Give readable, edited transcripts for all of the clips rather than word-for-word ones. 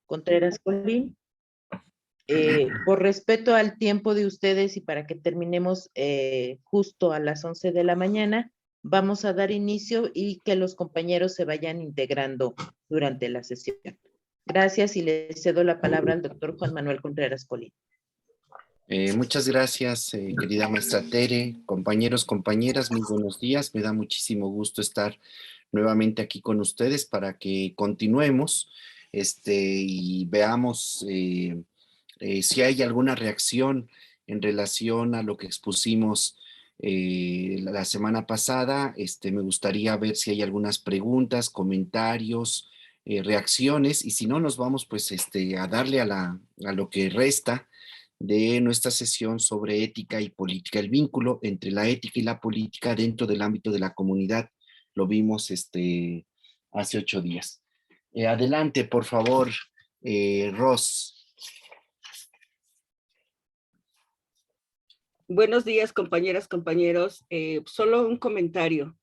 Contreras Colín. Por respeto al tiempo de ustedes y para que terminemos justo a las 11 de la mañana, vamos a dar inicio y que los compañeros se vayan integrando durante la sesión. Gracias y le cedo la palabra al doctor Juan Manuel Contreras Colín. Muchas gracias, querida maestra Tere, compañeros, compañeras, muy buenos días. Me da muchísimo gusto estar nuevamente aquí con ustedes para que continuemos y veamos si hay alguna reacción en relación a lo que expusimos la semana pasada. Me gustaría ver si hay algunas preguntas, comentarios, reacciones, y si no, nos vamos pues a darle a lo que resta de nuestra sesión sobre ética y política, el vínculo entre la ética y la política dentro del ámbito de la comunidad. Lo vimos hace 8 días. Adelante, por favor, Ros. Buenos días, compañeras, compañeros. Solo un comentario.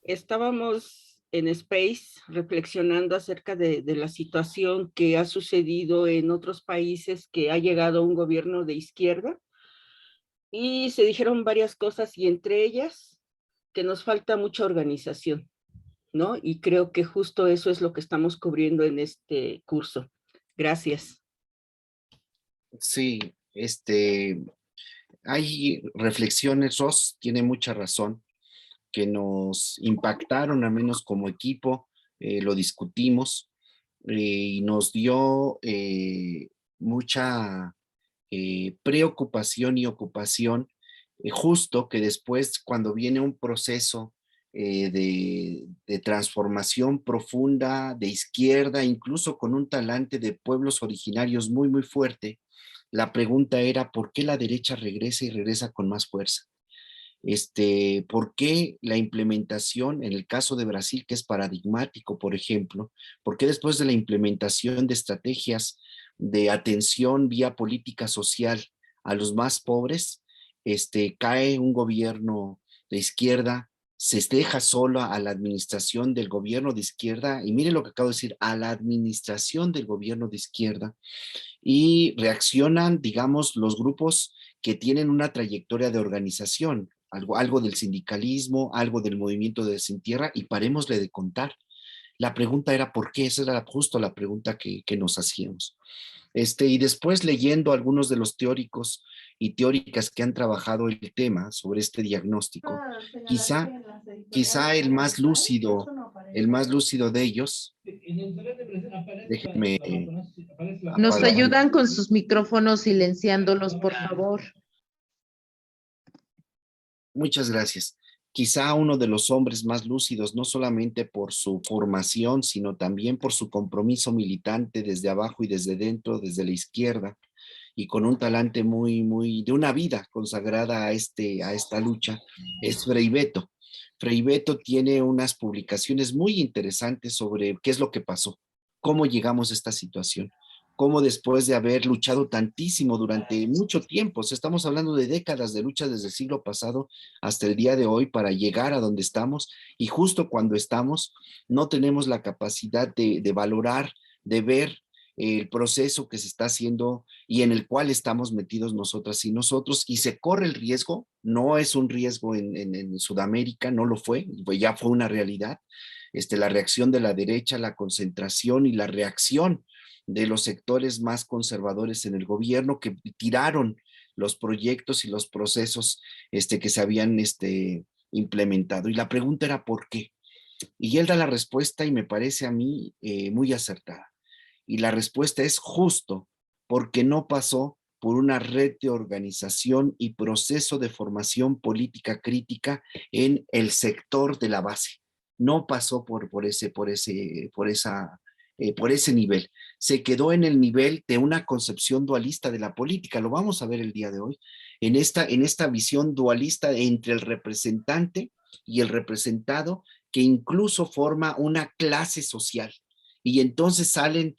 Estábamos en Space reflexionando acerca de la situación que ha sucedido en otros países, que ha llegado un gobierno de izquierda, y se dijeron varias cosas, y entre ellas que nos falta mucha organización, ¿no? Y creo que justo eso es lo que estamos cubriendo en este curso. Gracias. Sí, hay reflexiones, Ros tiene mucha razón, que nos impactaron, al menos como equipo. Lo discutimos y nos dio mucha preocupación y ocupación, justo que después, cuando viene un proceso de transformación profunda, de izquierda, incluso con un talante de pueblos originarios muy, muy fuerte, la pregunta era: ¿por qué la derecha regresa y regresa con más fuerza? ¿Por qué la implementación, en el caso de Brasil, que es paradigmático, por ejemplo, por qué después de la implementación de estrategias de atención vía política social a los más pobres, cae un gobierno de izquierda, se deja solo a la administración del gobierno de izquierda, y mire lo que acabo de decir, a la administración del gobierno de izquierda, y reaccionan, digamos, los grupos que tienen una trayectoria de organización, algo del sindicalismo, algo del movimiento de Desentierra, y parémosle de contar. La pregunta era ¿por qué? Esa era justo la pregunta que nos hacíamos. Y después, leyendo algunos de los teóricos y teóricas que han trabajado el tema sobre este diagnóstico, quizá el más lúcido de ellos, déjenme ¿Nos ayudan con sus micrófonos silenciándolos, por favor? Muchas gracias. Quizá uno de los hombres más lúcidos, no solamente por su formación, sino también por su compromiso militante desde abajo y desde dentro, desde la izquierda, y con un talante de una vida consagrada a esta lucha, es Frei Betto. Frei Betto tiene unas publicaciones muy interesantes sobre qué es lo que pasó, cómo llegamos a esta situación, cómo después de haber luchado tantísimo durante mucho tiempo, estamos hablando de décadas de lucha desde el siglo pasado hasta el día de hoy para llegar a donde estamos, y justo cuando estamos no tenemos la capacidad de valorar, de ver el proceso que se está haciendo y en el cual estamos metidos nosotras y nosotros, y se corre el riesgo. No es un riesgo en Sudamérica, no lo fue, pues ya fue una realidad. La reacción de la derecha, la concentración y la reacción de los sectores más conservadores en el gobierno, que tiraron los proyectos y los procesos que se habían implementado. Y la pregunta era ¿por qué? Y él da la respuesta, y me parece a mí muy acertada. Y la respuesta es justo porque no pasó por una red de organización y proceso de formación política crítica en el sector de la base. No pasó por ese nivel. Se quedó en el nivel de una concepción dualista de la política. Lo vamos a ver el día de hoy, en esta visión dualista entre el representante y el representado, que incluso forma una clase social. Y entonces salen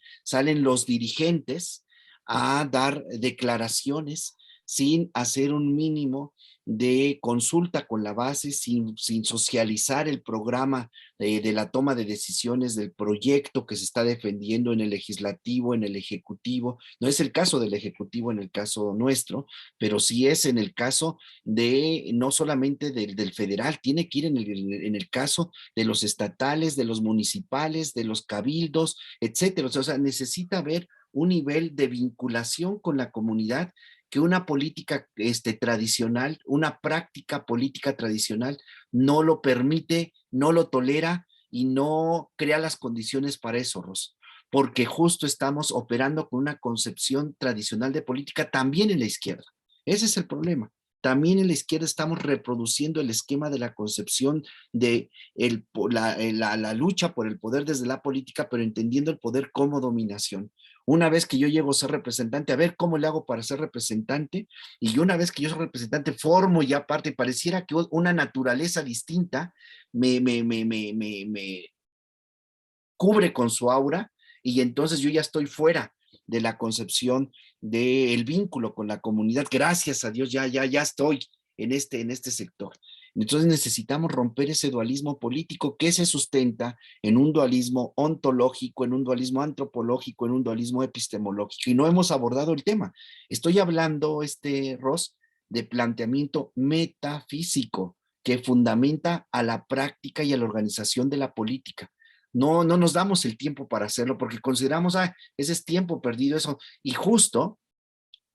los dirigentes a dar declaraciones sin hacer un mínimo de consulta con la base, sin socializar el programa de la toma de decisiones del proyecto que se está defendiendo en el legislativo, en el ejecutivo. No es el caso del ejecutivo en el caso nuestro, pero sí es en el caso de, no solamente del federal, tiene que ir en el caso de los estatales, de los municipales, de los cabildos, etcétera. O sea, necesita haber un nivel de vinculación con la comunidad que una política tradicional, una práctica política tradicional no lo permite, no lo tolera y no crea las condiciones para eso, Ros, porque justo estamos operando con una concepción tradicional de política también en la izquierda. Ese es el problema. También en la izquierda estamos reproduciendo el esquema de la concepción de la lucha por el poder desde la política, pero entendiendo el poder como dominación. Una vez que yo llego a ser representante, a ver cómo le hago para ser representante, y una vez que yo soy representante, formo ya parte, pareciera que una naturaleza distinta me cubre con su aura, y entonces yo ya estoy fuera de la concepción del vínculo con la comunidad. Gracias a Dios, ya estoy en este sector. Entonces necesitamos romper ese dualismo político que se sustenta en un dualismo ontológico, en un dualismo antropológico, en un dualismo epistemológico. Y no hemos abordado el tema. Estoy hablando, Ross, de planteamiento metafísico que fundamenta a la práctica y a la organización de la política. No nos damos el tiempo para hacerlo porque consideramos, ese es tiempo perdido, eso. Y justo,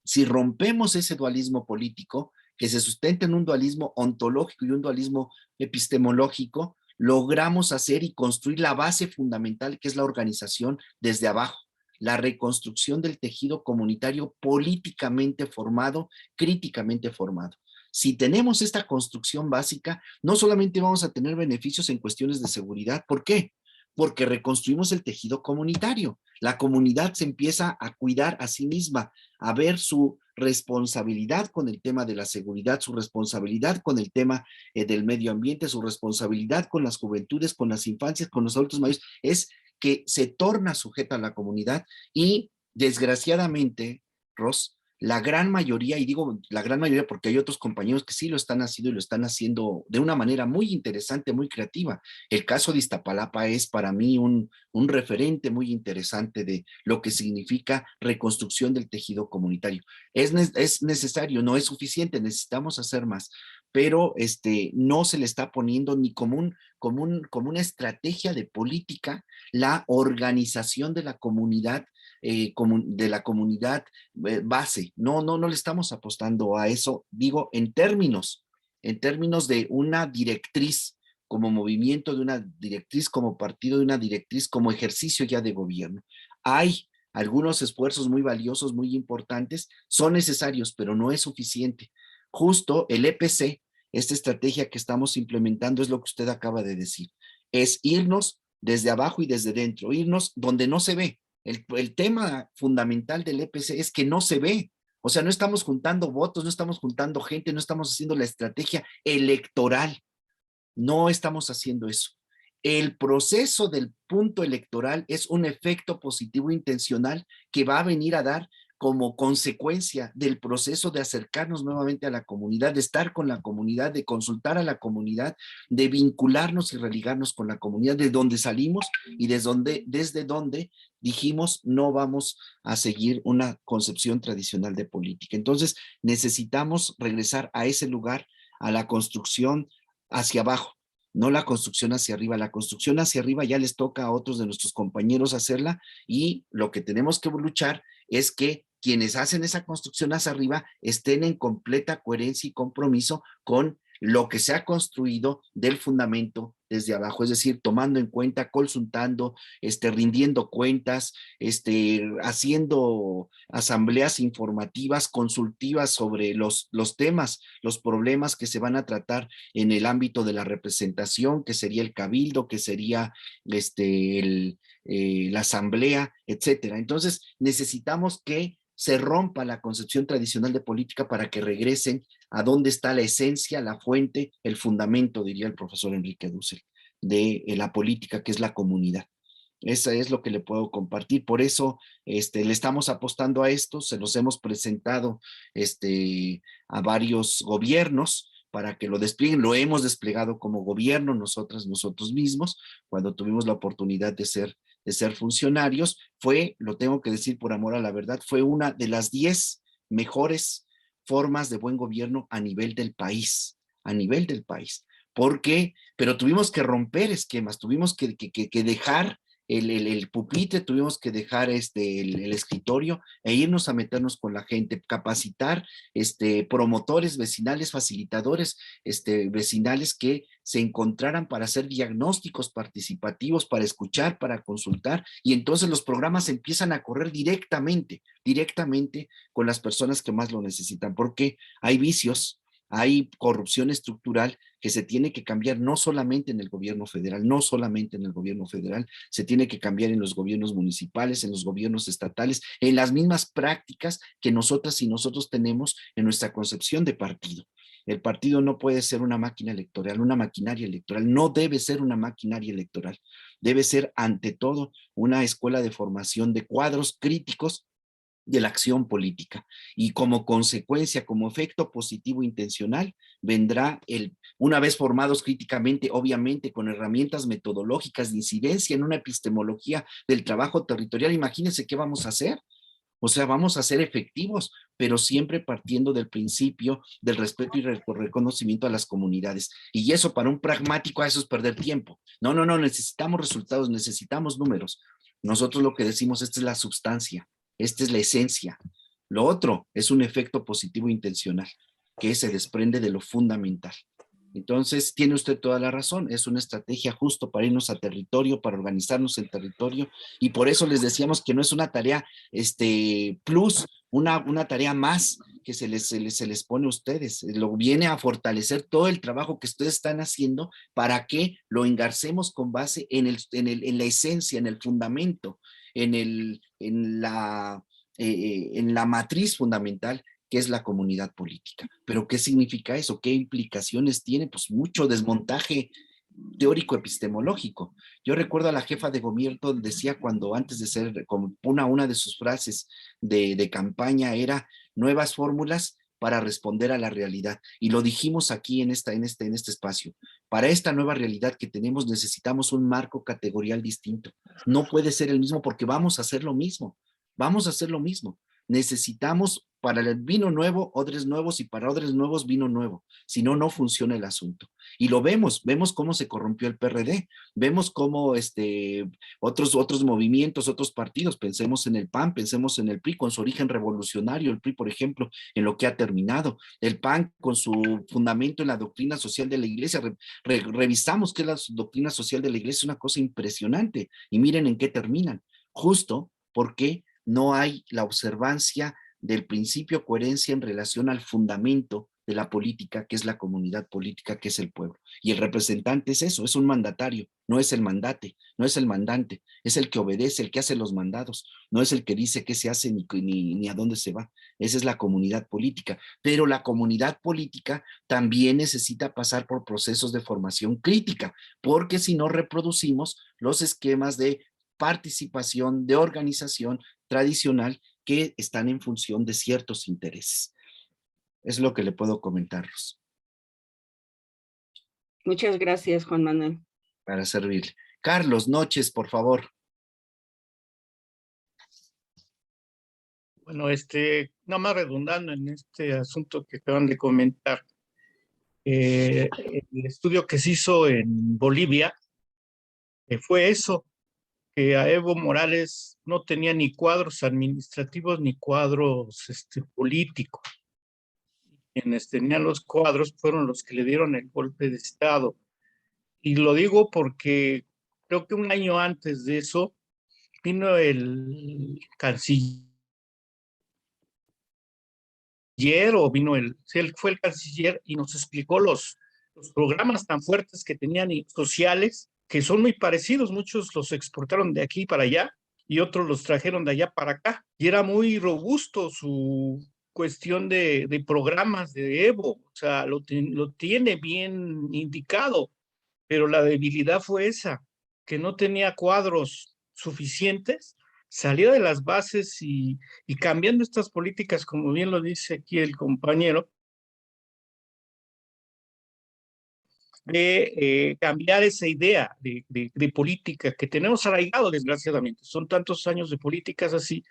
si rompemos ese dualismo político, que se sustenta en un dualismo ontológico y un dualismo epistemológico, logramos hacer y construir la base fundamental que es la organización desde abajo, la reconstrucción del tejido comunitario políticamente formado, críticamente formado. Si tenemos esta construcción básica, no solamente vamos a tener beneficios en cuestiones de seguridad. ¿Por qué? Porque reconstruimos el tejido comunitario. La comunidad se empieza a cuidar a sí misma, a ver su responsabilidad con el tema de la seguridad, su responsabilidad con el tema del medio ambiente, su responsabilidad con las juventudes, con las infancias, con los adultos mayores, es que se torna sujeta a la comunidad y desgraciadamente, Ross, la gran mayoría, y digo la gran mayoría porque hay otros compañeros que sí lo están haciendo y lo están haciendo de una manera muy interesante, muy creativa. El caso de Iztapalapa es para mí un referente muy interesante de lo que significa reconstrucción del tejido comunitario. Es necesario, no es suficiente, necesitamos hacer más, pero no se le está poniendo ni como una estrategia de política la organización de la comunidad base. No le estamos apostando a eso, digo, en términos de una directriz como movimiento, de una directriz como partido, de una directriz como ejercicio ya de gobierno. Hay algunos esfuerzos muy valiosos, muy importantes, son necesarios, pero no es suficiente. Justo el EPC, esta estrategia que estamos implementando es lo que usted acaba de decir, es irnos desde abajo y desde dentro, irnos donde no se ve. El tema fundamental del EPC es que no se ve. O sea, no estamos juntando votos, no estamos juntando gente, no estamos haciendo la estrategia electoral. No estamos haciendo eso. El proceso del punto electoral es un efecto positivo intencional que va a venir a dar como consecuencia del proceso de acercarnos nuevamente a la comunidad, de estar con la comunidad, de consultar a la comunidad, de vincularnos y religarnos con la comunidad, de donde salimos y desde donde dijimos no vamos a seguir una concepción tradicional de política. Entonces necesitamos regresar a ese lugar, a la construcción hacia abajo, no la construcción hacia arriba. La construcción hacia arriba ya les toca a otros de nuestros compañeros hacerla, y lo que tenemos que luchar es que quienes hacen esa construcción hacia arriba estén en completa coherencia y compromiso con lo que se ha construido del fundamento desde abajo, es decir, tomando en cuenta, consultando, rindiendo cuentas, haciendo asambleas informativas, consultivas sobre los temas, los problemas que se van a tratar en el ámbito de la representación, que sería el cabildo, que sería la asamblea, etcétera. Entonces, necesitamos que se rompa la concepción tradicional de política para que regresen a dónde está la esencia, la fuente, el fundamento, diría el profesor Enrique Dussel, de la política, que es la comunidad. Esa es lo que le puedo compartir. Por eso le estamos apostando a esto, se los hemos presentado a varios gobiernos para que lo desplieguen. Lo hemos desplegado como gobierno nosotros mismos, cuando tuvimos la oportunidad de ser funcionarios. Lo tengo que decir por amor a la verdad, fue una de las 10 mejores formas de buen gobierno a nivel del país, a nivel del país. ¿Por qué? Pero tuvimos que romper esquemas, tuvimos que dejar el pupitre, tuvimos que dejar el escritorio e irnos a meternos con la gente, capacitar promotores vecinales, facilitadores vecinales que se encontraran para hacer diagnósticos participativos, para escuchar, para consultar, y entonces los programas empiezan a correr directamente con las personas que más lo necesitan, porque hay vicios, hay corrupción estructural que se tiene que cambiar no solamente en el gobierno federal, no solamente en el gobierno federal, se tiene que cambiar en los gobiernos municipales, en los gobiernos estatales, en las mismas prácticas que nosotras y nosotros tenemos en nuestra concepción de partido. El partido no puede ser una máquina electoral, una maquinaria electoral, no debe ser una maquinaria electoral, debe ser ante todo una escuela de formación de cuadros críticos de la acción política, y como consecuencia, como efecto positivo intencional, vendrá una vez formados críticamente, obviamente con herramientas metodológicas de incidencia en una epistemología del trabajo territorial. Imagínense qué vamos a hacer. O sea, vamos a ser efectivos, pero siempre partiendo del principio del respeto y reconocimiento a las comunidades. Y eso para un pragmático, eso es perder tiempo. No, necesitamos resultados, necesitamos números. Nosotros lo que decimos, esta es la sustancia, esta es la esencia. Lo otro es un efecto positivo intencional que se desprende de lo fundamental. Entonces, tiene usted toda la razón, es una estrategia justo para irnos a territorio, para organizarnos en territorio, y por eso les decíamos que no es una tarea plus, una tarea más que se les pone a ustedes, lo viene a fortalecer todo el trabajo que ustedes están haciendo para que lo engarcemos con base en la esencia, en el fundamento, en la matriz fundamental, que es la comunidad política. ¿Pero qué significa eso? ¿Qué implicaciones tiene? Pues mucho desmontaje teórico epistemológico. Yo recuerdo a la jefa de gobierno, decía cuando antes de ser, como una de sus frases de campaña era nuevas fórmulas para responder a la realidad. Y lo dijimos aquí en este espacio. Para esta nueva realidad que tenemos necesitamos un marco categorial distinto. No puede ser el mismo porque vamos a hacer lo mismo. Vamos a hacer lo mismo. Necesitamos para el vino nuevo, odres nuevos, y para odres nuevos, vino nuevo. Si no, no funciona el asunto. Y lo vemos cómo se corrompió el PRD, vemos cómo otros movimientos, otros partidos, pensemos en el PAN, pensemos en el PRI con su origen revolucionario, el PRI, por ejemplo, en lo que ha terminado, el PAN con su fundamento en la doctrina social de la iglesia, revisamos qué es la doctrina social de la iglesia, es una cosa impresionante, y miren en qué terminan, justo porque no hay la observancia del principio coherencia en relación al fundamento de la política, que es la comunidad política, que es el pueblo. Y el representante es eso, es un mandatario, no es el mandante, no es el mandante, es el que obedece, el que hace los mandados, no es el que dice qué se hace ni a dónde se va. Esa es la comunidad política. Pero la comunidad política también necesita pasar por procesos de formación crítica, porque si no reproducimos los esquemas de participación, de organización tradicional que están en función de ciertos intereses. Es lo que le puedo comentarlos. Muchas gracias, Juan Manuel. Para servirle. Carlos, noches, por favor. Bueno, nada más redundando en este asunto que acaban de comentar, el estudio que se hizo en Bolivia fue eso, que a Evo Morales no tenía ni cuadros administrativos ni cuadros políticos. Quienes tenían los cuadros fueron los que le dieron el golpe de Estado. Y lo digo porque creo que un año antes de eso vino el canciller, él fue el canciller y nos explicó los programas tan fuertes que tenían y sociales, que son muy parecidos, muchos los exportaron de aquí para allá y otros los trajeron de allá para acá, y era muy robusto su cuestión de programas de Evo, o sea, lo tiene bien indicado, pero la debilidad fue esa, que no tenía cuadros suficientes, salir de las bases y cambiando estas políticas, como bien lo dice aquí el compañero, de cambiar esa idea de política que tenemos arraigado, desgraciadamente. Son tantos años de políticas así,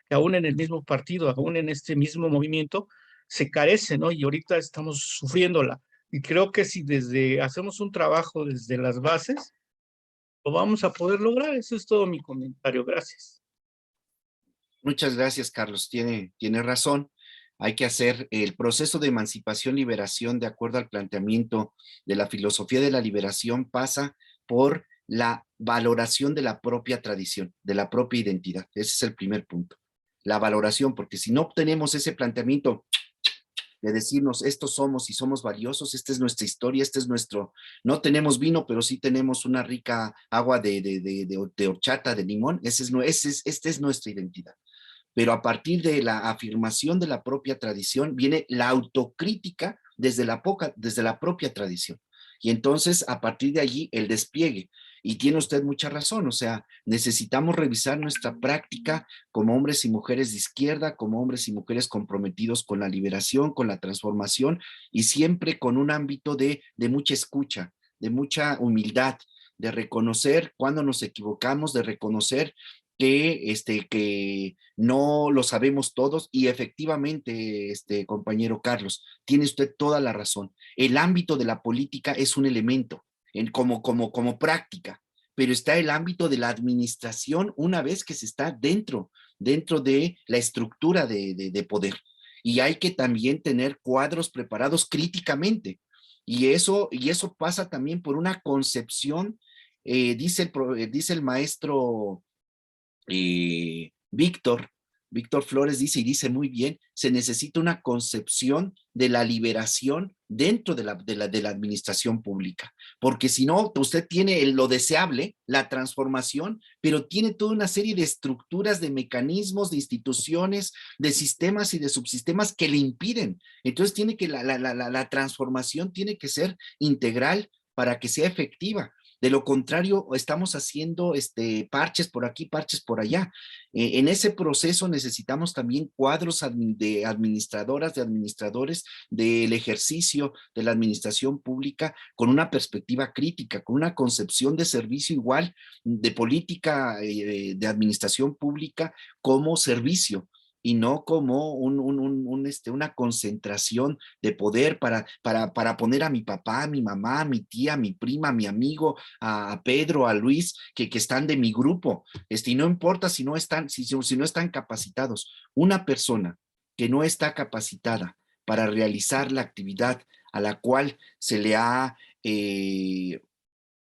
que aún en el mismo partido, aún en este mismo movimiento, se carece, ¿no? Y ahorita estamos sufriéndola. Y creo que si hacemos un trabajo desde las bases, lo vamos a poder lograr. Eso es todo mi comentario. Gracias. Muchas gracias, Carlos. Tiene razón. Hay que hacer el proceso de emancipación-liberación de acuerdo al planteamiento de la filosofía de la liberación pasa por la valoración de la propia tradición, de la propia identidad. Ese es el primer punto. La valoración, porque si no obtenemos ese planteamiento de decirnos, estos somos y somos valiosos, esta es nuestra historia, este es nuestro, no tenemos vino, pero sí tenemos una rica agua de horchata, de limón, esta es nuestra identidad. Pero a partir de la afirmación de la propia tradición viene la autocrítica desde la propia tradición. Y entonces, a partir de allí, el despliegue. Y tiene usted mucha razón, o sea, necesitamos revisar nuestra práctica como hombres y mujeres de izquierda, como hombres y mujeres comprometidos con la liberación, con la transformación, y siempre con un ámbito de mucha escucha, de mucha humildad, de reconocer cuando nos equivocamos, de reconocer que no lo sabemos todos y efectivamente, compañero Carlos, tiene usted toda la razón. El ámbito de la política es un elemento como práctica, pero está el ámbito de la administración una vez que se está dentro de la estructura de poder. Y hay que también tener cuadros preparados críticamente. Y eso pasa también por una concepción, dice el maestro Víctor Flores dice, y dice muy bien, se necesita una concepción de la liberación dentro de la administración pública, porque si no, usted tiene lo deseable, la transformación, pero tiene toda una serie de estructuras, de mecanismos, de instituciones, de sistemas y de subsistemas que le impiden. Entonces tiene que la transformación tiene que ser integral para que sea efectiva. De lo contrario, estamos haciendo parches por aquí, parches por allá. En ese proceso necesitamos también cuadros de administradoras, de administradores del ejercicio de la administración pública con una perspectiva crítica, con una concepción de servicio igual, de política de administración pública como servicio y no como una concentración de poder para poner a mi papá, a mi mamá, a mi tía, a mi prima, a mi amigo, a Pedro, a Luis, que están de mi grupo. Y no importa si no están capacitados. Una persona que no está capacitada para realizar la actividad a la cual se le ha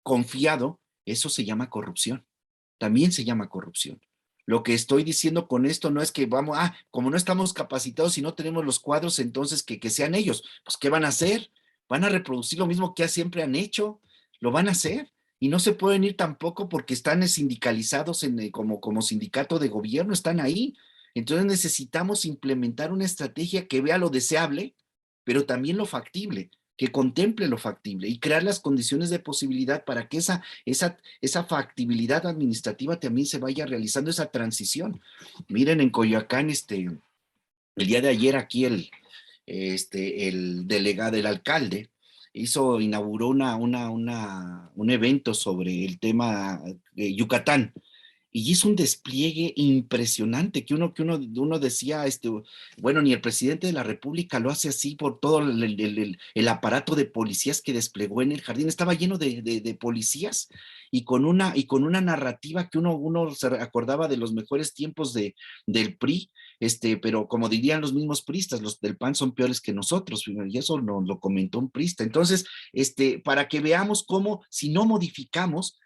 confiado, eso se llama corrupción. También se llama corrupción. Lo que estoy diciendo con esto no es que como no estamos capacitados y no tenemos los cuadros, entonces que sean ellos. Pues, ¿qué van a hacer? Van a reproducir lo mismo que siempre han hecho. Lo van a hacer. Y no se pueden ir tampoco porque están sindicalizados como sindicato de gobierno, están ahí. Entonces necesitamos implementar una estrategia que vea lo deseable, pero también lo factible, que contemple lo factible y crear las condiciones de posibilidad para que esa factibilidad administrativa también se vaya realizando, esa transición. Miren, en Coyoacán, el día de ayer aquí el delegado, el alcalde, inauguró un evento sobre el tema de Yucatán. Y es un despliegue impresionante que uno decía, bueno, ni el presidente de la República lo hace así por todo el aparato de policías que desplegó en el jardín. Estaba lleno de policías y con una narrativa que uno se acordaba de los mejores tiempos del PRI, pero como dirían los mismos priistas, los del PAN son peores que nosotros, y eso nos lo comentó un priista. Entonces, para que veamos cómo, si no modificamos,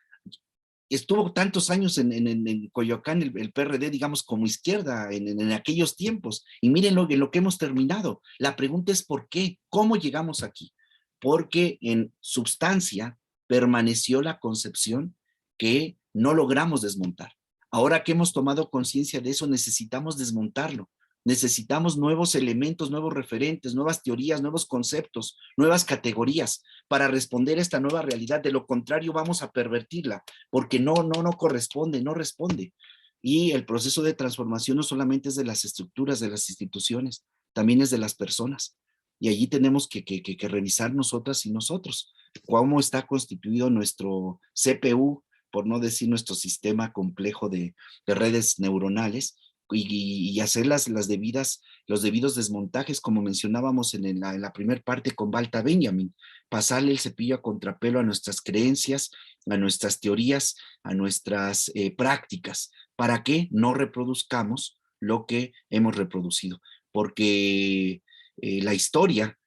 estuvo tantos años en Coyoacán el PRD, digamos, como izquierda en aquellos tiempos. Y miren lo que hemos terminado. La pregunta es ¿por qué? ¿Cómo llegamos aquí? Porque en substancia permaneció la concepción que no logramos desmontar. Ahora que hemos tomado conciencia de eso, necesitamos desmontarlo. Necesitamos nuevos elementos, nuevos referentes, nuevas teorías, nuevos conceptos, nuevas categorías para responder a esta nueva realidad. De lo contrario, vamos a pervertirla, porque no corresponde, no responde. Y el proceso de transformación no solamente es de las estructuras, de las instituciones, también es de las personas. Y allí tenemos que revisar nosotras y nosotros cómo está constituido nuestro CPU, por no decir nuestro sistema complejo de redes neuronales, y hacer los debidos desmontajes, como mencionábamos en la primera parte con Walter Benjamin, pasarle el cepillo a contrapelo a nuestras creencias, a nuestras teorías, a nuestras prácticas, para que no reproduzcamos lo que hemos reproducido, porque la historia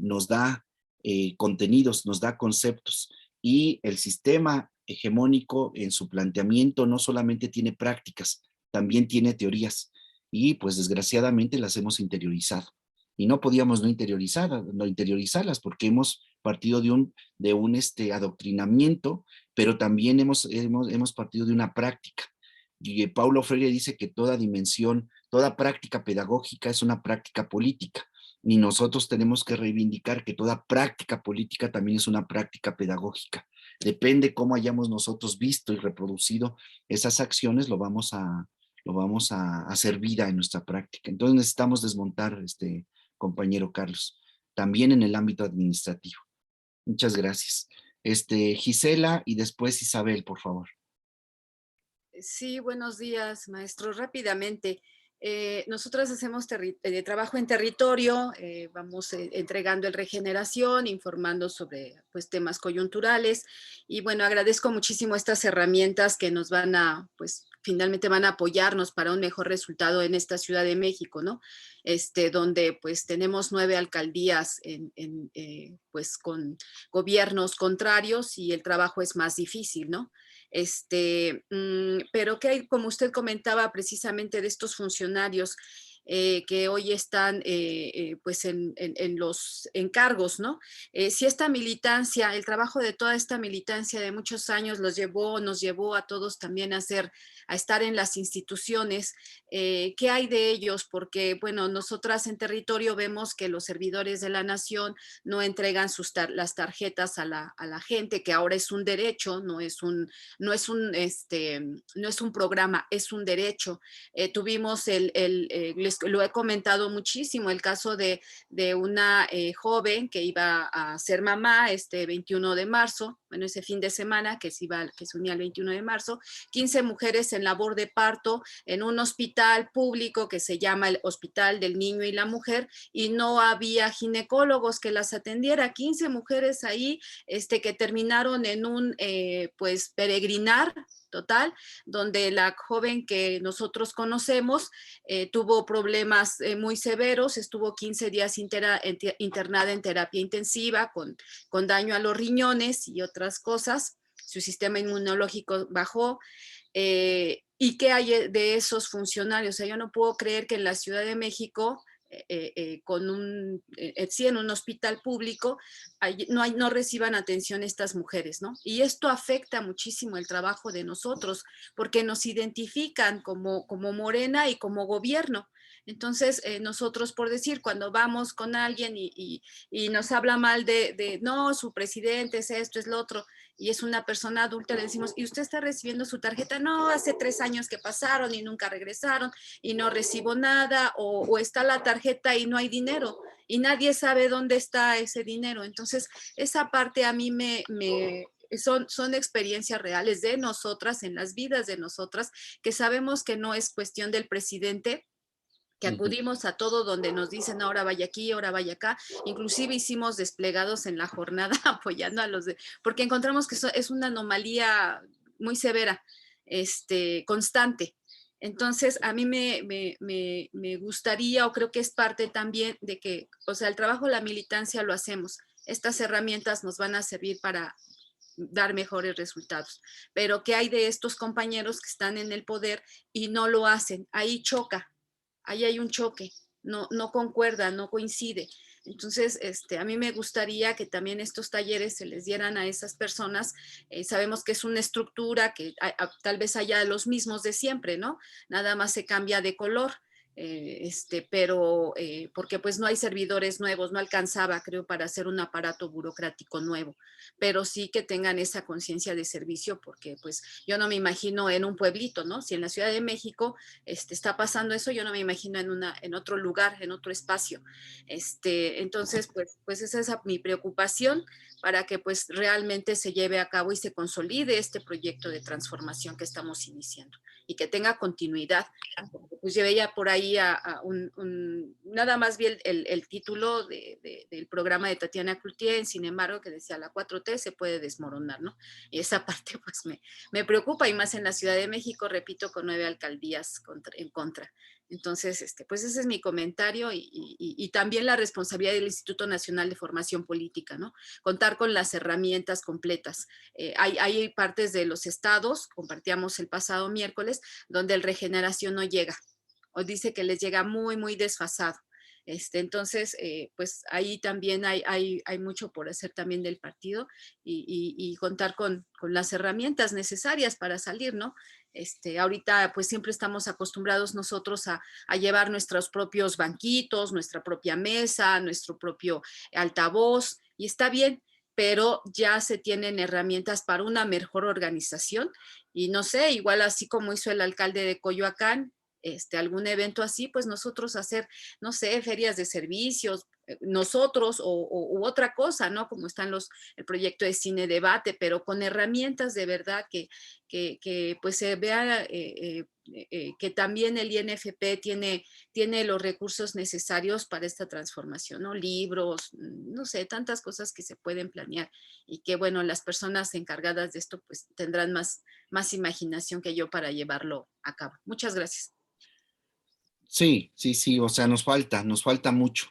nos da contenidos, nos da conceptos, y el sistema hegemónico en su planteamiento no solamente tiene prácticas, también tiene teorías, y pues desgraciadamente las hemos interiorizado. Y no podíamos no interiorizarlas, porque hemos partido de un adoctrinamiento, pero también hemos partido de una práctica. Y Paulo Freire dice que toda dimensión, toda práctica pedagógica es una práctica política. Y nosotros tenemos que reivindicar que toda práctica política también es una práctica pedagógica. Depende cómo hayamos nosotros visto y reproducido esas acciones, lo vamos a hacer vida en nuestra práctica. Entonces necesitamos desmontar, compañero Carlos, también en el ámbito administrativo. Muchas gracias. Gisela y después Isabel, por favor. Sí, buenos días, maestro. Rápidamente, nosotras hacemos trabajo en territorio, vamos entregando el regeneración, informando sobre pues, temas coyunturales, y bueno, agradezco muchísimo estas herramientas que nos van a, pues finalmente van a apoyarnos para un mejor resultado en esta Ciudad de México, ¿no? Donde pues tenemos 9 alcaldías pues con gobiernos contrarios y el trabajo es más difícil, ¿no? Pero que hay, como usted comentaba precisamente de estos funcionarios que hoy están pues en los encargos, ¿no? Si esta militancia, el trabajo de toda esta militancia de muchos años nos llevó a todos también a estar en las instituciones, ¿qué hay de ellos? Porque, bueno, nosotras en territorio vemos que los servidores de la nación no entregan las tarjetas a la gente, que ahora es un derecho, no es un programa, es un derecho. Tuvimos les lo he comentado muchísimo, el caso de una joven que iba a ser mamá 21 de marzo, bueno, ese fin de semana que se unía el 21 de marzo, 15 mujeres en labor de parto en un hospital público que se llama el Hospital del Niño y la Mujer, y no había ginecólogos que las atendiera, 15 mujeres ahí que terminaron en un pues peregrinar total, donde la joven que nosotros conocemos tuvo problemas muy severos, estuvo 15 días internada en terapia intensiva con daño a los riñones y otras cosas, su sistema inmunológico bajó. ¿Y qué hay de esos funcionarios? O sea, yo no puedo creer que en la Ciudad de México sí, en un hospital público no reciban atención estas mujeres, ¿no? Y esto afecta muchísimo el trabajo de nosotros, porque nos identifican como Morena y como gobierno. Entonces, nosotros, por decir, cuando vamos con alguien y nos habla mal no, su presidente es esto, es lo otro, y es una persona adulta, le decimos, ¿y usted está recibiendo su tarjeta? No, hace 3 años que pasaron y nunca regresaron y no recibo nada, o está la tarjeta y no hay dinero y nadie sabe dónde está ese dinero. Entonces, esa parte a mí son experiencias reales de nosotras, en las vidas de nosotras, que sabemos que no es cuestión del presidente, que acudimos a todo donde nos dicen ahora vaya aquí, ahora vaya acá. Inclusive hicimos desplegados en la jornada apoyando a porque encontramos que es una anomalía muy severa, constante. Entonces, a mí me gustaría, o creo que es parte también de que, o sea, el trabajo de la militancia lo hacemos. Estas herramientas nos van a servir para dar mejores resultados. Pero ¿qué hay de estos compañeros que están en el poder y no lo hacen? Ahí choca. Ahí hay un choque, no concuerda, no coincide. Entonces, a mí me gustaría que también estos talleres se les dieran a esas personas. Sabemos que es una estructura que tal vez haya los mismos de siempre, ¿no? Nada más se cambia de color. Pero porque pues no hay servidores nuevos, no alcanzaba, creo, para hacer un aparato burocrático nuevo, pero sí que tengan esa conciencia de servicio, porque pues yo no me imagino en un pueblito, ¿no? Si en la Ciudad de México está pasando eso, yo no me imagino en otro lugar, en otro espacio. Entonces, pues esa es mi preocupación, para que pues realmente se lleve a cabo y se consolide este proyecto de transformación que estamos iniciando y que tenga continuidad. Pues yo veía por ahí nada más vi el título del programa de Tatiana Cloutier, sin embargo, que decía la 4T se puede desmoronar, ¿no? Y esa parte pues me preocupa, y más en la Ciudad de México, repito, con 9 alcaldías en contra. Entonces, pues ese es mi comentario, y también la responsabilidad del Instituto Nacional de Formación Política, ¿no? Contar con las herramientas completas. Hay partes de los estados, compartíamos el pasado miércoles, donde el Regeneración no llega, o dice que les llega muy, muy desfasado. Entonces, pues ahí también hay mucho por hacer también del partido, y contar con las herramientas necesarias para salir, ¿no? Ahorita pues siempre estamos acostumbrados nosotros a llevar nuestros propios banquitos, nuestra propia mesa, nuestro propio altavoz, y está bien, pero ya se tienen herramientas para una mejor organización, y no sé, igual así como hizo el alcalde de Coyoacán, algún evento así, pues nosotros hacer, no sé, ferias de servicios, nosotros u otra cosa, ¿no? Como están el proyecto de cine debate, pero con herramientas de verdad que pues se vea que también el INFP tiene los recursos necesarios para esta transformación, ¿no? Libros, no sé, tantas cosas que se pueden planear, y que, bueno, las personas encargadas de esto pues tendrán más imaginación que yo para llevarlo a cabo. Muchas gracias. Sí, sí, sí, o sea, nos falta mucho.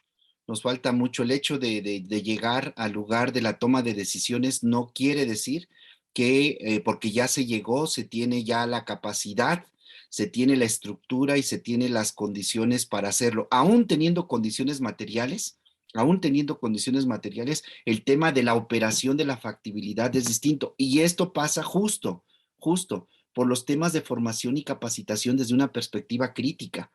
Nos falta mucho. El hecho de llegar al lugar de la toma de decisiones no quiere decir que porque ya se llegó, se tiene ya la capacidad, se tiene la estructura y se tiene las condiciones para hacerlo. Aún teniendo condiciones materiales, el tema de la operación de la factibilidad es distinto. Y esto pasa justo por los temas de formación y capacitación desde una perspectiva crítica.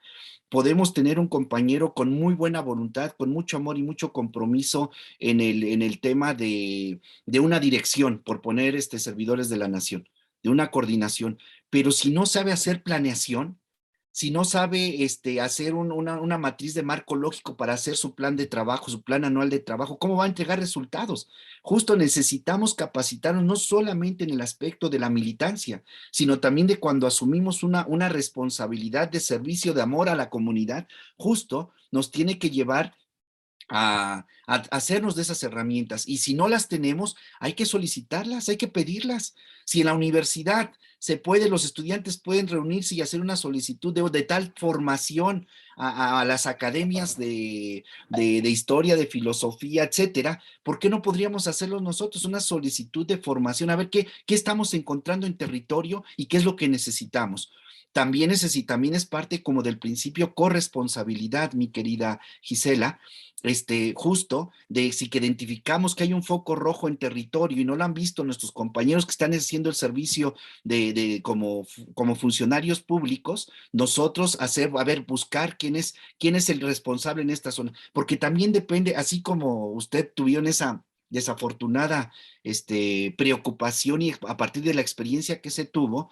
Podemos tener un compañero con muy buena voluntad, con mucho amor y mucho compromiso en el tema de una dirección, por poner servidores de la nación, de una coordinación, pero si no sabe hacer planeación, si no sabe hacer una matriz de marco lógico para hacer su plan de trabajo, su plan anual de trabajo, ¿cómo va a entregar resultados? Justo necesitamos capacitarnos no solamente en el aspecto de la militancia, sino también de cuando asumimos una responsabilidad de servicio, de amor a la comunidad, justo nos tiene que llevar a hacernos de esas herramientas. Y si no las tenemos, hay que solicitarlas, hay que pedirlas. Si en la universidad se puede, los estudiantes pueden reunirse y hacer una solicitud de tal formación a las academias de historia, de filosofía, etcétera, ¿por qué no podríamos hacerlo nosotros? Una solicitud de formación, a ver qué estamos encontrando en territorio y qué es lo que necesitamos. También es parte como del principio corresponsabilidad, mi querida Gisela, justo de si que identificamos que hay un foco rojo en territorio y no lo han visto nuestros compañeros que están haciendo el servicio como funcionarios públicos, nosotros buscar quién es el responsable en esta zona, porque también depende, así como usted tuvieron esa desafortunada preocupación y a partir de la experiencia que se tuvo,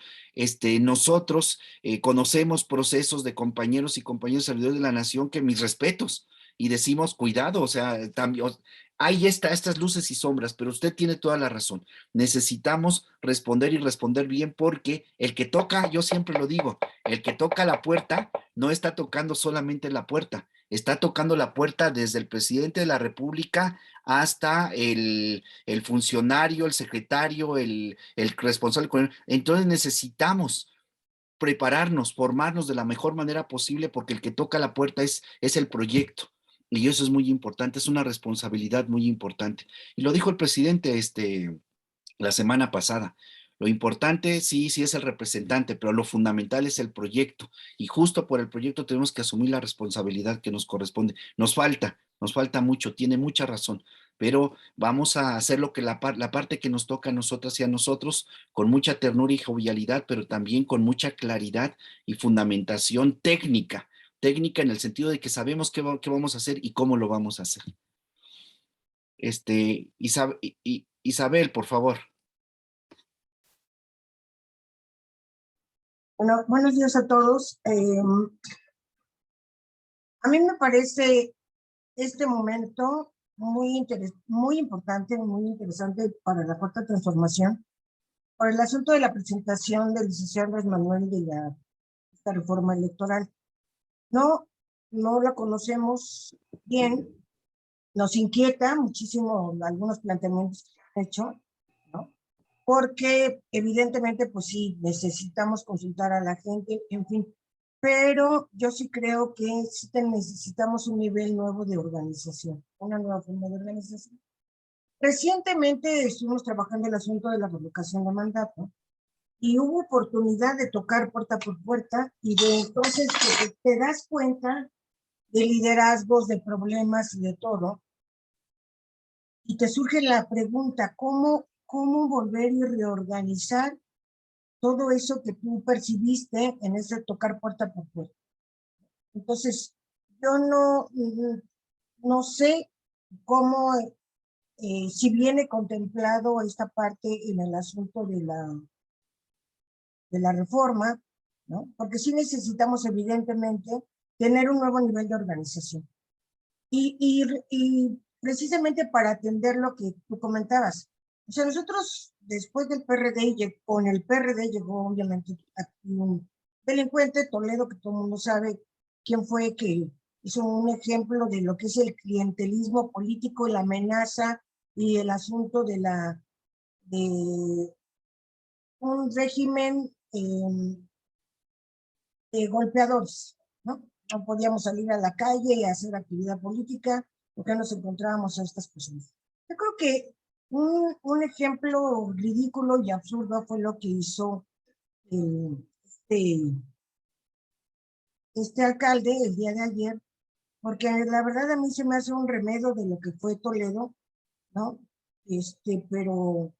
nosotros conocemos procesos de compañeros y compañeros servidores de la nación que mis respetos, y decimos, cuidado, o sea, también, hay estas luces y sombras, pero usted tiene toda la razón. Necesitamos responder y responder bien, porque el que toca, yo siempre lo digo, el que toca la puerta no está tocando solamente la puerta, está tocando la puerta desde el presidente de la República hasta el funcionario, el secretario, el responsable. Entonces necesitamos prepararnos, formarnos de la mejor manera posible, porque el que toca la puerta es el proyecto. Y eso es muy importante, es una responsabilidad muy importante. Y lo dijo el presidente la semana pasada. Lo importante sí es el representante, pero lo fundamental es el proyecto. Y justo por el proyecto tenemos que asumir la responsabilidad que nos corresponde. Nos falta, nos falta mucho, tiene mucha razón, pero vamos a hacer lo que la parte que nos toca a nosotras y a nosotros, con mucha ternura y jovialidad, pero también con mucha claridad y fundamentación técnica en el sentido de que sabemos qué vamos a hacer y cómo lo vamos a hacer. Isabel, por favor. Bueno, buenos días a todos. A mí me parece este momento muy importante, muy interesante para la Cuarta Transformación, por el asunto de la presentación del licenciado Andrés Manuel de esta reforma electoral. No la conocemos bien, nos inquieta muchísimo algunos planteamientos que han hecho, ¿no? Porque evidentemente, pues sí, necesitamos consultar a la gente, en fin, pero yo sí creo que sí necesitamos un nivel nuevo de organización, una nueva forma de organización. Recientemente estuvimos trabajando el asunto de la revocación de mandato y hubo oportunidad de tocar puerta por puerta y de entonces que te das cuenta de liderazgos, de problemas y de todo, y te surge la pregunta, ¿cómo volver y reorganizar todo eso que tú percibiste en ese tocar puerta por puerta? Entonces, yo no sé cómo, si viene contemplado esta parte en el asunto de la reforma, ¿no? Porque sí necesitamos evidentemente tener un nuevo nivel de organización. Y precisamente para atender lo que tú comentabas, o sea, nosotros después del PRD, con el PRD llegó obviamente aquí un delincuente, Toledo, que todo el mundo sabe quién fue, que hizo un ejemplo de lo que es el clientelismo político, la amenaza y el asunto de un régimen de golpeadores, ¿no? No podíamos salir a la calle y hacer actividad política porque nos encontrábamos a estas personas. Yo creo que un ejemplo ridículo y absurdo fue lo que hizo este alcalde el día de ayer, porque la verdad a mí se me hace un remedio de lo que fue Toledo, ¿no? Pero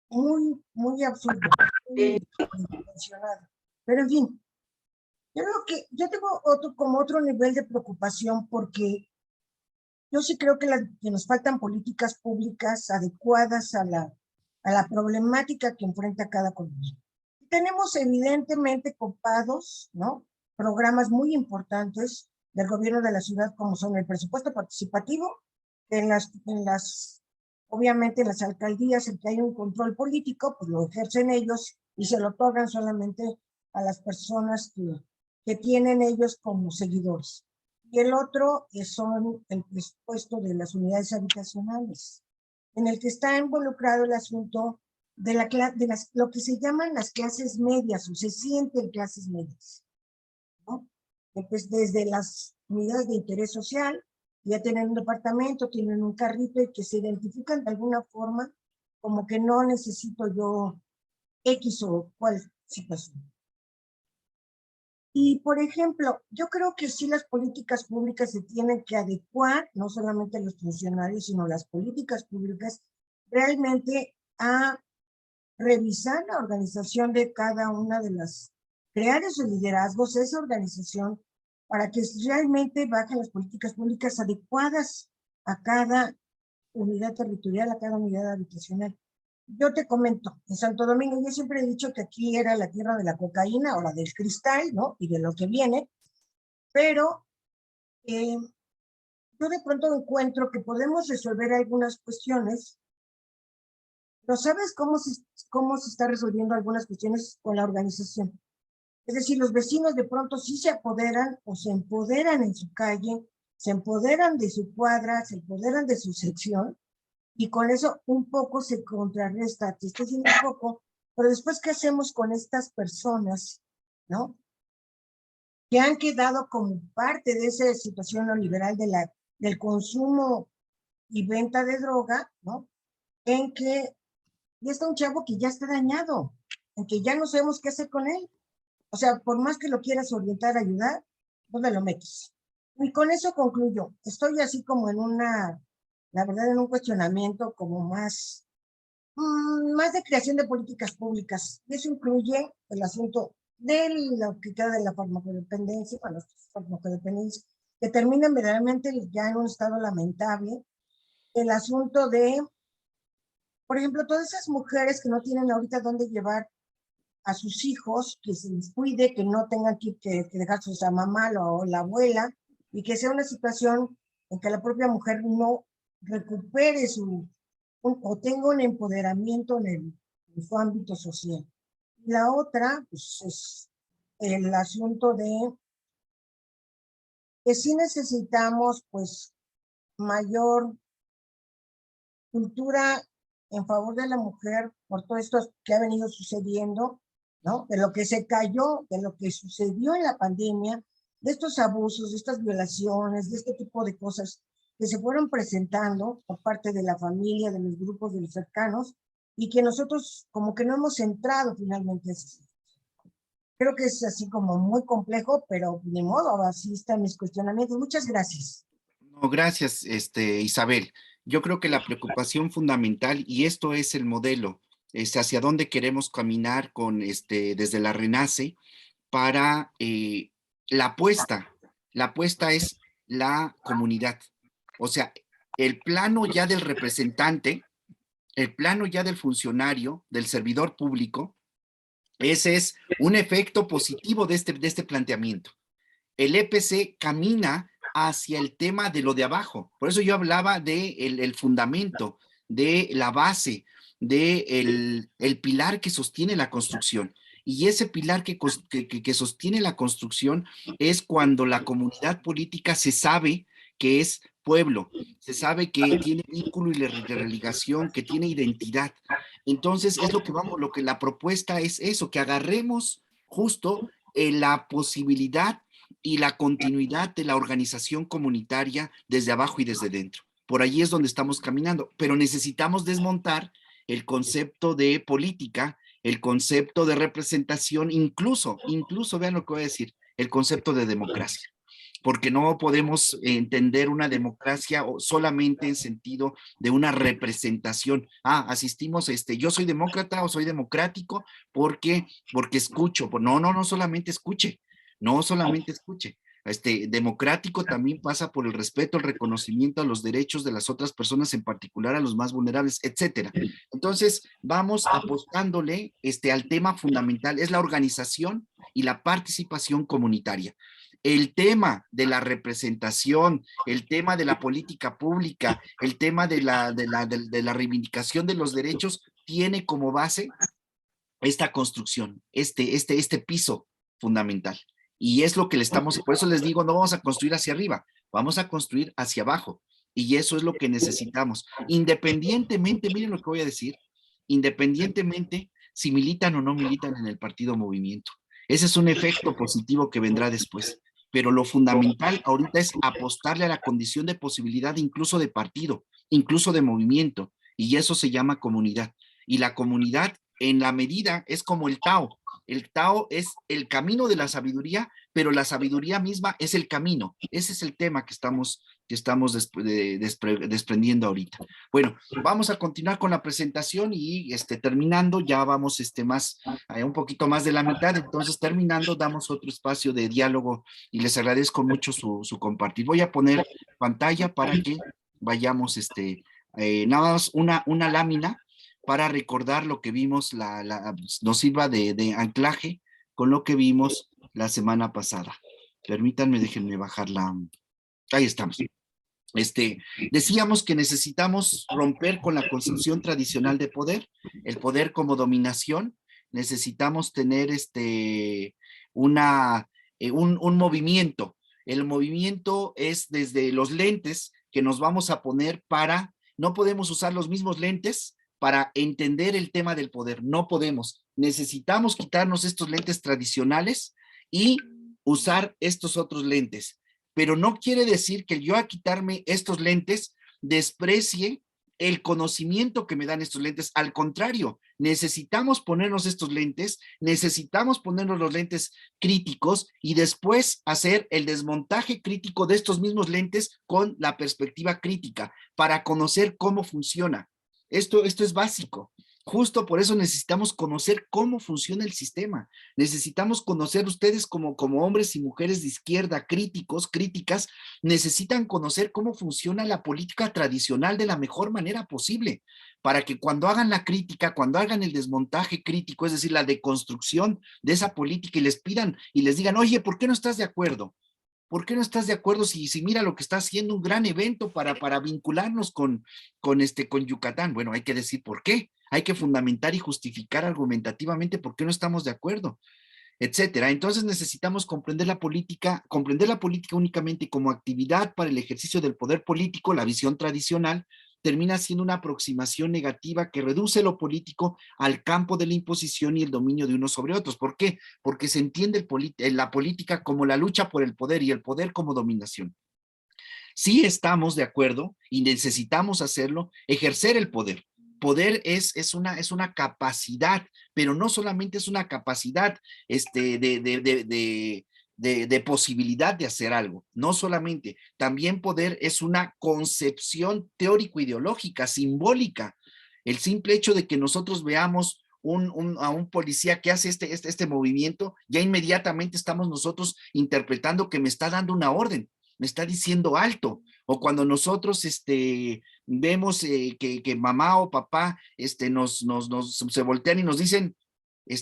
muy absurdo, muy intencionado. Pero en fin, yo tengo otro nivel de preocupación porque yo sí creo que nos faltan políticas públicas adecuadas a la problemática que enfrenta cada comunidad. Tenemos evidentemente copados, ¿no? Programas muy importantes del gobierno de la ciudad, como son el presupuesto participativo, obviamente en las alcaldías, en que hay un control político, pues lo ejercen ellos y se lo otorgan solamente a las personas que tienen ellos como seguidores. Y el otro son el presupuesto de las unidades habitacionales, en el que está involucrado el asunto de lo que se llaman las clases medias, o se sienten clases medias, ¿no? Pues desde las unidades de interés social, ya tienen un departamento, tienen un carrito y que se identifican de alguna forma como que no necesito yo X o cual situación. Y, por ejemplo, yo creo que sí las políticas públicas se tienen que adecuar, no solamente los funcionarios, sino las políticas públicas, realmente a revisar la organización de cada una de crear esos liderazgos, esa organización, para que realmente bajen las políticas públicas adecuadas a cada unidad territorial, a cada unidad habitacional. Yo te comento, en Santo Domingo, yo siempre he dicho que aquí era la tierra de la cocaína o la del cristal, ¿no? Y de lo que viene, pero yo de pronto encuentro que podemos resolver algunas cuestiones, pero ¿sabes cómo se está resolviendo algunas cuestiones con la organización? Es decir, los vecinos de pronto sí se apoderan o se empoderan en su calle, se empoderan de su cuadra, se empoderan de su sección, y con eso un poco se contrarresta, te estoy diciendo un poco, pero después, ¿qué hacemos con estas personas, ¿no? Que han quedado como parte de esa situación neoliberal del consumo y venta de droga, ¿no? En que ya está un chavo que ya está dañado, en que ya no sabemos qué hacer con él. O sea, por más que lo quieras orientar, ayudar, ¿dónde lo metes? Y con eso concluyo. Estoy así como en una, la verdad, en un cuestionamiento como más, más de creación de políticas públicas. Y eso incluye el asunto de lo que queda de la farmacodependencia, para los farmacodependencia, que terminan verdaderamente ya en un estado lamentable. El asunto de, por ejemplo, todas esas mujeres que no tienen ahorita dónde llevar a sus hijos, que se les cuide, que no tengan que dejarse a mamá o la abuela, y que sea una situación en que la propia mujer no recupere o tenga un empoderamiento en su ámbito social. La otra, pues, es el asunto de que sí necesitamos, pues, mayor cultura en favor de la mujer por todo esto que ha venido sucediendo, ¿no? De lo que se cayó, de lo que sucedió en la pandemia, de estos abusos, de estas violaciones, de este tipo de cosas que se fueron presentando por parte de la familia, de los grupos, de los cercanos, y que nosotros como que no hemos entrado finalmente. Creo que es así como muy complejo, pero ni modo, así están mis cuestionamientos. Muchas gracias. No, gracias, Isabel. Yo creo que la preocupación fundamental, y esto es el modelo, es hacia dónde queremos caminar con desde la RENACE para la apuesta es la comunidad. O sea, el plano ya del representante, el plano ya del funcionario, del servidor público, ese es un efecto positivo de este planteamiento. El EPC camina hacia el tema de lo de abajo. Por eso yo hablaba de el fundamento, de la base, de el pilar que sostiene la construcción. Y ese pilar que sostiene la construcción es cuando la comunidad política se sabe que es pueblo, se sabe que tiene vínculo y religación, que tiene identidad. Entonces es lo que la propuesta es eso, que agarremos justo la posibilidad y la continuidad de la organización comunitaria desde abajo y desde dentro. Por allí es donde estamos caminando, pero necesitamos desmontar el concepto de política, el concepto de representación, incluso, vean lo que voy a decir, el concepto de democracia. Porque no podemos entender una democracia solamente en sentido de una representación. Asistimos, yo soy demócrata o soy democrático porque escucho. No solamente escuche, no solamente escuche. Democrático también pasa por el respeto, el reconocimiento a los derechos de las otras personas, en particular a los más vulnerables, etcétera. Entonces, vamos apostándole al tema fundamental, es la organización y la participación comunitaria. El tema de la representación, el tema de la política pública, el tema de la reivindicación de los derechos, tiene como base esta construcción, este piso fundamental. Y es lo que le estamos, por eso les digo, no vamos a construir hacia arriba, vamos a construir hacia abajo. Y eso es lo que necesitamos. Independientemente, miren lo que voy a decir, independientemente si militan o no militan en el partido Movimiento. Ese es un efecto positivo que vendrá después. Pero lo fundamental ahorita es apostarle a la condición de posibilidad incluso de partido, incluso de movimiento. Y eso se llama comunidad. Y la comunidad en la medida es como el Tao. El Tao es el camino de la sabiduría, pero la sabiduría misma es el camino. Ese es el tema que estamos desprendiendo ahorita. Bueno, vamos a continuar con la presentación y terminando, ya vamos un poquito más de la mitad, entonces terminando damos otro espacio de diálogo y les agradezco mucho su compartir. Voy a poner pantalla para que vayamos, nada más una lámina para recordar lo que vimos, nos sirva de anclaje con lo que vimos la semana pasada. Permítanme, déjenme bajar ahí estamos. Decíamos que necesitamos romper con la concepción tradicional de poder, el poder como dominación, necesitamos tener un movimiento. El movimiento es desde los lentes que nos vamos a poner no podemos usar los mismos lentes para entender el tema del poder, no podemos. Necesitamos quitarnos estos lentes tradicionales y usar estos otros lentes. Pero no quiere decir que yo a quitarme estos lentes desprecie el conocimiento que me dan estos lentes. Al contrario, necesitamos ponernos estos lentes, necesitamos ponernos los lentes críticos y después hacer el desmontaje crítico de estos mismos lentes con la perspectiva crítica para conocer cómo funciona. Esto es básico. Justo por eso necesitamos conocer cómo funciona el sistema. Necesitamos conocer ustedes como hombres y mujeres de izquierda, críticas, necesitan conocer cómo funciona la política tradicional de la mejor manera posible, para que cuando hagan la crítica, cuando hagan el desmontaje crítico, es decir, la deconstrucción de esa política y les pidan y les digan, oye, ¿por qué no estás de acuerdo? ¿Por qué no estás de acuerdo si mira lo que está haciendo un gran evento para vincularnos con Yucatán? Bueno, hay que decir por qué. Hay que fundamentar y justificar argumentativamente por qué no estamos de acuerdo, etcétera. Entonces necesitamos comprender la política únicamente como actividad para el ejercicio del poder político. La visión tradicional termina siendo una aproximación negativa que reduce lo político al campo de la imposición y el dominio de unos sobre otros. ¿Por qué? Porque se entiende la política como la lucha por el poder y el poder como dominación. Sí estamos de acuerdo y necesitamos hacerlo, ejercer el poder. Poder es una capacidad, pero no solamente es una capacidad de posibilidad de hacer algo, no solamente, también poder es una concepción teórico-ideológica, simbólica. El simple hecho de que nosotros veamos a un policía que hace este movimiento, ya inmediatamente estamos nosotros interpretando que me está dando una orden, me está diciendo alto. O cuando nosotros vemos que mamá o papá se voltean y nos dicen,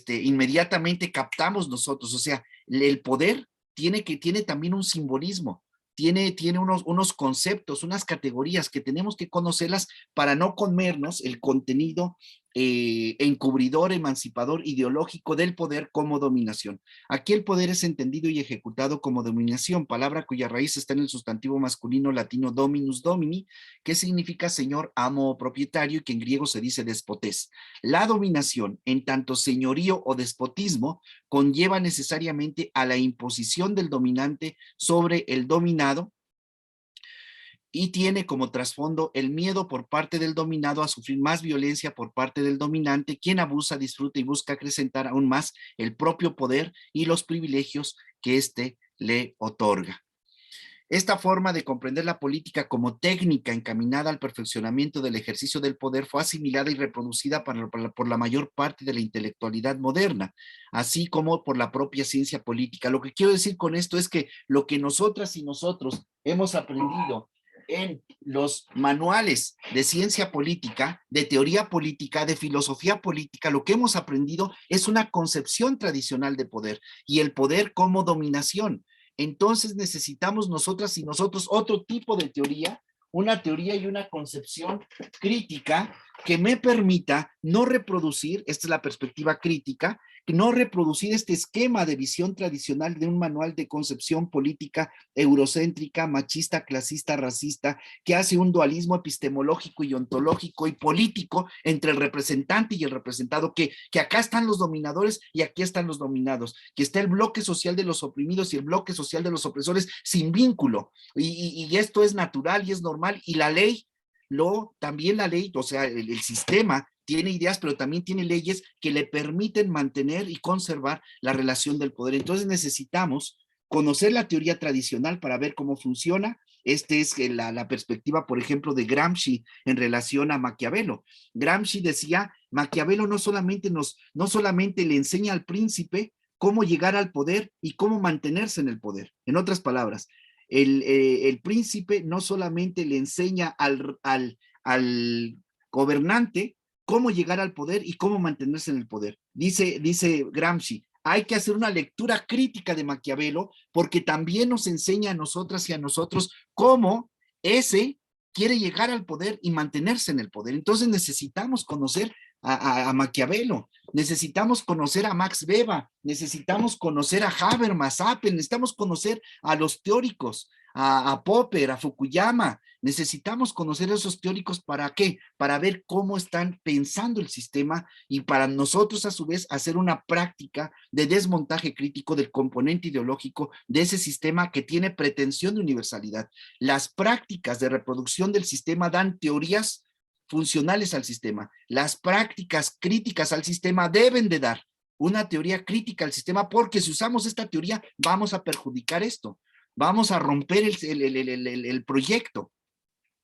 inmediatamente captamos nosotros. O sea, el poder tiene también un simbolismo, tiene unos conceptos, unas categorías que tenemos que conocerlas para no comernos el contenido encubridor, emancipador, ideológico del poder como dominación. Aquí el poder es entendido y ejecutado como dominación, palabra cuya raíz está en el sustantivo masculino latino dominus domini, que significa señor, amo o propietario, y que en griego se dice despotés. La dominación, en tanto señorío o despotismo, conlleva necesariamente a la imposición del dominante sobre el dominado, y tiene como trasfondo el miedo por parte del dominado a sufrir más violencia por parte del dominante, quien abusa, disfruta y busca acrecentar aún más el propio poder y los privilegios que éste le otorga. Esta forma de comprender la política como técnica encaminada al perfeccionamiento del ejercicio del poder fue asimilada y reproducida por la mayor parte de la intelectualidad moderna, así como por la propia ciencia política. Lo que quiero decir con esto es que lo que nosotras y nosotros hemos aprendido en los manuales de ciencia política, de teoría política, de filosofía política, lo que hemos aprendido es una concepción tradicional de poder y el poder como dominación. Entonces necesitamos nosotras y nosotros otro tipo de teoría, una teoría y una concepción crítica que me permita no reproducir, esta es la perspectiva crítica, no reproducir este esquema de visión tradicional de un manual de concepción política eurocéntrica, machista, clasista, racista, que hace un dualismo epistemológico y ontológico y político entre el representante y el representado, que acá están los dominadores y aquí están los dominados, que está el bloque social de los oprimidos y el bloque social de los opresores sin vínculo, y esto es natural y es normal, y la ley, también la ley, o sea, el sistema tiene ideas, pero también tiene leyes que le permiten mantener y conservar la relación del poder. Entonces necesitamos conocer la teoría tradicional para ver cómo funciona. Esta es la perspectiva, por ejemplo, de Gramsci en relación a Maquiavelo. Gramsci decía, Maquiavelo no solamente le enseña al príncipe cómo llegar al poder y cómo mantenerse en el poder. En otras palabras, el príncipe no solamente le enseña al gobernante cómo llegar al poder y cómo mantenerse en el poder. Dice Gramsci, hay que hacer una lectura crítica de Maquiavelo porque también nos enseña a nosotras y a nosotros cómo ese quiere llegar al poder y mantenerse en el poder. Entonces necesitamos conocer a Maquiavelo, necesitamos conocer a Max Weber, necesitamos conocer a Habermas, Apple, necesitamos conocer a los teóricos, a Popper, a Fukuyama. Necesitamos conocer a esos teóricos. ¿Para qué? Para ver cómo están pensando el sistema y para nosotros a su vez hacer una práctica de desmontaje crítico del componente ideológico de ese sistema que tiene pretensión de universalidad. Las prácticas de reproducción del sistema dan teorías funcionales al sistema. Las prácticas críticas al sistema deben de dar una teoría crítica al sistema, porque si usamos esta teoría vamos a perjudicar esto, vamos a romper el proyecto,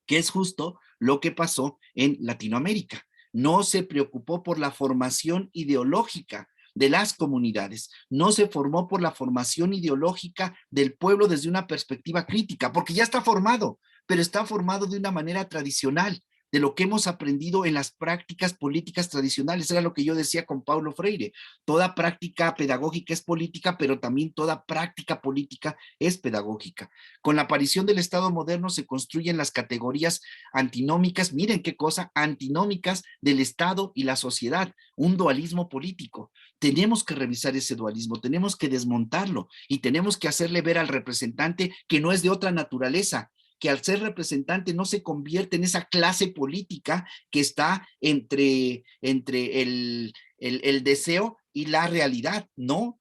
que es justo lo que pasó en Latinoamérica. No se preocupó por la formación ideológica de las comunidades, no se formó por la formación ideológica del pueblo desde una perspectiva crítica, porque ya está formado, pero está formado de una manera tradicional, de lo que hemos aprendido en las prácticas políticas tradicionales. Era lo que yo decía con Paulo Freire. Toda práctica pedagógica es política, pero también toda práctica política es pedagógica. Con la aparición del Estado moderno se construyen las categorías antinómicas, miren qué cosa, antinómicas del Estado y la sociedad, un dualismo político. Tenemos que revisar ese dualismo, tenemos que desmontarlo y tenemos que hacerle ver al representante que no es de otra naturaleza, que al ser representante no se convierte en esa clase política que está entre el deseo y la realidad. No,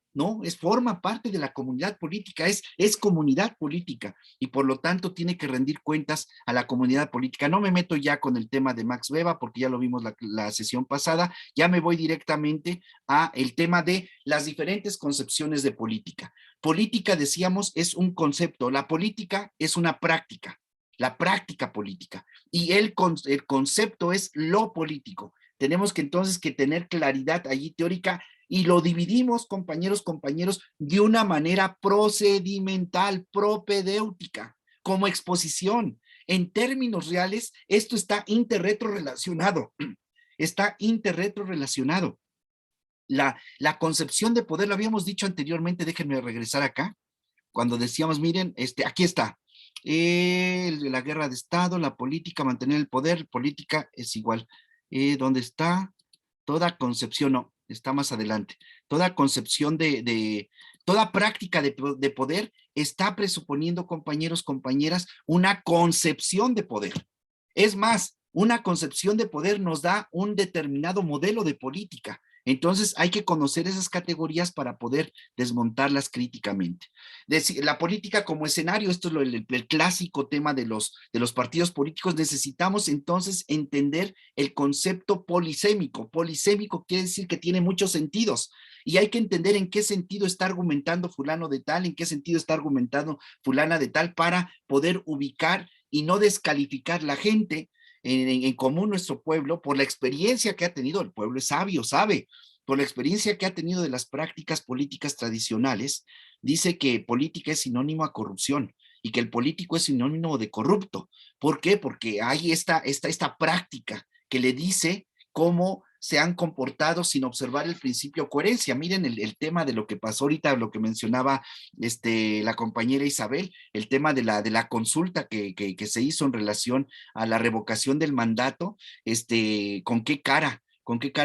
forma parte de la comunidad política, es comunidad política y por lo tanto tiene que rendir cuentas a la comunidad política. No me meto ya con el tema de Max Weber porque ya lo vimos la sesión pasada, ya me voy directamente a el tema de las diferentes concepciones de política. Política, decíamos, es un concepto, la política es una práctica, la práctica política, y el concepto es lo político. Tenemos que entonces que tener claridad allí teórica y lo dividimos, compañeros, de una manera procedimental, propedéutica, como exposición. En términos reales, esto está interretrorelacionado, está interretrorelacionado. La concepción de poder, lo habíamos dicho anteriormente, déjenme regresar acá, cuando decíamos, miren, aquí está, la guerra de Estado, la política, mantener el poder, política es igual. ¿Dónde está? Toda concepción, no, está más adelante. Toda concepción toda práctica de poder está presuponiendo, compañeros, compañeras, una concepción de poder. Es más, una concepción de poder nos da un determinado modelo de política. Entonces hay que conocer esas categorías para poder desmontarlas críticamente. La política como escenario, esto es el clásico tema de los partidos políticos. Necesitamos entonces entender el concepto polisémico. Polisémico quiere decir que tiene muchos sentidos y hay que entender en qué sentido está argumentando fulano de tal, en qué sentido está argumentando fulana de tal, para poder ubicar y no descalificar la gente en común, nuestro pueblo, por la experiencia que ha tenido. El pueblo es sabio, sabe, por la experiencia que ha tenido de las prácticas políticas tradicionales, dice que política es sinónimo a corrupción y que el político es sinónimo de corrupto. ¿Por qué? Porque hay esta práctica que le dice cómo se han comportado sin observar el principio de coherencia. Miren el tema de lo que pasó ahorita, lo que mencionaba la compañera Isabel, el tema de la consulta que se hizo en relación a la revocación del mandato. ¿Con qué cara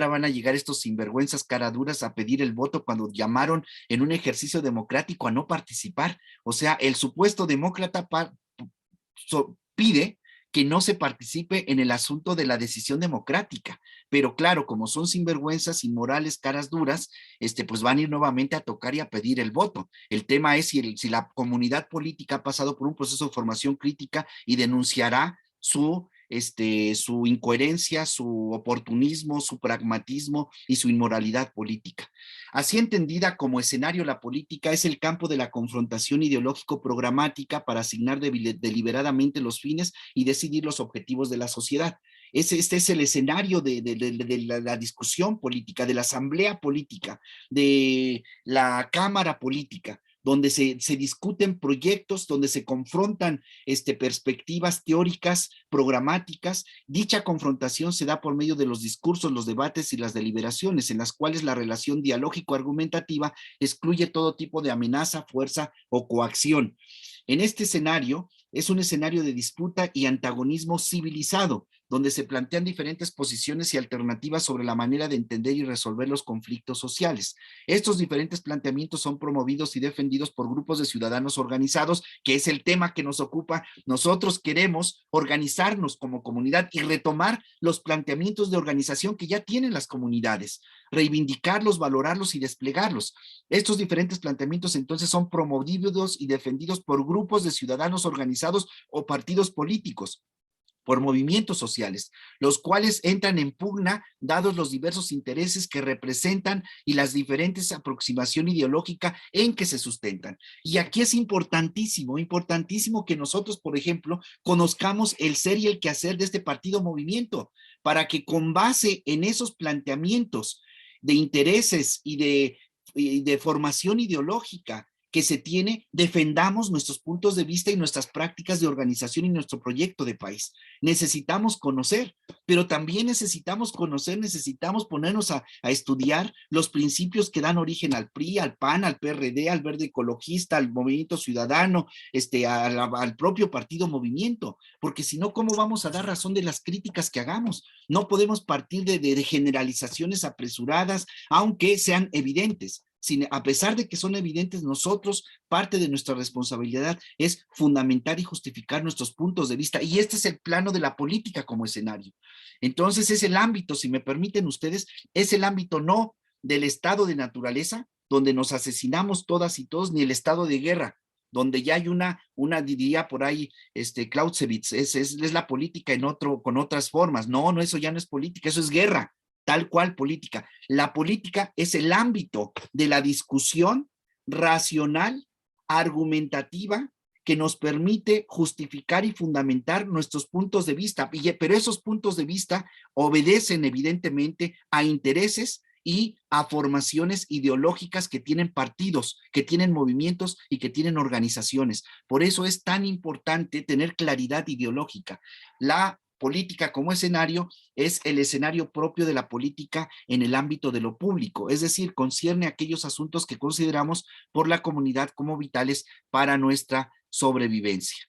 van a llegar estos sinvergüenzas caraduras a pedir el voto cuando llamaron en un ejercicio democrático a no participar? O sea, el supuesto demócrata pide que no se participe en el asunto de la decisión democrática, pero claro, como son sinvergüenzas, inmorales, caras duras, pues van a ir nuevamente a tocar y a pedir el voto. El tema es si la comunidad política ha pasado por un proceso de formación crítica y denunciará su incoherencia, su oportunismo, su pragmatismo y su inmoralidad política. Así entendida como escenario, la política es el campo de la confrontación ideológico-programática para asignar deliberadamente los fines y decidir los objetivos de la sociedad. Este es el escenario de la discusión política, de la asamblea política, de la cámara política, donde se discuten proyectos, donde se confrontan perspectivas teóricas, programáticas. Dicha confrontación se da por medio de los discursos, los debates y las deliberaciones, en las cuales la relación dialógico-argumentativa excluye todo tipo de amenaza, fuerza o coacción. En este escenario, es un escenario de disputa y antagonismo civilizado, donde se plantean diferentes posiciones y alternativas sobre la manera de entender y resolver los conflictos sociales. Estos diferentes planteamientos son promovidos y defendidos por grupos de ciudadanos organizados, que es el tema que nos ocupa. Nosotros queremos organizarnos como comunidad y retomar los planteamientos de organización que ya tienen las comunidades, reivindicarlos, valorarlos y desplegarlos. Estos diferentes planteamientos entonces son promovidos y defendidos por grupos de ciudadanos organizados o partidos políticos. por movimientos sociales, los cuales entran en pugna dados los diversos intereses que representan y las diferentes aproximación ideológica en que se sustentan. Y aquí es importantísimo, importantísimo que nosotros, por ejemplo, conozcamos el ser y el quehacer de este partido movimiento, para que con base en esos planteamientos de intereses y de formación ideológica que se tiene, defendamos nuestros puntos de vista y nuestras prácticas de organización y nuestro proyecto de país. Necesitamos conocer, pero también necesitamos conocer, necesitamos ponernos a estudiar los principios que dan origen al PRI, al PAN, al PRD, al Verde Ecologista, al Movimiento Ciudadano, al propio partido Movimiento, porque si no, ¿cómo vamos a dar razón de las críticas que hagamos? No podemos partir de generalizaciones apresuradas, aunque sean evidentes. A pesar de que son evidentes, nosotros, parte de nuestra responsabilidad es fundamentar y justificar nuestros puntos de vista, y este es el plano de la política como escenario. Entonces es el ámbito, si me permiten ustedes, es el ámbito no del estado de naturaleza, donde nos asesinamos todas y todos, ni el estado de guerra, donde ya hay una diría por ahí, Clausewitz, es la política con otras formas. No, eso ya no es política, eso es guerra. Tal cual política. La política es el ámbito de la discusión racional, argumentativa, que nos permite justificar y fundamentar nuestros puntos de vista, pero esos puntos de vista obedecen evidentemente a intereses y a formaciones ideológicas que tienen partidos, que tienen movimientos y que tienen organizaciones. Por eso es tan importante tener claridad ideológica. La política como escenario es el escenario propio de la política en el ámbito de lo público, es decir, concierne a aquellos asuntos que consideramos por la comunidad como vitales para nuestra sobrevivencia.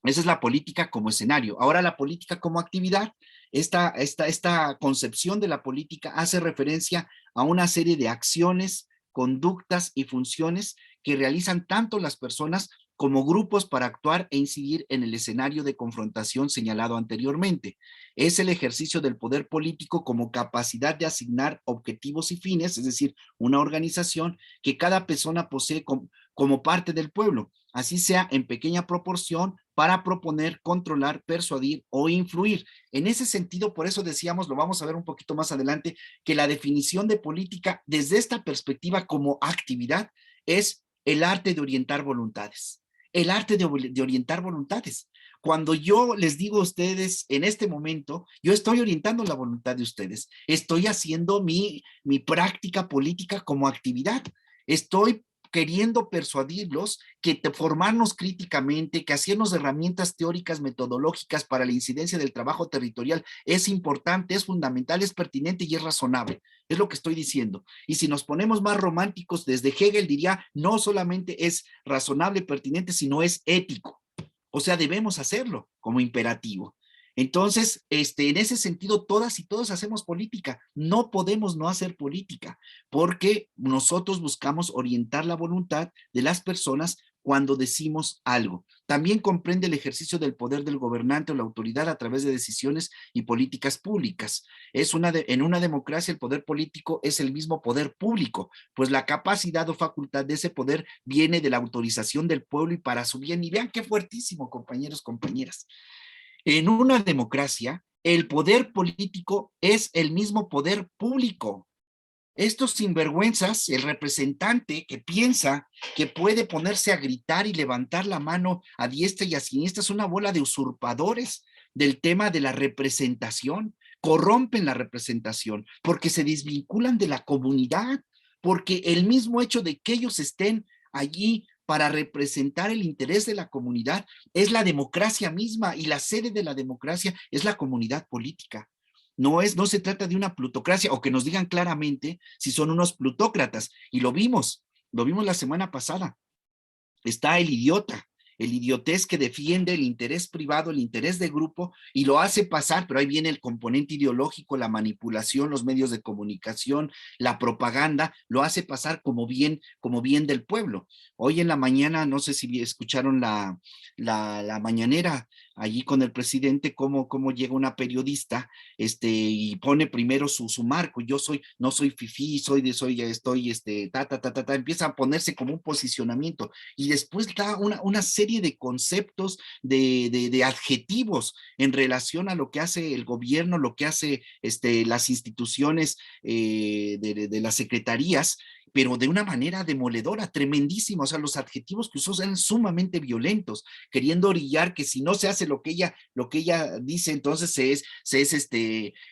Esa es la política como escenario. Ahora la política como actividad, esta concepción de la política hace referencia a una serie de acciones, conductas y funciones que realizan tanto las personas como grupos para actuar e incidir en el escenario de confrontación señalado anteriormente. Es el ejercicio del poder político como capacidad de asignar objetivos y fines, es decir, una organización que cada persona posee como parte del pueblo, así sea en pequeña proporción, para proponer, controlar, persuadir o influir. En ese sentido, por eso decíamos, lo vamos a ver un poquito más adelante, que la definición de política desde esta perspectiva como actividad es el arte de orientar voluntades. El arte de orientar voluntades. Cuando yo les digo a ustedes en este momento, yo estoy orientando la voluntad de ustedes, estoy haciendo mi práctica política como actividad, estoy queriendo persuadirlos que formarnos críticamente, que hacernos herramientas teóricas metodológicas para la incidencia del trabajo territorial es importante, es fundamental, es pertinente y es razonable. Es lo que estoy diciendo. Y si nos ponemos más románticos, desde Hegel diría, no solamente es razonable, pertinente, sino es ético. O sea, debemos hacerlo como imperativo. Entonces, en ese sentido, todas y todos hacemos política. No podemos no hacer política, porque nosotros buscamos orientar la voluntad de las personas cuando decimos algo. También comprende el ejercicio del poder del gobernante o la autoridad a través de decisiones y políticas públicas. En una democracia el poder político es el mismo poder público, pues la capacidad o facultad de ese poder viene de la autorización del pueblo y para su bien. Y vean qué fuertísimo, compañeros, compañeras. En una democracia, el poder político es el mismo poder público. Estos sinvergüenzas, el representante que piensa que puede ponerse a gritar y levantar la mano a diestra y a siniestra, es una bola de usurpadores del tema de la representación. Corrompen la representación porque se desvinculan de la comunidad, porque el mismo hecho de que ellos estén allí para representar el interés de la comunidad es la democracia misma, y la sede de la democracia es la comunidad política. No se trata de una plutocracia, o que nos digan claramente si son unos plutócratas, y lo vimos la semana pasada. Está el idiotez que defiende el interés privado, el interés de grupo, y lo hace pasar, pero ahí viene el componente ideológico, la manipulación, los medios de comunicación, la propaganda, lo hace pasar como bien del pueblo. Hoy en la mañana, no sé si escucharon la mañanera, allí con el presidente, cómo llega una periodista, y pone primero su marco. Yo no soy fifí, estoy, empieza a ponerse como un posicionamiento y después da una serie de conceptos, de adjetivos en relación a lo que hace el gobierno, lo que hace las instituciones de las secretarías, pero de una manera demoledora, tremendísima. O sea, los adjetivos que usó eran sumamente violentos, queriendo orillar que si no se hace lo que ella dice, entonces se es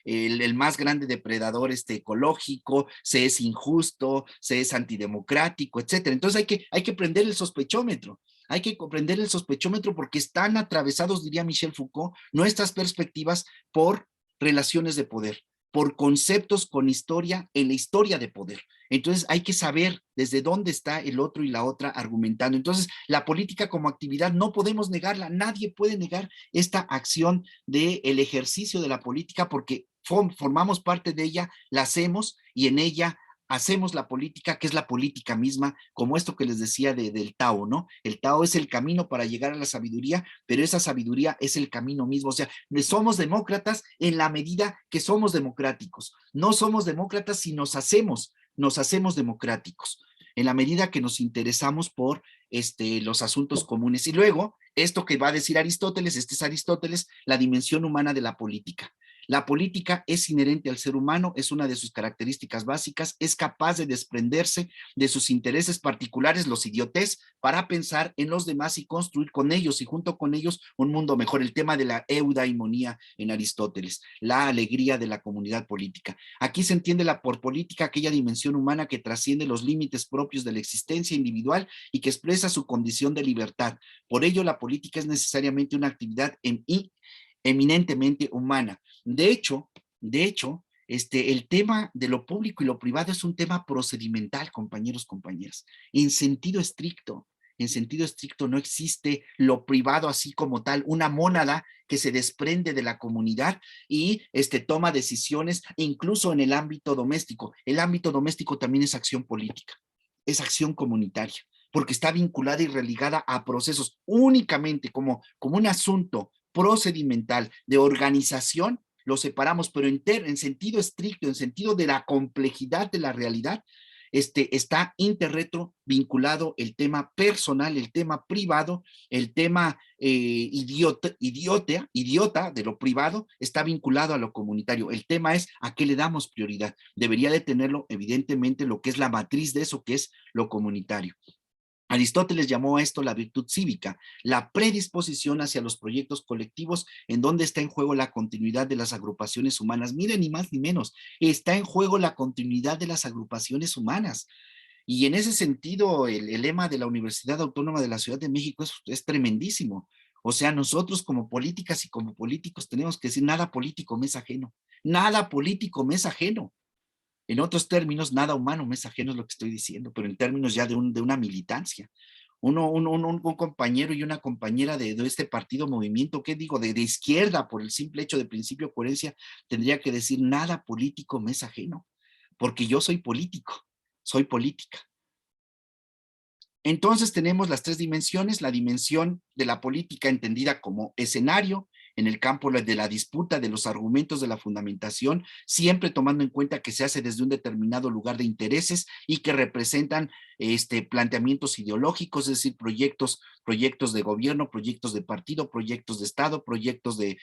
el más grande depredador ecológico, se es injusto, se es antidemocrático, etcétera. Entonces hay que prender el sospechómetro. Hay que comprender el sospechómetro porque están atravesados, diría Michel Foucault, nuestras perspectivas por relaciones de poder, por conceptos con historia en la historia de poder. Entonces hay que saber desde dónde está el otro y la otra argumentando. Entonces la política como actividad no podemos negarla, nadie puede negar esta acción del ejercicio de la política porque formamos parte de ella, la hacemos y en ella hacemos la política, que es la política misma, como esto que les decía del Tao, ¿no? El Tao es el camino para llegar a la sabiduría, pero esa sabiduría es el camino mismo. O sea, somos demócratas en la medida que somos democráticos. No somos demócratas si nos hacemos democráticos, en la medida que nos interesamos por los asuntos comunes. Y luego, esto que va a decir Aristóteles, es Aristóteles, la dimensión humana de la política. La política es inherente al ser humano, es una de sus características básicas, es capaz de desprenderse de sus intereses particulares, los idiotes, para pensar en los demás y construir con ellos y junto con ellos un mundo mejor. El tema de la eudaimonía en Aristóteles, la alegría de la comunidad política. Aquí se entiende por política aquella dimensión humana que trasciende los límites propios de la existencia individual y que expresa su condición de libertad. Por ello, la política es necesariamente una actividad eminentemente humana. De hecho, el tema de lo público y lo privado es un tema procedimental, compañeros, compañeras, en sentido estricto. En sentido estricto no existe lo privado así como tal, una mónada que se desprende de la comunidad y toma decisiones incluso en el ámbito doméstico. El ámbito doméstico también es acción política, es acción comunitaria, porque está vinculada y religada a procesos únicamente como un asunto procedimental de organización. Lo separamos, pero en sentido estricto, en sentido de la complejidad de la realidad, está interretro vinculado el tema personal, el tema privado, el tema idiota de lo privado, está vinculado a lo comunitario. El tema es a qué le damos prioridad. Debería de tenerlo, evidentemente, lo que es la matriz de eso, que es lo comunitario. Aristóteles llamó a esto la virtud cívica, la predisposición hacia los proyectos colectivos en donde está en juego la continuidad de las agrupaciones humanas. Miren, ni más ni menos, está en juego la continuidad de las agrupaciones humanas. Y en ese sentido, el lema de la Universidad Autónoma de la Ciudad de México es tremendísimo. O sea, nosotros como políticas y como políticos tenemos que decir, nada político me es ajeno, nada político me es ajeno. En otros términos, nada humano me es ajeno es lo que estoy diciendo, pero en términos ya de una militancia. Un compañero y una compañera de este partido movimiento, ¿qué digo? De izquierda, por el simple hecho de principio de coherencia, tendría que decir, nada político me es ajeno, porque yo soy político, soy política. Entonces tenemos las tres dimensiones, la dimensión de la política entendida como escenario, en el campo de la disputa de los argumentos de la fundamentación, siempre tomando en cuenta que se hace desde un determinado lugar de intereses y que representan planteamientos ideológicos, es decir, proyectos de gobierno, proyectos de partido, proyectos de Estado, proyectos de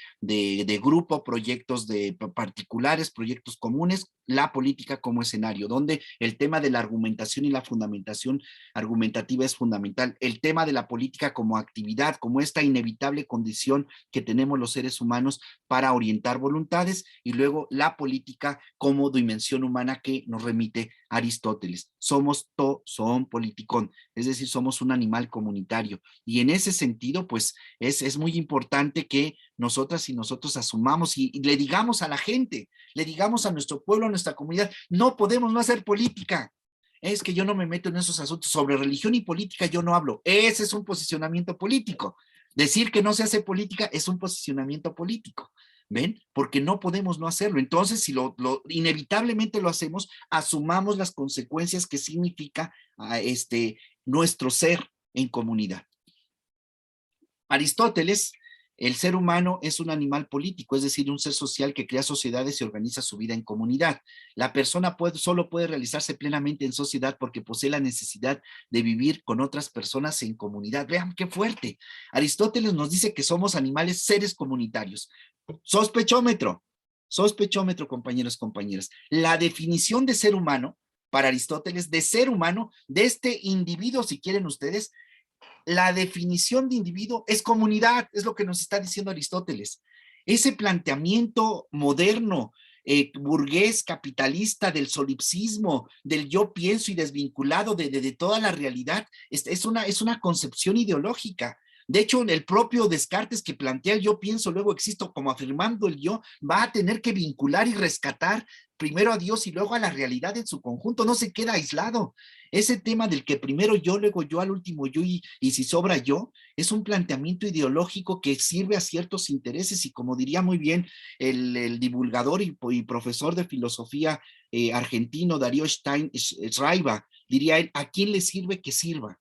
grupo, proyectos de particulares, proyectos comunes, la política como escenario, donde el tema de la argumentación y la fundamentación argumentativa es fundamental. El tema de la política como actividad, como esta inevitable condición que tenemos los seres humanos para orientar voluntades, y luego la política como dimensión humana que nos remite Aristóteles. Somos son politicón, es decir, somos un animal comunitario. Y en ese sentido, pues es muy importante que nosotras y nosotros asumamos y le digamos a la gente, le digamos a nuestro pueblo, a nuestra comunidad, no podemos no hacer política. Es que yo no me meto en esos asuntos. Sobre religión y política yo no hablo. Ese es un posicionamiento político. Decir que no se hace política es un posicionamiento político. ¿Ven? Porque no podemos no hacerlo. Entonces, si inevitablemente lo hacemos, asumamos las consecuencias que significa nuestro ser en comunidad. Aristóteles El ser humano es un animal político, es decir, un ser social que crea sociedades y organiza su vida en comunidad. La persona solo puede realizarse plenamente en sociedad porque posee la necesidad de vivir con otras personas en comunidad. Vean qué fuerte. Aristóteles nos dice que somos animales, seres comunitarios. Sospechómetro, compañeros, compañeras. La definición de ser humano, para Aristóteles, de ser humano, de este individuo, si quieren ustedes, la definición de individuo es comunidad, es lo que nos está diciendo Aristóteles. Ese planteamiento moderno, burgués, capitalista, del solipsismo, del yo pienso y desvinculado de toda la realidad, es una concepción ideológica. De hecho, el propio Descartes, que plantea el yo pienso, luego existo, como afirmando el yo, va a tener que vincular y rescatar primero a Dios y luego a la realidad en su conjunto, no se queda aislado. Ese tema del que primero yo, luego yo, al último yo y si sobra yo, es un planteamiento ideológico que sirve a ciertos intereses y, como diría muy bien el divulgador y profesor de filosofía argentino Darío Schreiber, diría él, ¿a quién le sirve que sirva?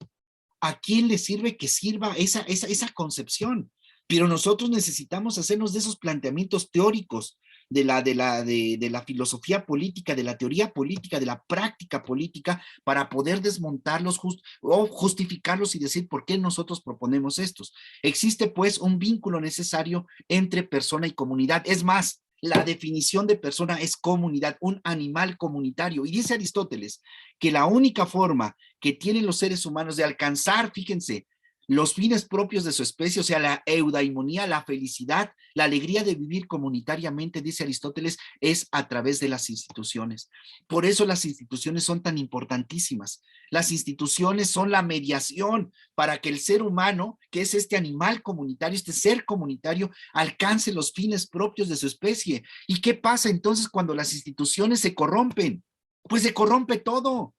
¿A quién le sirve que sirva esa concepción? Pero nosotros necesitamos hacernos de esos planteamientos teóricos de la filosofía política, de la teoría política, de la práctica política, para poder desmontarlos o justificarlos y decir por qué nosotros proponemos estos. Existe pues un vínculo necesario entre persona y comunidad. Es más, la definición de persona es comunidad, un animal comunitario. Y dice Aristóteles que la única forma que tienen los seres humanos de alcanzar, fíjense, los fines propios de su especie, o sea, la eudaimonía, la felicidad, la alegría de vivir comunitariamente, dice Aristóteles, es a través de las instituciones. Por eso las instituciones son tan importantísimas. Las instituciones son la mediación para que el ser humano, que es este animal comunitario, este ser comunitario, alcance los fines propios de su especie. ¿Y qué pasa entonces cuando las instituciones se corrompen? Pues se corrompe todo.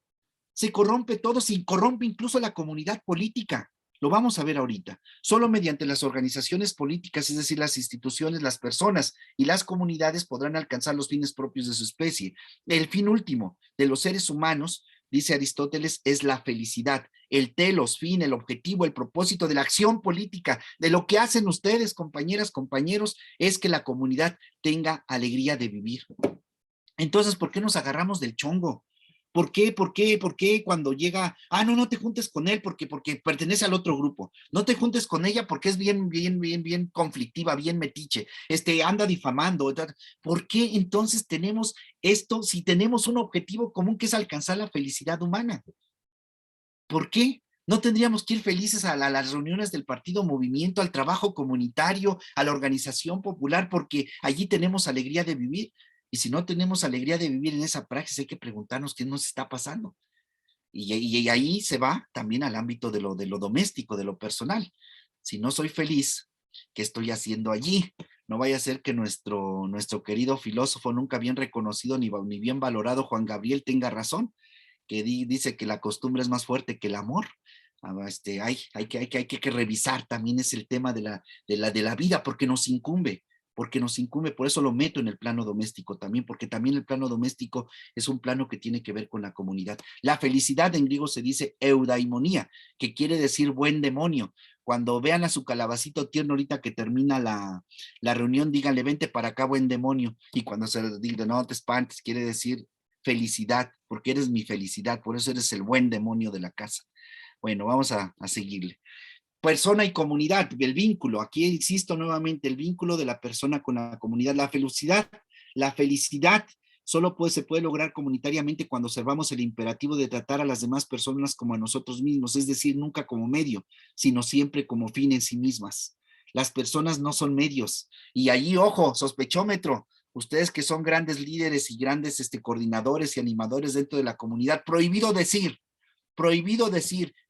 Se corrompe incluso la comunidad política. Lo vamos a ver ahorita. Solo mediante las organizaciones políticas, es decir, las instituciones, las personas y las comunidades podrán alcanzar los fines propios de su especie. El fin último de los seres humanos, dice Aristóteles, es la felicidad. El telos, fin, el objetivo, el propósito de la acción política, de lo que hacen ustedes, compañeras, compañeros, es que la comunidad tenga alegría de vivir. Entonces, ¿por qué nos agarramos del chongo? ¿Por qué cuando llega, no te juntes con él porque pertenece al otro grupo? No te juntes con ella porque es bien conflictiva, bien metiche, anda difamando. ¿Por qué entonces tenemos esto si tenemos un objetivo común que es alcanzar la felicidad humana? ¿Por qué? ¿No tendríamos que ir felices a las reuniones del partido movimiento, al trabajo comunitario, a la organización popular, porque allí tenemos alegría de vivir? Y si no tenemos alegría de vivir en esa praxis, hay que preguntarnos qué nos está pasando. Y ahí se va también al ámbito de lo doméstico, de lo personal. Si no soy feliz, ¿qué estoy haciendo allí? No vaya a ser que nuestro querido filósofo, nunca bien reconocido ni bien valorado, Juan Gabriel, tenga razón, que dice que la costumbre es más fuerte que el amor. Hay que revisar también es el tema de la vida, porque nos incumbe, por eso lo meto en el plano doméstico también, porque también el plano doméstico es un plano que tiene que ver con la comunidad. La felicidad en griego se dice eudaimonía, que quiere decir buen demonio. Cuando vean a su calabacito tierno ahorita que termina la reunión, díganle, vente para acá, buen demonio. Y cuando se diga, no te espantes, quiere decir felicidad, porque eres mi felicidad, por eso eres el buen demonio de la casa. Bueno, vamos a seguirle. Persona y comunidad, el vínculo, aquí insisto nuevamente, el vínculo de la persona con la comunidad, la felicidad solo se puede lograr comunitariamente cuando observamos el imperativo de tratar a las demás personas como a nosotros mismos, es decir, nunca como medio, sino siempre como fin en sí mismas. Las personas no son medios, y allí, ojo, sospechómetro, ustedes que son grandes líderes y grandes coordinadores y animadores dentro de la comunidad, prohibido decir,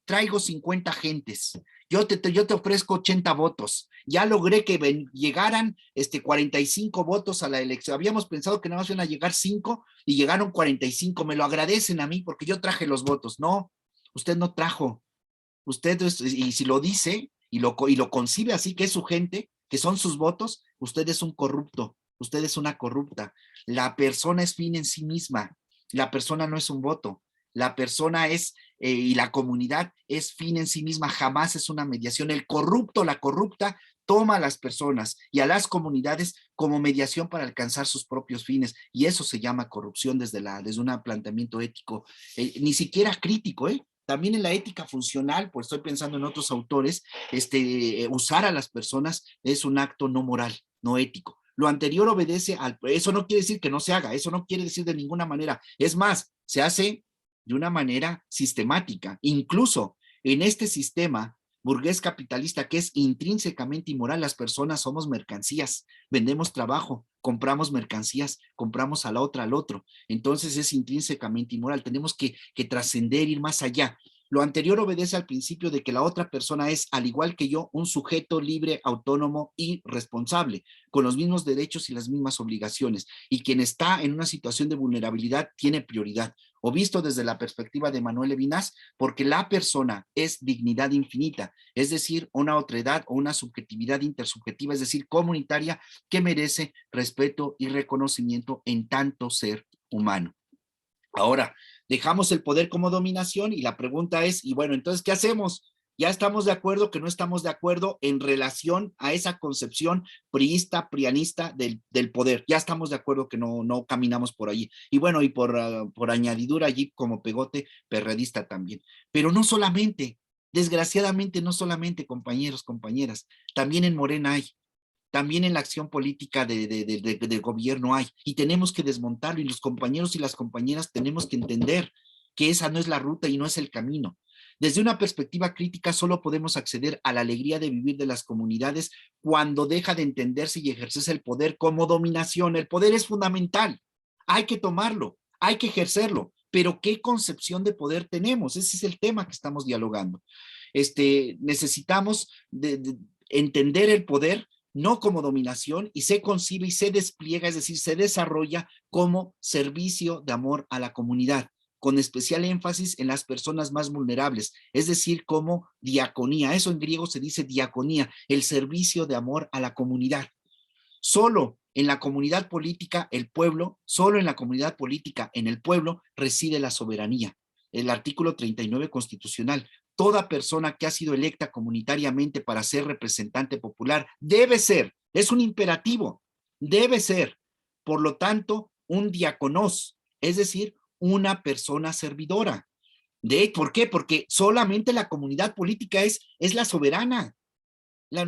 traigo 50 gentes, yo te ofrezco 80 votos, ya logré que llegaran 45 votos a la elección, habíamos pensado que nada más iban a llegar 5 y llegaron 45, me lo agradecen a mí porque yo traje los votos. No, usted no trajo, usted, y si lo dice y lo concibe así, que es su gente, que son sus votos, usted es un corrupto, usted es una corrupta. La persona es fin en sí misma, la persona no es un voto. La persona es, y la comunidad es fin en sí misma, jamás es una mediación. El corrupto, la corrupta, toma a las personas y a las comunidades como mediación para alcanzar sus propios fines, y eso se llama corrupción desde un planteamiento ético, ni siquiera crítico, También en la ética funcional, pues estoy pensando en otros autores, usar a las personas es un acto no moral, no ético. Lo anterior obedece eso no quiere decir que no se haga, eso no quiere decir de ninguna manera. Es más, se hace de una manera sistemática. Incluso en este sistema burgués capitalista que es intrínsecamente inmoral, las personas somos mercancías, vendemos trabajo, compramos mercancías, compramos a la otra, al otro. Entonces es intrínsecamente inmoral. Tenemos que trascender, ir más allá. Lo anterior obedece al principio de que la otra persona es, al igual que yo, un sujeto libre, autónomo y responsable, con los mismos derechos y las mismas obligaciones. Y quien está en una situación de vulnerabilidad tiene prioridad. O visto desde la perspectiva de Manuel Levinas, porque la persona es dignidad infinita, es decir, una otredad o una subjetividad intersubjetiva, es decir, comunitaria, que merece respeto y reconocimiento en tanto ser humano. Ahora, dejamos el poder como dominación y la pregunta es, y bueno, entonces, ¿qué hacemos? Ya estamos de acuerdo que no estamos de acuerdo en relación a esa concepción priista, prianista del poder. Ya estamos de acuerdo que no caminamos por allí. Y bueno, y por añadidura allí como pegote perredista también. Pero no solamente, desgraciadamente no solamente, compañeros, compañeras, también en Morena hay. También en la acción política del gobierno hay, y tenemos que desmontarlo, y los compañeros y las compañeras tenemos que entender que esa no es la ruta y no es el camino. Desde una perspectiva crítica solo podemos acceder a la alegría de vivir de las comunidades cuando deja de entenderse y ejercerse el poder como dominación. El poder es fundamental, hay que tomarlo, hay que ejercerlo, pero ¿qué concepción de poder tenemos? Ese es el tema que estamos dialogando. Necesitamos entender el poder no como dominación, y se concibe y se despliega, es decir, se desarrolla como servicio de amor a la comunidad, con especial énfasis en las personas más vulnerables, es decir, como diaconía. Eso en griego se dice diaconía, el servicio de amor a la comunidad. Solo en la comunidad política, el pueblo, solo en la comunidad política, en el pueblo, reside la soberanía. El artículo 39 constitucional. Toda persona que ha sido electa comunitariamente para ser representante popular debe ser, es un imperativo, debe ser, por lo tanto, un diáconos, es decir, una persona servidora. ¿Por qué? Porque solamente la comunidad política es la soberana.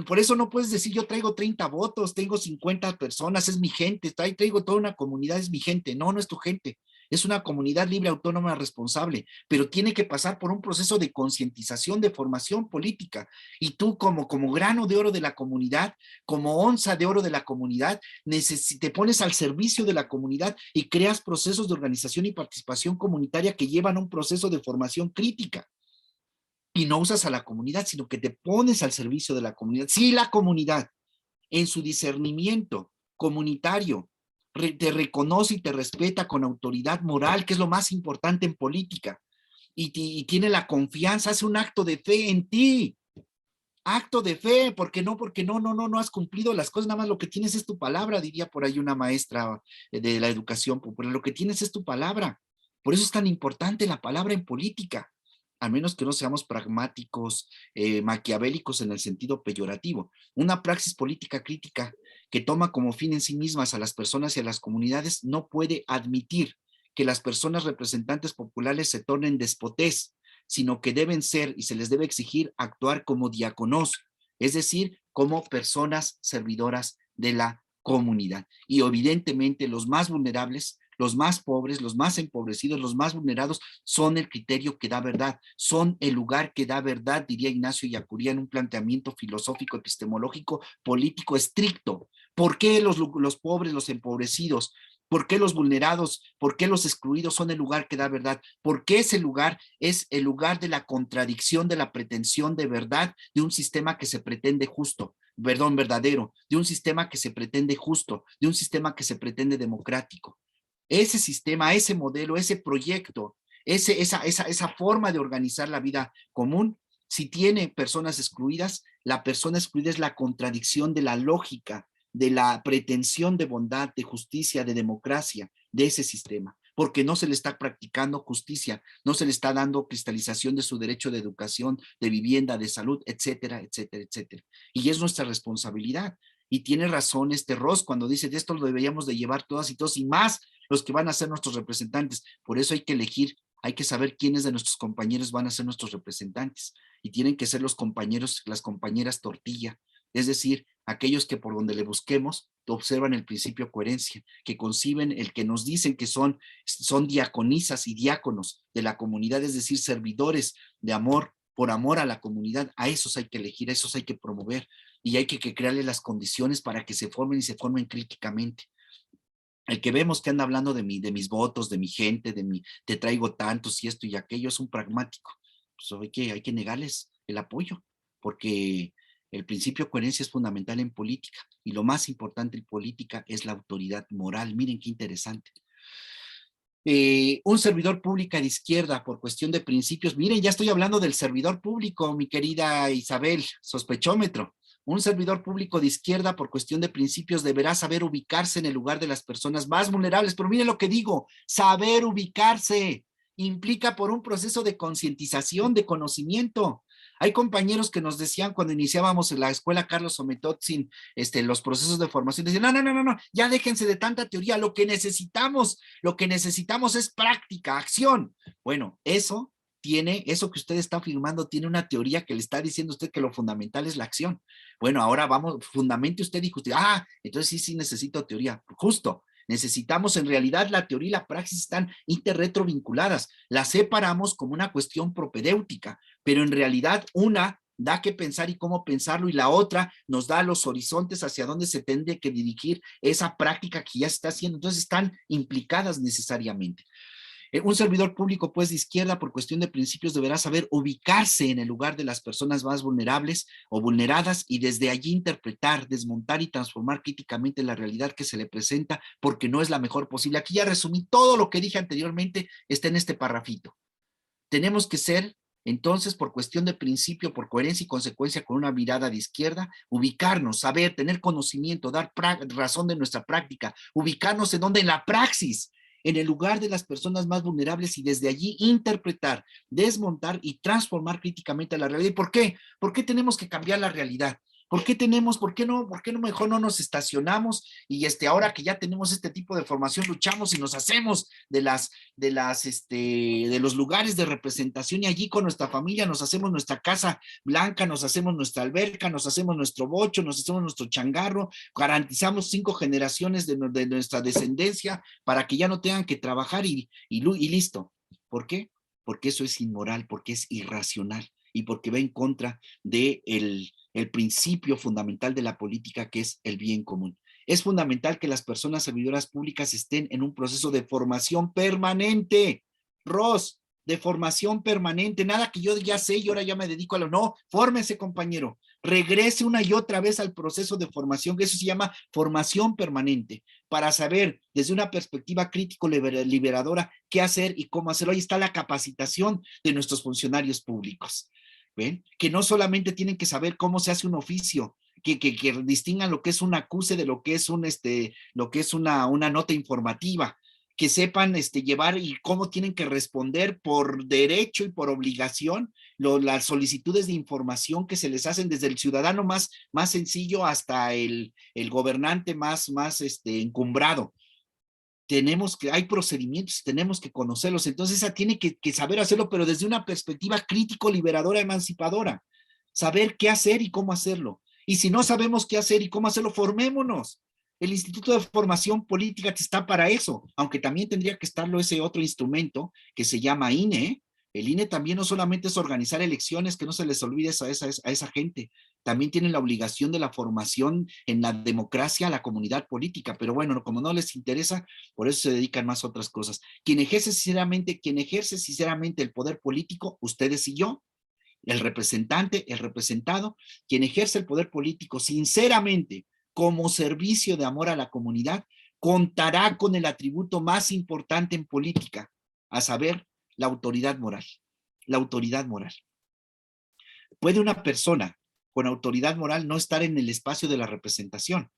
Por eso no puedes decir yo traigo 30 votos, tengo 50 personas, es mi gente, traigo toda una comunidad, es mi gente. No, no es tu gente. Es una comunidad libre, autónoma, responsable, pero tiene que pasar por un proceso de concientización, de formación política. Y tú como grano de oro de la comunidad, como onza de oro de la comunidad, te pones al servicio de la comunidad y creas procesos de organización y participación comunitaria que llevan a un proceso de formación crítica. Y no usas a la comunidad, sino que te pones al servicio de la comunidad. Si la comunidad, en su discernimiento comunitario, te reconoce y te respeta con autoridad moral, que es lo más importante en política, y tiene la confianza, hace un acto de fe en ti. Acto de fe, porque no has cumplido las cosas, nada más lo que tienes es tu palabra, diría por ahí una maestra de la educación popular, lo que tienes es tu palabra. Por eso es tan importante la palabra en política, a menos que no seamos pragmáticos, maquiavélicos en el sentido peyorativo. Una praxis política crítica que toma como fin en sí mismas a las personas y a las comunidades no puede admitir que las personas representantes populares se tornen despotés, sino que deben ser y se les debe exigir actuar como diáconos, es decir, como personas servidoras de la comunidad. Y evidentemente los más vulnerables, los más pobres, los más empobrecidos, los más vulnerados son el criterio que da verdad, son el lugar que da verdad, diría Ignacio Ellacuría en un planteamiento filosófico, epistemológico, político estricto. ¿Por qué los pobres, los empobrecidos? ¿Por qué los vulnerados? ¿Por qué los excluidos son el lugar que da verdad? Porque ese lugar es el lugar de la contradicción, de la pretensión de verdad de un sistema que se pretende justo, verdadero, de un sistema que se pretende justo, de un sistema que se pretende democrático. Ese sistema, ese modelo, ese proyecto, esa forma de organizar la vida común, si tiene personas excluidas, la persona excluida es la contradicción de la lógica, de la pretensión de bondad, de justicia, de democracia, de ese sistema. porque no se le está practicando justicia, no se le está dando cristalización de su derecho de educación, de vivienda, de salud, etcétera, etcétera, etcétera. Y es nuestra responsabilidad. Y tiene razón Ross cuando dice de esto lo deberíamos de llevar todas y todos y más los que van a ser nuestros representantes. Por eso hay que elegir, hay que saber quiénes de nuestros compañeros van a ser nuestros representantes y tienen que ser los compañeros, las compañeras tortilla, es decir, aquellos que por donde le busquemos observan el principio de coherencia, que conciben el que nos dicen que son diaconisas y diáconos de la comunidad, es decir, servidores de amor, por amor a la comunidad. A esos hay que elegir, a esos hay que promover y hay que crearle las condiciones para que se formen y se formen críticamente. El que vemos que anda hablando de mis votos, de mi gente, te traigo tantos y esto y aquello, es un pragmático. Pues hay que negarles el apoyo, porque el principio de coherencia es fundamental en política y lo más importante en política es la autoridad moral. Miren qué interesante. Un servidor público de izquierda por cuestión de principios. Miren, ya estoy hablando del servidor público, mi querida Isabel, sospechómetro. Un servidor público de izquierda por cuestión de principios deberá saber ubicarse en el lugar de las personas más vulnerables. Pero miren lo que digo, saber ubicarse implica por un proceso de concientización, de conocimiento. Hay compañeros que nos decían cuando iniciábamos en la escuela Carlos Ometotzin, los procesos de formación, decían, no, ya déjense de tanta teoría, lo que necesitamos es práctica, acción. Bueno, eso que usted está afirmando tiene una teoría que le está diciendo usted que lo fundamental es la acción. Bueno, ahora vamos, fundamente usted dijo, entonces sí necesito teoría. Justo, necesitamos en realidad la teoría y la praxis están interretrovinculadas. Las separamos como una cuestión propedéutica, pero en realidad una da que pensar y cómo pensarlo y la otra nos da los horizontes hacia dónde se tende que dirigir esa práctica que ya se está haciendo. Entonces están implicadas necesariamente. Un servidor público, pues, de izquierda, por cuestión de principios, deberá saber ubicarse en el lugar de las personas más vulnerables o vulneradas y desde allí interpretar, desmontar y transformar críticamente la realidad que se le presenta porque no es la mejor posible. Aquí ya resumí todo lo que dije anteriormente, está en este parrafito. Tenemos que ser, entonces, por cuestión de principio, por coherencia y consecuencia con una mirada de izquierda, ubicarnos, saber, tener conocimiento, dar razón de nuestra práctica, ubicarnos en donde, en la praxis, en el lugar de las personas más vulnerables y desde allí interpretar, desmontar y transformar críticamente la realidad. ¿Y por qué? ¿Por qué tenemos que cambiar la realidad? ¿Por qué no mejor no nos estacionamos y ahora que ya tenemos este tipo de formación luchamos y nos hacemos de los lugares de representación y allí con nuestra familia nos hacemos nuestra casa blanca, nos hacemos nuestra alberca, nos hacemos nuestro bocho, nos hacemos nuestro changarro, garantizamos 5 generaciones de nuestra descendencia para que ya no tengan que trabajar y listo? ¿Por qué? Porque eso es inmoral, porque es irracional y porque va en contra de el principio fundamental de la política, que es el bien común. Es fundamental que las personas servidoras públicas estén en un proceso de formación permanente. Ross, de formación permanente. Nada que yo ya sé y ahora ya me dedico a lo... No, fórmese, compañero. Regrese una y otra vez al proceso de formación, que eso se llama formación permanente, para saber desde una perspectiva crítico-liberadora qué hacer y cómo hacerlo. Ahí está la capacitación de nuestros funcionarios públicos. ¿Ven? Que no solamente tienen que saber cómo se hace un oficio, que distingan lo que es un acuse de lo que es una nota informativa, que sepan llevar y cómo tienen que responder por derecho y por obligación las solicitudes de información que se les hacen desde el ciudadano más sencillo hasta el gobernante más encumbrado. Hay procedimientos, tenemos que conocerlos, entonces esa tiene que saber hacerlo, pero desde una perspectiva crítico, liberadora, emancipadora, saber qué hacer y cómo hacerlo, y si no sabemos qué hacer y cómo hacerlo, formémonos. El Instituto de Formación Política está para eso, aunque también tendría que estarlo ese otro instrumento que se llama INE. El INE también no solamente es organizar elecciones, que no se les olvide a esa gente, también tienen la obligación de la formación en la democracia a la comunidad política, pero bueno, como no les interesa, por eso se dedican más a otras cosas. Quien ejerce sinceramente el poder político, ustedes y yo, el representante, el representado, quien ejerce el poder político sinceramente como servicio de amor a la comunidad, contará con el atributo más importante en política, a saber, la autoridad moral. La autoridad moral. Puede una persona con autoridad moral no estar en el espacio de la representación,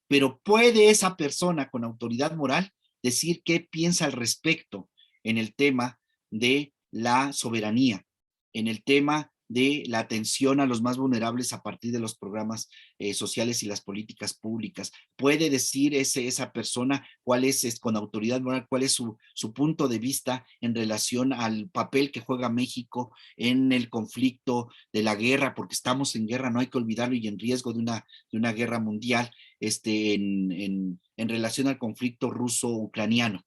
pero puede esa persona con autoridad moral decir qué piensa al respecto en el tema de la soberanía, en el tema de la atención a los más vulnerables a partir de los programas sociales y las políticas públicas. Puede decir esa persona cuál es con autoridad moral, cuál es su punto de vista en relación al papel que juega México en el conflicto de la guerra, porque estamos en guerra, no hay que olvidarlo, y en riesgo de una guerra mundial en relación al conflicto ruso-ucraniano.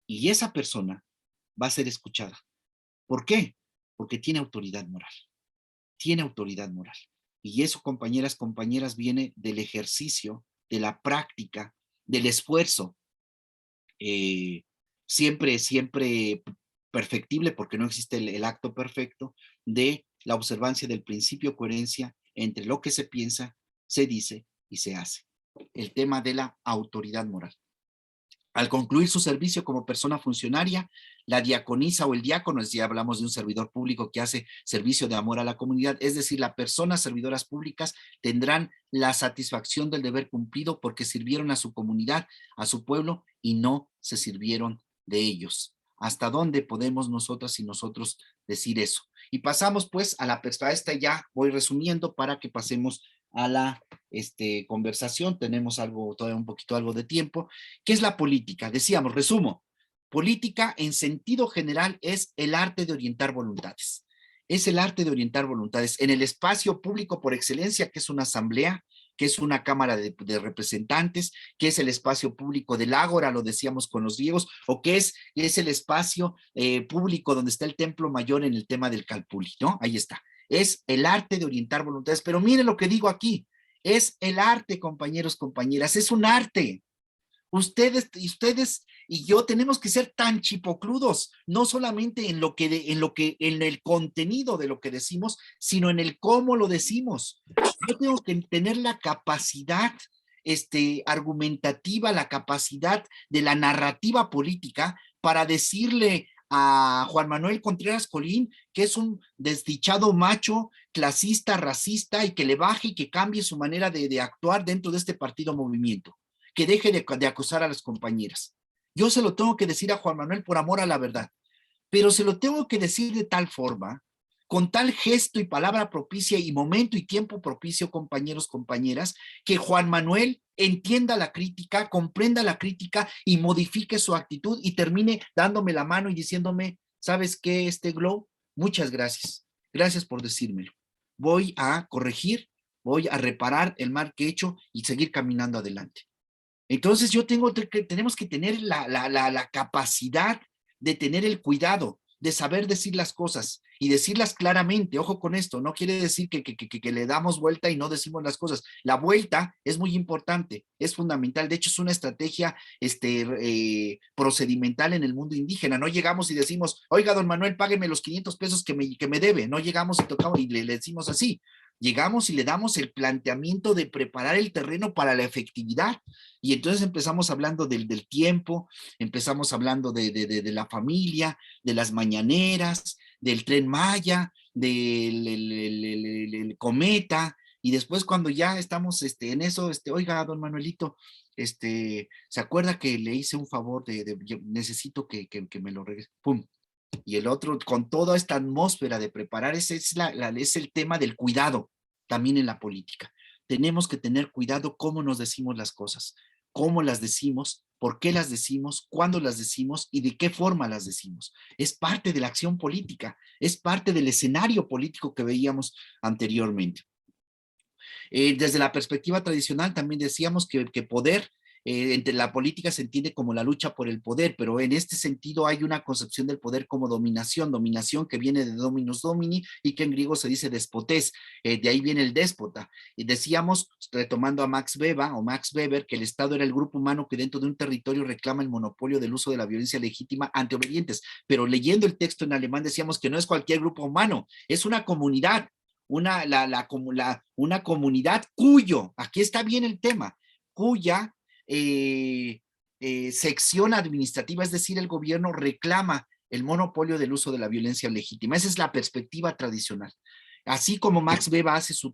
Y esa persona va a ser escuchada. ¿Por qué? Porque tiene autoridad moral. Tiene autoridad moral. Y eso, compañeras, viene del ejercicio, de la práctica, del esfuerzo. Siempre perfectible, porque no existe el acto perfecto, de la observancia del principio de coherencia entre lo que se piensa, se dice y se hace. El tema de la autoridad moral. Al concluir su servicio como persona funcionaria, la diaconisa o el diácono, ya hablamos de un servidor público que hace servicio de amor a la comunidad, es decir, las personas servidoras públicas tendrán la satisfacción del deber cumplido porque sirvieron a su comunidad, a su pueblo, y no se sirvieron de ellos. ¿Hasta dónde podemos nosotras y nosotros decir eso? Y pasamos pues a esta ya voy resumiendo para que pasemos a la conversación. Tenemos todavía un poquito algo de tiempo. ¿Qué es la política? Decíamos, resumo, política en sentido general es el arte de orientar voluntades. Es el arte de orientar voluntades en el espacio público por excelencia, que es una asamblea, que es una cámara de representantes, que es el espacio público del ágora, lo decíamos con los griegos, o que es el espacio público donde está el templo mayor en el tema del Calpulli, ¿no? Ahí está. Es el arte de orientar voluntades, pero miren lo que digo aquí, es el arte, compañeros, compañeras, es un arte. Ustedes y yo tenemos que ser tan chipocludos, no solamente en el contenido de lo que decimos, sino en el cómo lo decimos. Yo tengo que tener la capacidad argumentativa, la capacidad de la narrativa política para decirle a Juan Manuel Contreras Colín que es un desdichado macho, clasista, racista, y que le baje y que cambie su manera de actuar dentro de este partido movimiento, que deje de acusar a las compañeras. Yo se lo tengo que decir a Juan Manuel por amor a la verdad, pero se lo tengo que decir de tal forma, con tal gesto y palabra propicia y momento y tiempo propicio, compañeros, compañeras, que Juan Manuel entienda la crítica, comprenda la crítica y modifique su actitud y termine dándome la mano y diciéndome, ¿sabes qué, Glow? Muchas gracias. Gracias por decírmelo. Voy a corregir, voy a reparar el mal que he hecho y seguir caminando adelante. Entonces tenemos que tener la capacidad de tener el cuidado, de saber decir las cosas y decirlas claramente. Ojo con esto, no quiere decir que le damos vuelta y no decimos las cosas. La vuelta es muy importante, es fundamental. De hecho, es una estrategia procedimental en el mundo indígena. No llegamos y decimos, oiga, don Manuel, págueme los 500 pesos que me debe. No llegamos y tocamos y le decimos así. Llegamos y le damos el planteamiento de preparar el terreno para la efectividad. Y entonces empezamos hablando del tiempo, empezamos hablando de la familia, de las mañaneras, del Tren Maya, del cometa, y después cuando ya estamos en eso, oiga, don Manuelito, ¿se acuerda que le hice un favor yo necesito que me lo regrese? ¡Pum! Y el otro, con toda esta atmósfera de preparar, es el tema del cuidado también en la política. Tenemos que tener cuidado cómo nos decimos las cosas, cómo las decimos, por qué las decimos, cuándo las decimos y de qué forma las decimos. Es parte de la acción política, es parte del escenario político que veíamos anteriormente. Desde la perspectiva tradicional también decíamos que poder, entre la política se entiende como la lucha por el poder, pero en este sentido hay una concepción del poder como dominación que viene de dominus domini y que en griego se dice despotés, de ahí viene el déspota. Y decíamos, retomando a Max Weber, que el Estado era el grupo humano que dentro de un territorio reclama el monopolio del uso de la violencia legítima ante obedientes, pero leyendo el texto en alemán decíamos que no es cualquier grupo humano, es una comunidad, una comunidad cuyo, aquí está bien el tema, cuya sección administrativa, es decir, el gobierno reclama el monopolio del uso de la violencia legítima. Esa es la perspectiva tradicional. Así como Max Weber hace su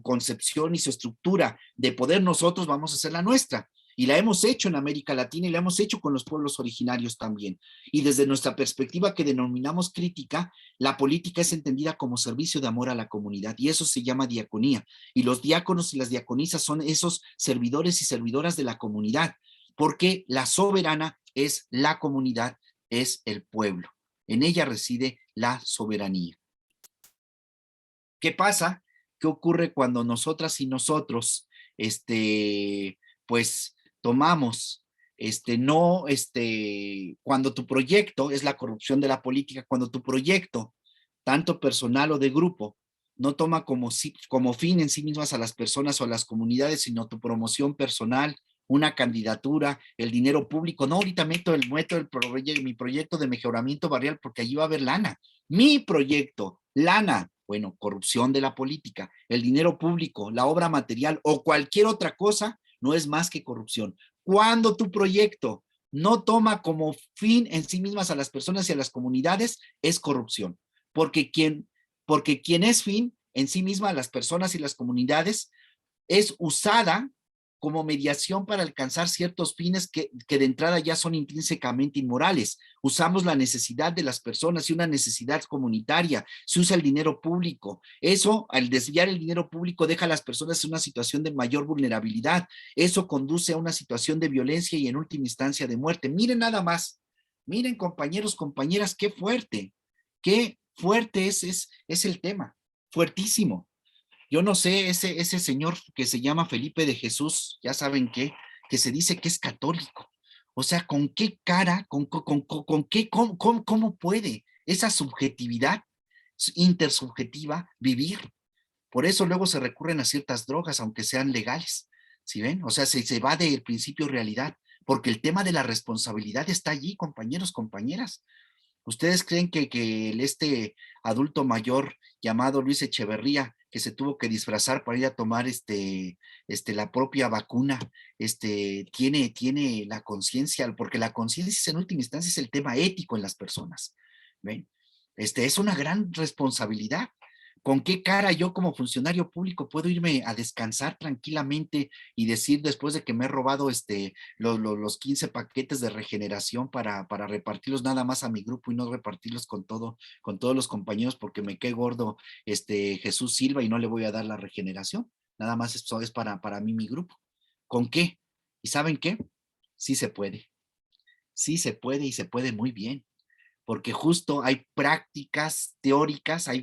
concepción y su estructura de poder, nosotros vamos a hacer la nuestra. Y la hemos hecho en América Latina y la hemos hecho con los pueblos originarios también. Y desde nuestra perspectiva que denominamos crítica, la política es entendida como servicio de amor a la comunidad y eso se llama diaconía. Y los diáconos y las diaconisas son esos servidores y servidoras de la comunidad, porque la soberana es la comunidad, es el pueblo. En ella reside la soberanía. ¿Qué pasa? ¿Qué ocurre cuando nosotras y nosotros, pues, tomamos, cuando tu proyecto es la corrupción de la política, cuando tu proyecto, tanto personal o de grupo, no toma como fin en sí mismas a las personas o a las comunidades, sino tu promoción personal, una candidatura, el dinero público. No, ahorita meto mi proyecto de mejoramiento barrial porque allí va a haber lana. Mi proyecto, lana. Bueno, corrupción de la política, el dinero público, la obra material o cualquier otra cosa no es más que corrupción. Cuando tu proyecto no toma como fin en sí mismas a las personas y a las comunidades, es corrupción. Porque quien es fin en sí misma a las personas y las comunidades es usada como mediación para alcanzar ciertos fines que de entrada ya son intrínsecamente inmorales. Usamos la necesidad de las personas y una necesidad comunitaria. Se usa el dinero público. Eso, al desviar el dinero público, deja a las personas en una situación de mayor vulnerabilidad. Eso conduce a una situación de violencia y en última instancia de muerte. Miren nada más. Miren, compañeros, compañeras, qué fuerte es el tema. Fuertísimo. Yo no sé, ese señor que se llama Felipe de Jesús, ya saben qué, que se dice que es católico. O sea, ¿con qué cara, cómo puede esa subjetividad intersubjetiva vivir? Por eso luego se recurren a ciertas drogas, aunque sean legales. ¿Sí ven? O sea, se va del principio realidad, porque el tema de la responsabilidad está allí, compañeros, compañeras. ¿Ustedes creen que este adulto mayor llamado Luis Echeverría, que se tuvo que disfrazar para ir a tomar la propia vacuna, tiene la conciencia? Porque la conciencia en última instancia es el tema ético en las personas. ¿Ven? Es una gran responsabilidad. ¿Con qué cara yo como funcionario público puedo irme a descansar tranquilamente y decir después de que me he robado los 15 paquetes de regeneración para repartirlos nada más a mi grupo y no repartirlos con todos los compañeros porque me cae gordo Jesús Silva y no le voy a dar la regeneración? Nada más esto es para mí, mi grupo. ¿Con qué? ¿Y saben qué? Sí se puede. Sí se puede y se puede muy bien. Porque justo hay prácticas teóricas, hay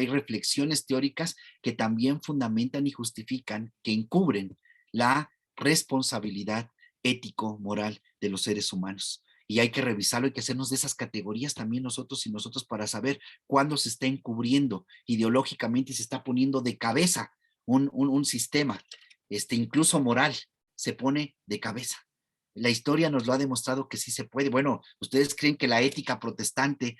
reflexiones teóricas que también fundamentan y justifican, que encubren la responsabilidad ético-moral de los seres humanos. Y hay que revisarlo, hay que hacernos de esas categorías también nosotros y nosotros para saber cuándo se está encubriendo ideológicamente y se está poniendo de cabeza un sistema, incluso moral, se pone de cabeza. La historia nos lo ha demostrado que sí se puede. Bueno, ¿ustedes creen que la ética protestante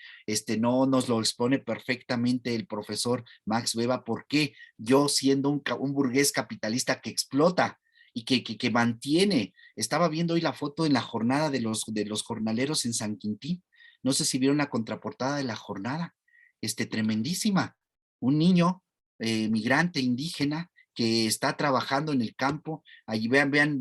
no nos lo expone perfectamente el profesor Max Weber? ¿Por qué yo, siendo un burgués capitalista que explota y que mantiene? Estaba viendo hoy la foto en la jornada de los jornaleros en San Quintín. No sé si vieron la contraportada de la jornada. Tremendísima. Un niño migrante indígena que está trabajando en el campo. Allí vean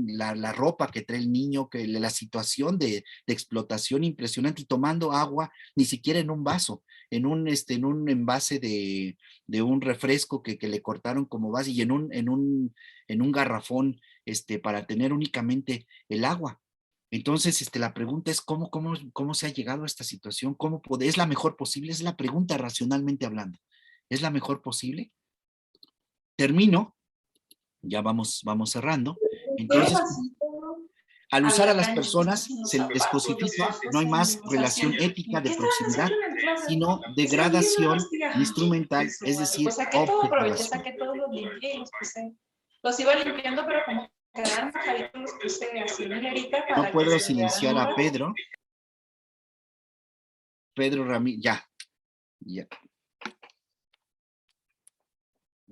la ropa que trae el niño, que la situación de explotación impresionante, y tomando agua ni siquiera en un vaso, en un envase de un refresco que le cortaron como base, y en un garrafón para tener únicamente el agua. Entonces, la pregunta es ¿cómo se ha llegado a esta situación? ¿Es la mejor posible? Es la pregunta racionalmente hablando. ¿Es la mejor posible? Termino, ya vamos cerrando. Entonces, al usar a las personas, se les cosifica, no hay más relación ética de proximidad, sino degradación instrumental, es decir, objetivación. Todos los limpié y los iba limpiando, pero como quedaron majaditos, los puse así en hilerita para no puedo que silenciar a Pedro. Pedro Ramírez, ya.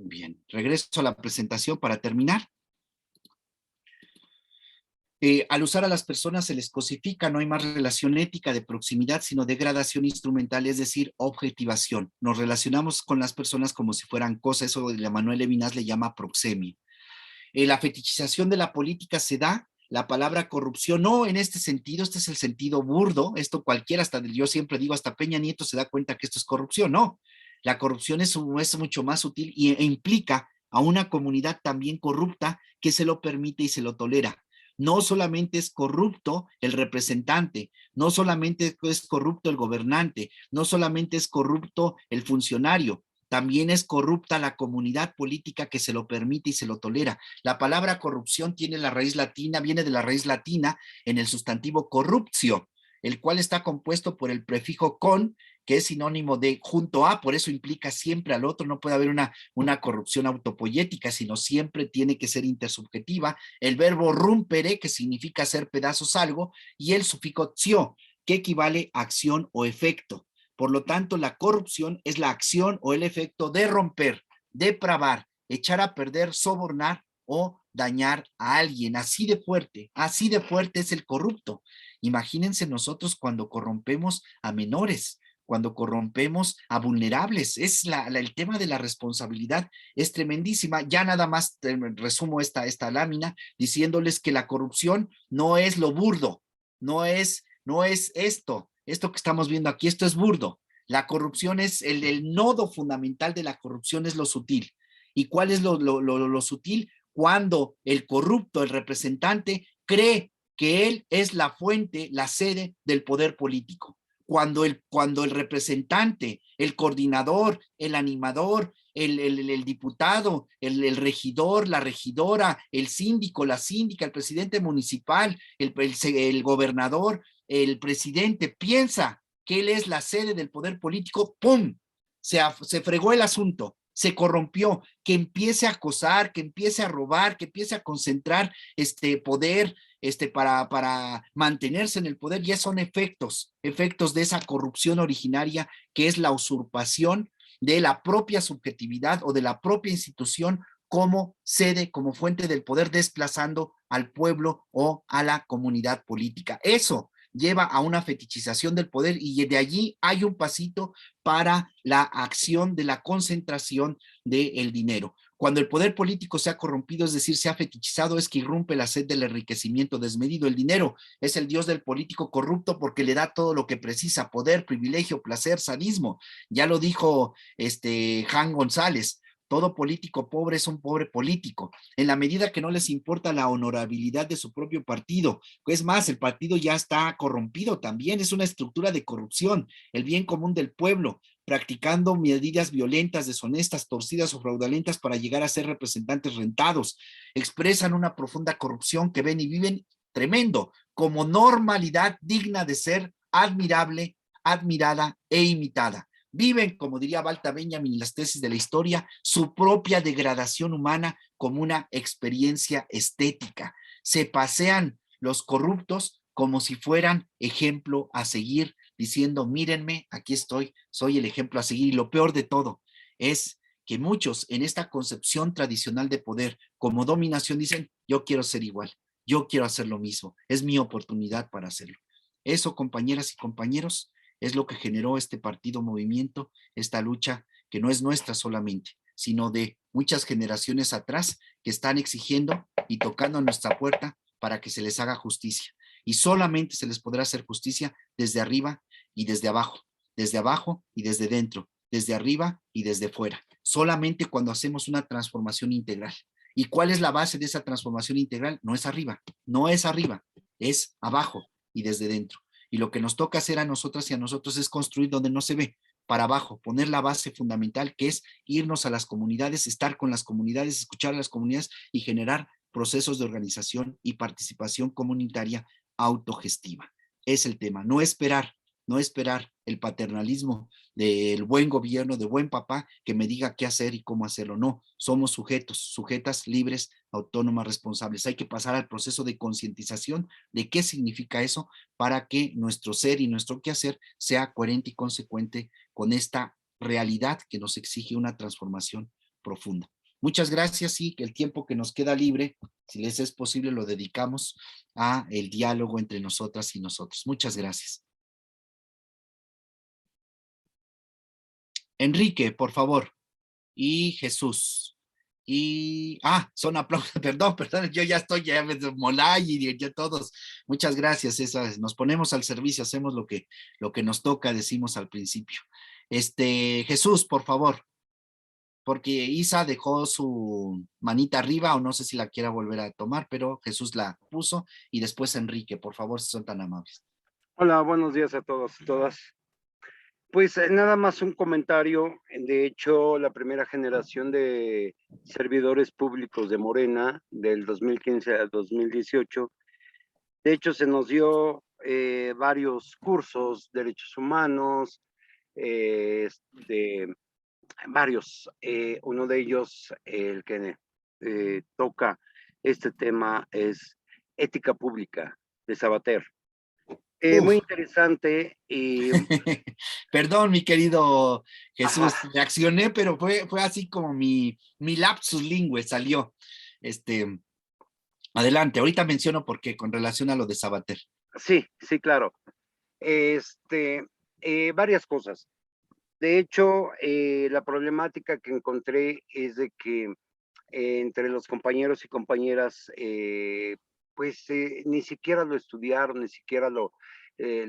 Bien, regreso a la presentación para terminar. Al usar a las personas se les cosifica, no hay más relación ética de proximidad, sino degradación instrumental, es decir, objetivación. Nos relacionamos con las personas como si fueran cosas, eso Manuel Levinas le llama proxemia. La fetichización de la política se da, la palabra corrupción, no en este sentido, este es el sentido burdo, esto cualquiera, hasta yo siempre digo, hasta Peña Nieto se da cuenta que esto es corrupción, no. La corrupción es mucho más sutil e implica a una comunidad también corrupta que se lo permite y se lo tolera. No solamente es corrupto el representante, no solamente es corrupto el gobernante, no solamente es corrupto el funcionario, también es corrupta la comunidad política que se lo permite y se lo tolera. La palabra corrupción tiene la raíz latina, viene de la raíz latina en el sustantivo corruptio, el cual está compuesto por el prefijo con, que es sinónimo de junto a, por eso implica siempre al otro, no puede haber una corrupción autopoyética, sino siempre tiene que ser intersubjetiva. El verbo rumpere, que significa hacer pedazos algo, y el sufijo tio, que equivale a acción o efecto. Por lo tanto, la corrupción es la acción o el efecto de romper, depravar, echar a perder, sobornar o dañar a alguien. Así de fuerte es el corrupto. Imagínense nosotros cuando corrompemos a menores, cuando corrompemos a vulnerables. Es el tema de la responsabilidad es tremendísima. Ya nada más resumo esta lámina diciéndoles que la corrupción no es lo burdo, no es esto que estamos viendo aquí, esto es burdo. La corrupción es el nodo fundamental de la corrupción es lo sutil. ¿Y cuál es lo sutil? Cuando el corrupto, el representante, cree que él es la fuente, la sede del poder político. Cuando el representante, el coordinador, el animador, el diputado, el regidor, la regidora, el síndico, la síndica, el presidente municipal, el gobernador, el presidente piensa que él es la sede del poder político, ¡pum! Se fregó el asunto, se corrompió, que empiece a acosar, que empiece a robar, que empiece a concentrar poder para mantenerse en el poder, ya son efectos de esa corrupción originaria que es la usurpación de la propia subjetividad o de la propia institución como sede, como fuente del poder, desplazando al pueblo o a la comunidad política. Eso lleva a una fetichización del poder y de allí hay un pasito para la acción de la concentración del dinero. Cuando el poder político se ha corrompido, es decir, se ha fetichizado, es que irrumpe la sed del enriquecimiento desmedido. El dinero es el dios del político corrupto porque le da todo lo que precisa: poder, privilegio, placer, sadismo. Ya lo dijo Jan González. Todo político pobre es un pobre político, en la medida que no les importa la honorabilidad de su propio partido. Es más, el partido ya está corrompido también, es una estructura de corrupción, el bien común del pueblo, practicando medidas violentas, deshonestas, torcidas o fraudulentas para llegar a ser representantes rentados. Expresan una profunda corrupción que ven y viven tremendo, como normalidad digna de ser admirable, admirada e imitada. Viven, como diría Walter Benjamin en las tesis de la historia, su propia degradación humana como una experiencia estética. Se pasean los corruptos como si fueran ejemplo a seguir, diciendo: mírenme, aquí estoy, soy el ejemplo a seguir. Y lo peor de todo es que muchos en esta concepción tradicional de poder como dominación dicen: yo quiero ser igual, yo quiero hacer lo mismo, es mi oportunidad para hacerlo. Eso, compañeras y compañeros, es lo que generó este partido movimiento, esta lucha que no es nuestra solamente, sino de muchas generaciones atrás que están exigiendo y tocando a nuestra puerta para que se les haga justicia. Y solamente se les podrá hacer justicia desde arriba y desde abajo y desde dentro, desde arriba y desde fuera. Solamente cuando hacemos una transformación integral. ¿Y cuál es la base de esa transformación integral? No es arriba, es abajo y desde dentro. Y lo que nos toca hacer a nosotras y a nosotros es construir donde no se ve, para abajo, poner la base fundamental, que es irnos a las comunidades, estar con las comunidades, escuchar a las comunidades y generar procesos de organización y participación comunitaria autogestiva. Es el tema, no esperar el paternalismo del buen gobierno, de buen papá, que me diga qué hacer y cómo hacerlo. No, somos sujetas libres, autónomas, responsables. Hay que pasar al proceso de concientización de qué significa eso para que nuestro ser y nuestro quehacer sea coherente y consecuente con esta realidad que nos exige una transformación profunda. Muchas gracias y que el tiempo que nos queda libre, si les es posible, lo dedicamos a el diálogo entre nosotras y nosotros. Muchas gracias. Enrique, por favor. Y Jesús. Son aplausos, perdón, yo ya estoy, ya me Molay y ya todos. Muchas gracias, nos ponemos al servicio, hacemos lo que nos toca, decimos al principio. Jesús, por favor, porque Isa dejó su manita arriba, o no sé si la quiera volver a tomar, pero Jesús la puso, y después Enrique, por favor, si son tan amables. Hola, buenos días a todos y todas. Pues nada más un comentario. De hecho, la primera generación de servidores públicos de Morena, del 2015 al 2018, de hecho se nos dio varios cursos, derechos humanos, de varios. Uno de ellos, el que toca este tema, es ética pública de Sabater. Muy interesante y Perdón, mi querido Jesús, ajá, reaccioné, pero fue así como mi lapsus lingüe salió. Adelante, ahorita menciono por qué, con relación a lo de Sabater. sí, claro. Varias cosas. De hecho, la problemática que encontré es de que entre los compañeros y compañeras, pues ni siquiera lo estudiaron, ni siquiera lo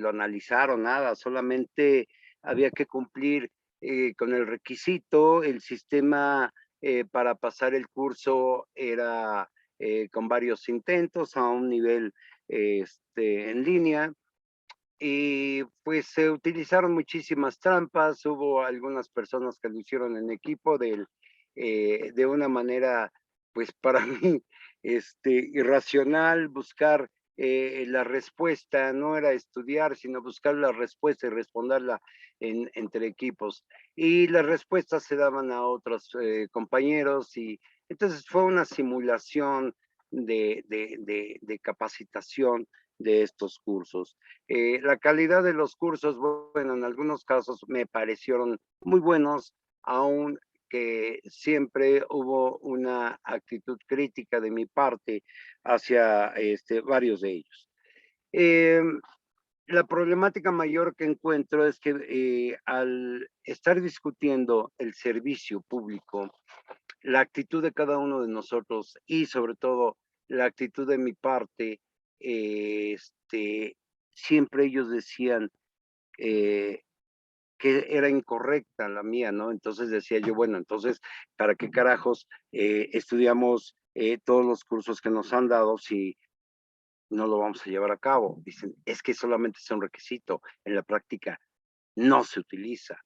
analizaron, nada, solamente había que cumplir con el requisito. El sistema para pasar el curso era con varios intentos a un nivel en línea. Y pues se utilizaron muchísimas trampas. Hubo algunas personas que lo hicieron en equipo de una manera, pues para mí, irracional. Buscar la respuesta, no era estudiar, sino buscar la respuesta y responderla entre equipos. Y las respuestas se daban a otros compañeros, y entonces fue una simulación de capacitación de estos cursos. La calidad de los cursos, bueno, en algunos casos me parecieron muy buenos, aun que siempre hubo una actitud crítica de mi parte hacia varios de ellos. La problemática mayor que encuentro es que al estar discutiendo el servicio público, la actitud de cada uno de nosotros, y sobre todo la actitud de mi parte, siempre ellos decían que era incorrecta la mía, ¿no? Entonces decía yo, bueno, entonces, ¿para qué carajos estudiamos todos los cursos que nos han dado si no lo vamos a llevar a cabo? Dicen, es que solamente es un requisito, en la práctica no se utiliza.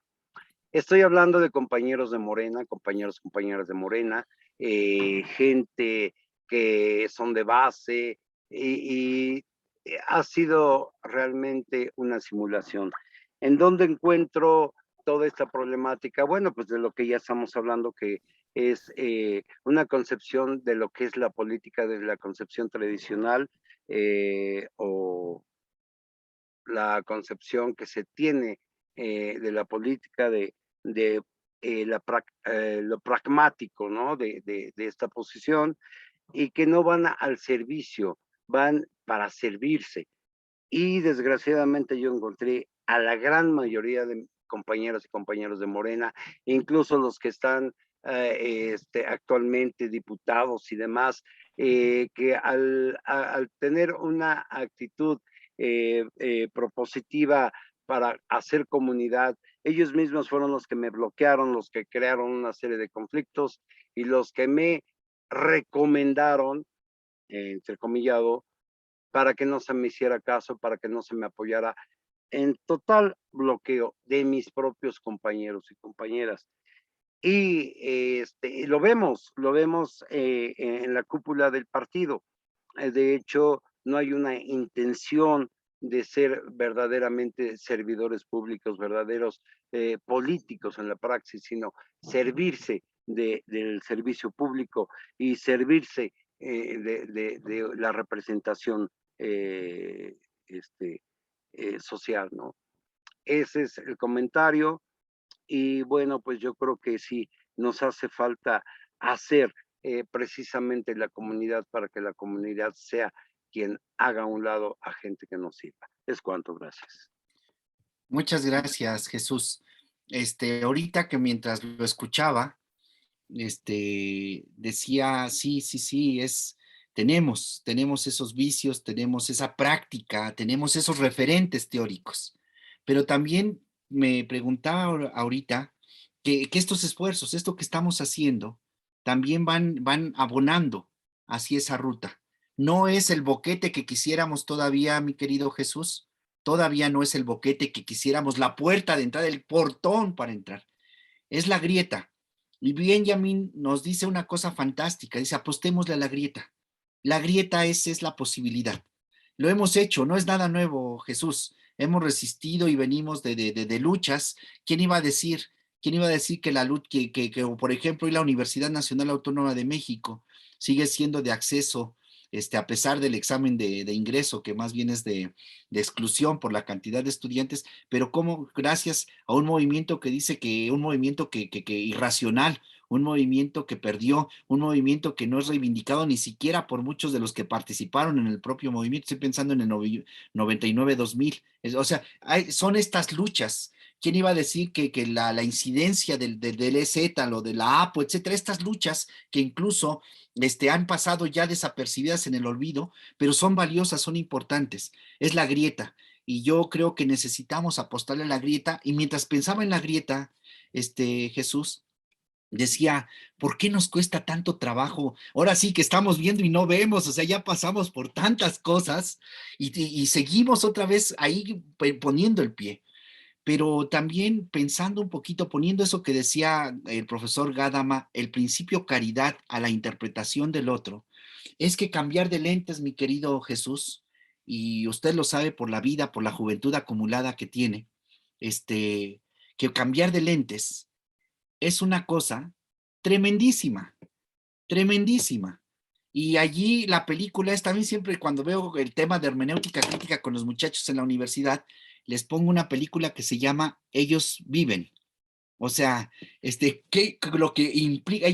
Estoy hablando de compañeros de Morena, compañeras de Morena, gente que son de base, y ha sido realmente una simulación. ¿En dónde encuentro toda esta problemática? Bueno, pues de lo que ya estamos hablando, que es una concepción de lo que es la política, de la concepción tradicional, o la concepción que se tiene de la política, de lo pragmático, ¿no? De esta posición, y que no van al servicio, van para servirse. Y desgraciadamente yo encontré a la gran mayoría de compañeras y compañeros de Morena, incluso los que están actualmente diputados y demás, que al tener una actitud propositiva para hacer comunidad, ellos mismos fueron los que me bloquearon, los que crearon una serie de conflictos, y los que me recomendaron, entrecomillado, para que no se me hiciera caso, para que no se me apoyara, en total bloqueo de mis propios compañeros y compañeras. Y lo vemos en la cúpula del partido. De hecho, no hay una intención de ser verdaderamente servidores públicos, verdaderos políticos en la praxis, sino servirse del servicio público y servirse de la representación social, ¿no? Ese es el comentario. Y bueno, pues yo creo que sí nos hace falta hacer precisamente la comunidad, para que la comunidad sea quien haga a un lado a gente que nos sirva. Es cuanto, gracias. Muchas gracias, Jesús. Ahorita que mientras lo escuchaba, decía, sí, sí, sí, tenemos esos vicios, tenemos esa práctica, tenemos esos referentes teóricos, pero también me preguntaba ahorita que estos esfuerzos, esto que estamos haciendo, también van abonando hacia esa ruta. No es el boquete que quisiéramos todavía, mi querido Jesús, todavía no es el boquete que quisiéramos, la puerta de entrada, el portón para entrar, es la grieta. Y Benjamin nos dice una cosa fantástica, dice, apostémosle a la grieta. La grieta es la posibilidad. Lo hemos hecho, no es nada nuevo, Jesús. Hemos resistido y venimos de luchas. ¿Quién iba a decir? ¿Quién iba a decir que la lucha, por ejemplo, hoy la Universidad Nacional Autónoma de México sigue siendo de acceso, a pesar del examen de ingreso, que más bien es de exclusión por la cantidad de estudiantes, pero como gracias a un movimiento que dice que un movimiento que irracional, un movimiento que perdió, un movimiento que no es reivindicado ni siquiera por muchos de los que participaron en el propio movimiento, estoy pensando en el 99-2000, o sea, son estas luchas. ¿Quién iba a decir que la incidencia del EZ, lo de la APO, etcétera, estas luchas que incluso han pasado ya desapercibidas en el olvido, pero son valiosas, son importantes? Es la grieta, y yo creo que necesitamos apostarle a la grieta, y mientras pensaba en la grieta, Jesús, decía, ¿por qué nos cuesta tanto trabajo? Ahora sí que estamos viendo y no vemos, o sea, ya pasamos por tantas cosas y seguimos otra vez ahí poniendo el pie. Pero también pensando un poquito, poniendo eso que decía el profesor Gadamer, el principio caridad a la interpretación del otro, es que cambiar de lentes, mi querido Jesús, y usted lo sabe por la vida, por la juventud acumulada que tiene, que cambiar de lentes es una cosa tremendísima, tremendísima. Y allí la película es también, siempre cuando veo el tema de hermenéutica crítica con los muchachos en la universidad, les pongo una película que se llama Ellos Viven. O sea, lo que implica,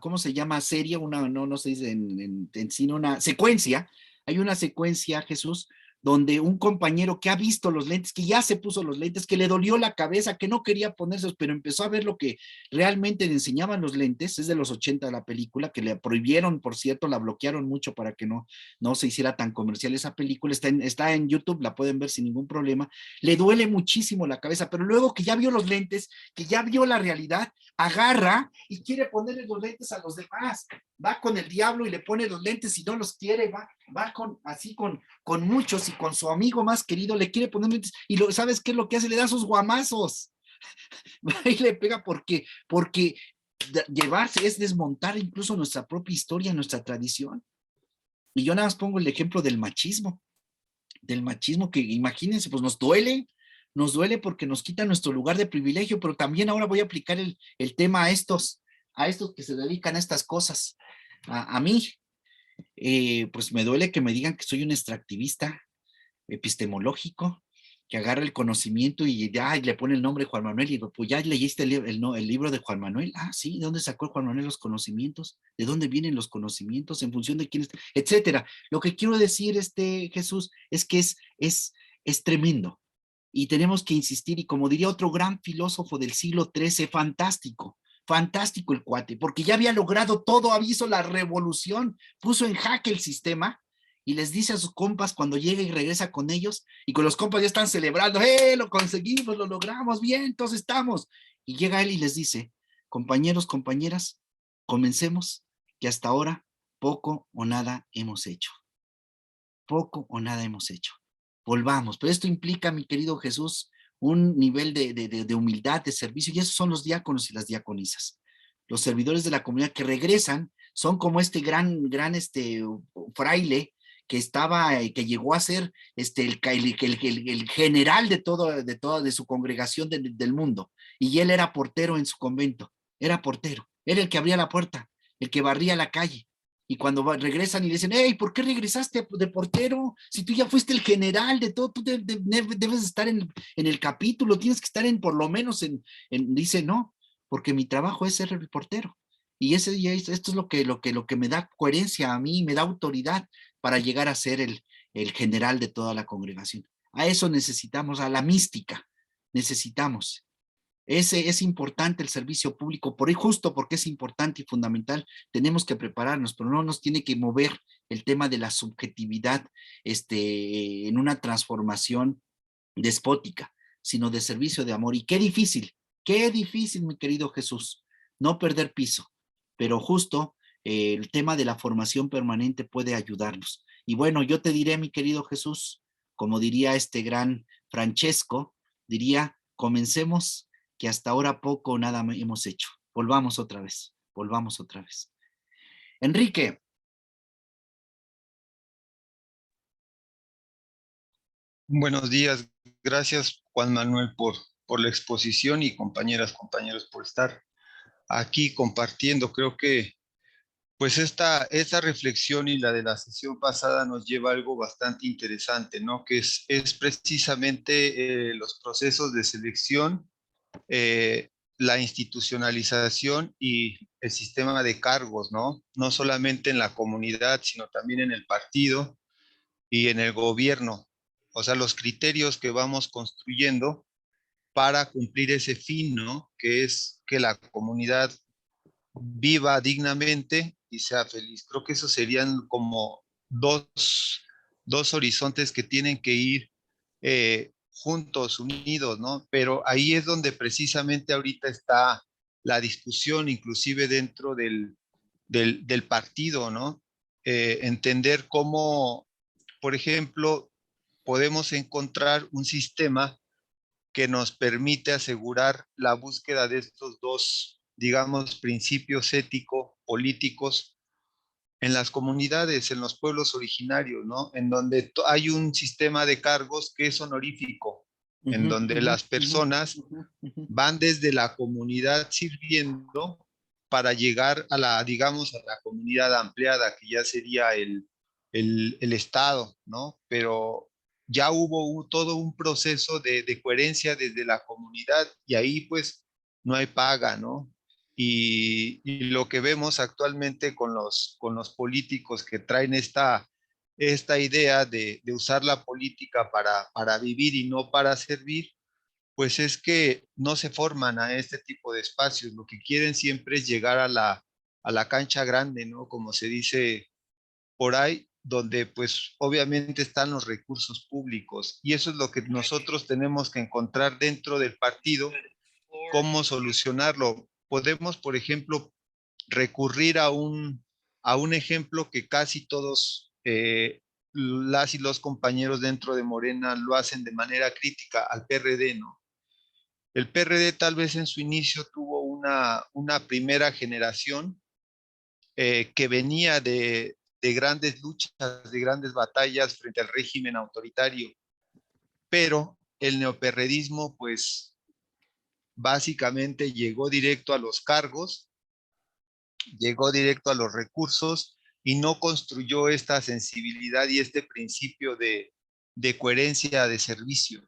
¿cómo se llama? Serie, no se dice en cine, una secuencia, hay una secuencia, Jesús, donde un compañero que ha visto los lentes, que ya se puso los lentes, que le dolió la cabeza, que no quería ponérselos, pero empezó a ver lo que realmente le enseñaban los lentes, es de los 80 de la película, que le prohibieron, por cierto, la bloquearon mucho para que no se hiciera tan comercial esa película, está en YouTube, la pueden ver sin ningún problema. Le duele muchísimo la cabeza, pero luego que ya vio los lentes, que ya vio la realidad, agarra y quiere ponerle los lentes a los demás, va con el diablo y le pone los lentes y no los quiere, va así con muchos y con su amigo más querido le quiere poner lentes y ¿sabes qué es lo que hace? Le da sus guamazos, va y le pega porque llevarse es desmontar incluso nuestra propia historia, nuestra tradición. Y yo nada más pongo el ejemplo del machismo que imagínense, pues nos duele porque nos quita nuestro lugar de privilegio, pero también ahora voy a aplicar el tema a estos que se dedican a estas cosas. A mí, pues me duele que me digan que soy un extractivista epistemológico, que agarra el conocimiento y ya le pone el nombre Juan Manuel y pues ya leíste el libro de Juan Manuel. Ah, sí, ¿de dónde sacó Juan Manuel los conocimientos? ¿De dónde vienen los conocimientos? ¿En función de quién? Etcétera. Lo que quiero decir, Jesús, es que es tremendo y tenemos que insistir, y como diría otro gran filósofo del siglo XIII, fantástico el cuate, porque ya había logrado todo, hizo la revolución, puso en jaque el sistema, y les dice a sus compas cuando llega y regresa con ellos, y con los compas ya están celebrando, lo conseguimos, lo logramos, bien, entonces estamos. Y llega él y les dice, compañeros, compañeras, comencemos, que hasta ahora poco o nada hemos hecho. Poco o nada hemos hecho. Volvamos, pero esto implica, mi querido Jesús, un nivel de humildad, de servicio, y esos son los diáconos y las diaconisas. Los servidores de la comunidad que regresan son como este gran fraile que llegó a ser el general de su congregación del mundo, y él era portero en su convento, era el que abría la puerta, el que barría la calle. Y cuando regresan y dicen, hey, ¿por qué regresaste de portero? Si tú ya fuiste el general de todo, tú debes estar en el capítulo, tienes que estar por lo menos dice, no, porque mi trabajo es ser el portero. Y esto es lo que me da coherencia a mí, me da autoridad para llegar a ser el general de toda la congregación. A eso necesitamos, a la mística, necesitamos. Es importante el servicio público, justo porque es importante y fundamental, tenemos que prepararnos, pero no nos tiene que mover el tema de la subjetividad en una transformación despótica, sino de servicio de amor. Y qué difícil, mi querido Jesús, no perder piso, pero justo el tema de la formación permanente puede ayudarnos. Y bueno, yo te diré, mi querido Jesús, como diría este gran Francesco, diría, comencemos, que hasta ahora poco o nada hemos hecho. Volvamos otra vez, volvamos otra vez. Enrique. Buenos días, gracias Juan Manuel por la exposición y compañeras, compañeros por estar aquí compartiendo. Creo que pues esta reflexión y la de la sesión pasada nos lleva a algo bastante interesante, ¿no? Que es precisamente los procesos de selección, eh, la institucionalización y el sistema de cargos, ¿no? No solamente en la comunidad, sino también en el partido y en el gobierno. O sea, los criterios que vamos construyendo para cumplir ese fin, ¿no? Que es que la comunidad viva dignamente y sea feliz. Creo que esos serían como dos horizontes que tienen que ir juntos, unidos, ¿no? Pero ahí es donde precisamente ahorita está la discusión, inclusive dentro del partido, ¿no? Entender cómo, por ejemplo, podemos encontrar un sistema que nos permite asegurar la búsqueda de estos dos, digamos, principios ético-políticos en las comunidades, en los pueblos originarios, ¿no? En donde hay un sistema de cargos que es honorífico, en donde las personas van desde la comunidad sirviendo para llegar a la, digamos, a la comunidad ampliada, que ya sería el Estado, ¿no? Pero ya hubo todo un proceso de coherencia desde la comunidad y ahí pues no hay paga, ¿no? Y lo que vemos actualmente con los políticos que traen esta idea de usar la política para vivir y no para servir, pues es que no se forman a este tipo de espacios. Lo que quieren siempre es llegar a la cancha grande, ¿no? Como se dice por ahí, donde pues obviamente están los recursos públicos. Y eso es lo que nosotros tenemos que encontrar dentro del partido, cómo solucionarlo. Podemos, por ejemplo, recurrir a un ejemplo que casi todos las y los compañeros dentro de Morena lo hacen de manera crítica al PRD, ¿no? El PRD tal vez en su inicio tuvo una primera generación que venía de grandes luchas, de grandes batallas frente al régimen autoritario, pero el neoperredismo pues básicamente llegó directo a los cargos, llegó directo a los recursos y no construyó esta sensibilidad y este principio de coherencia de servicio.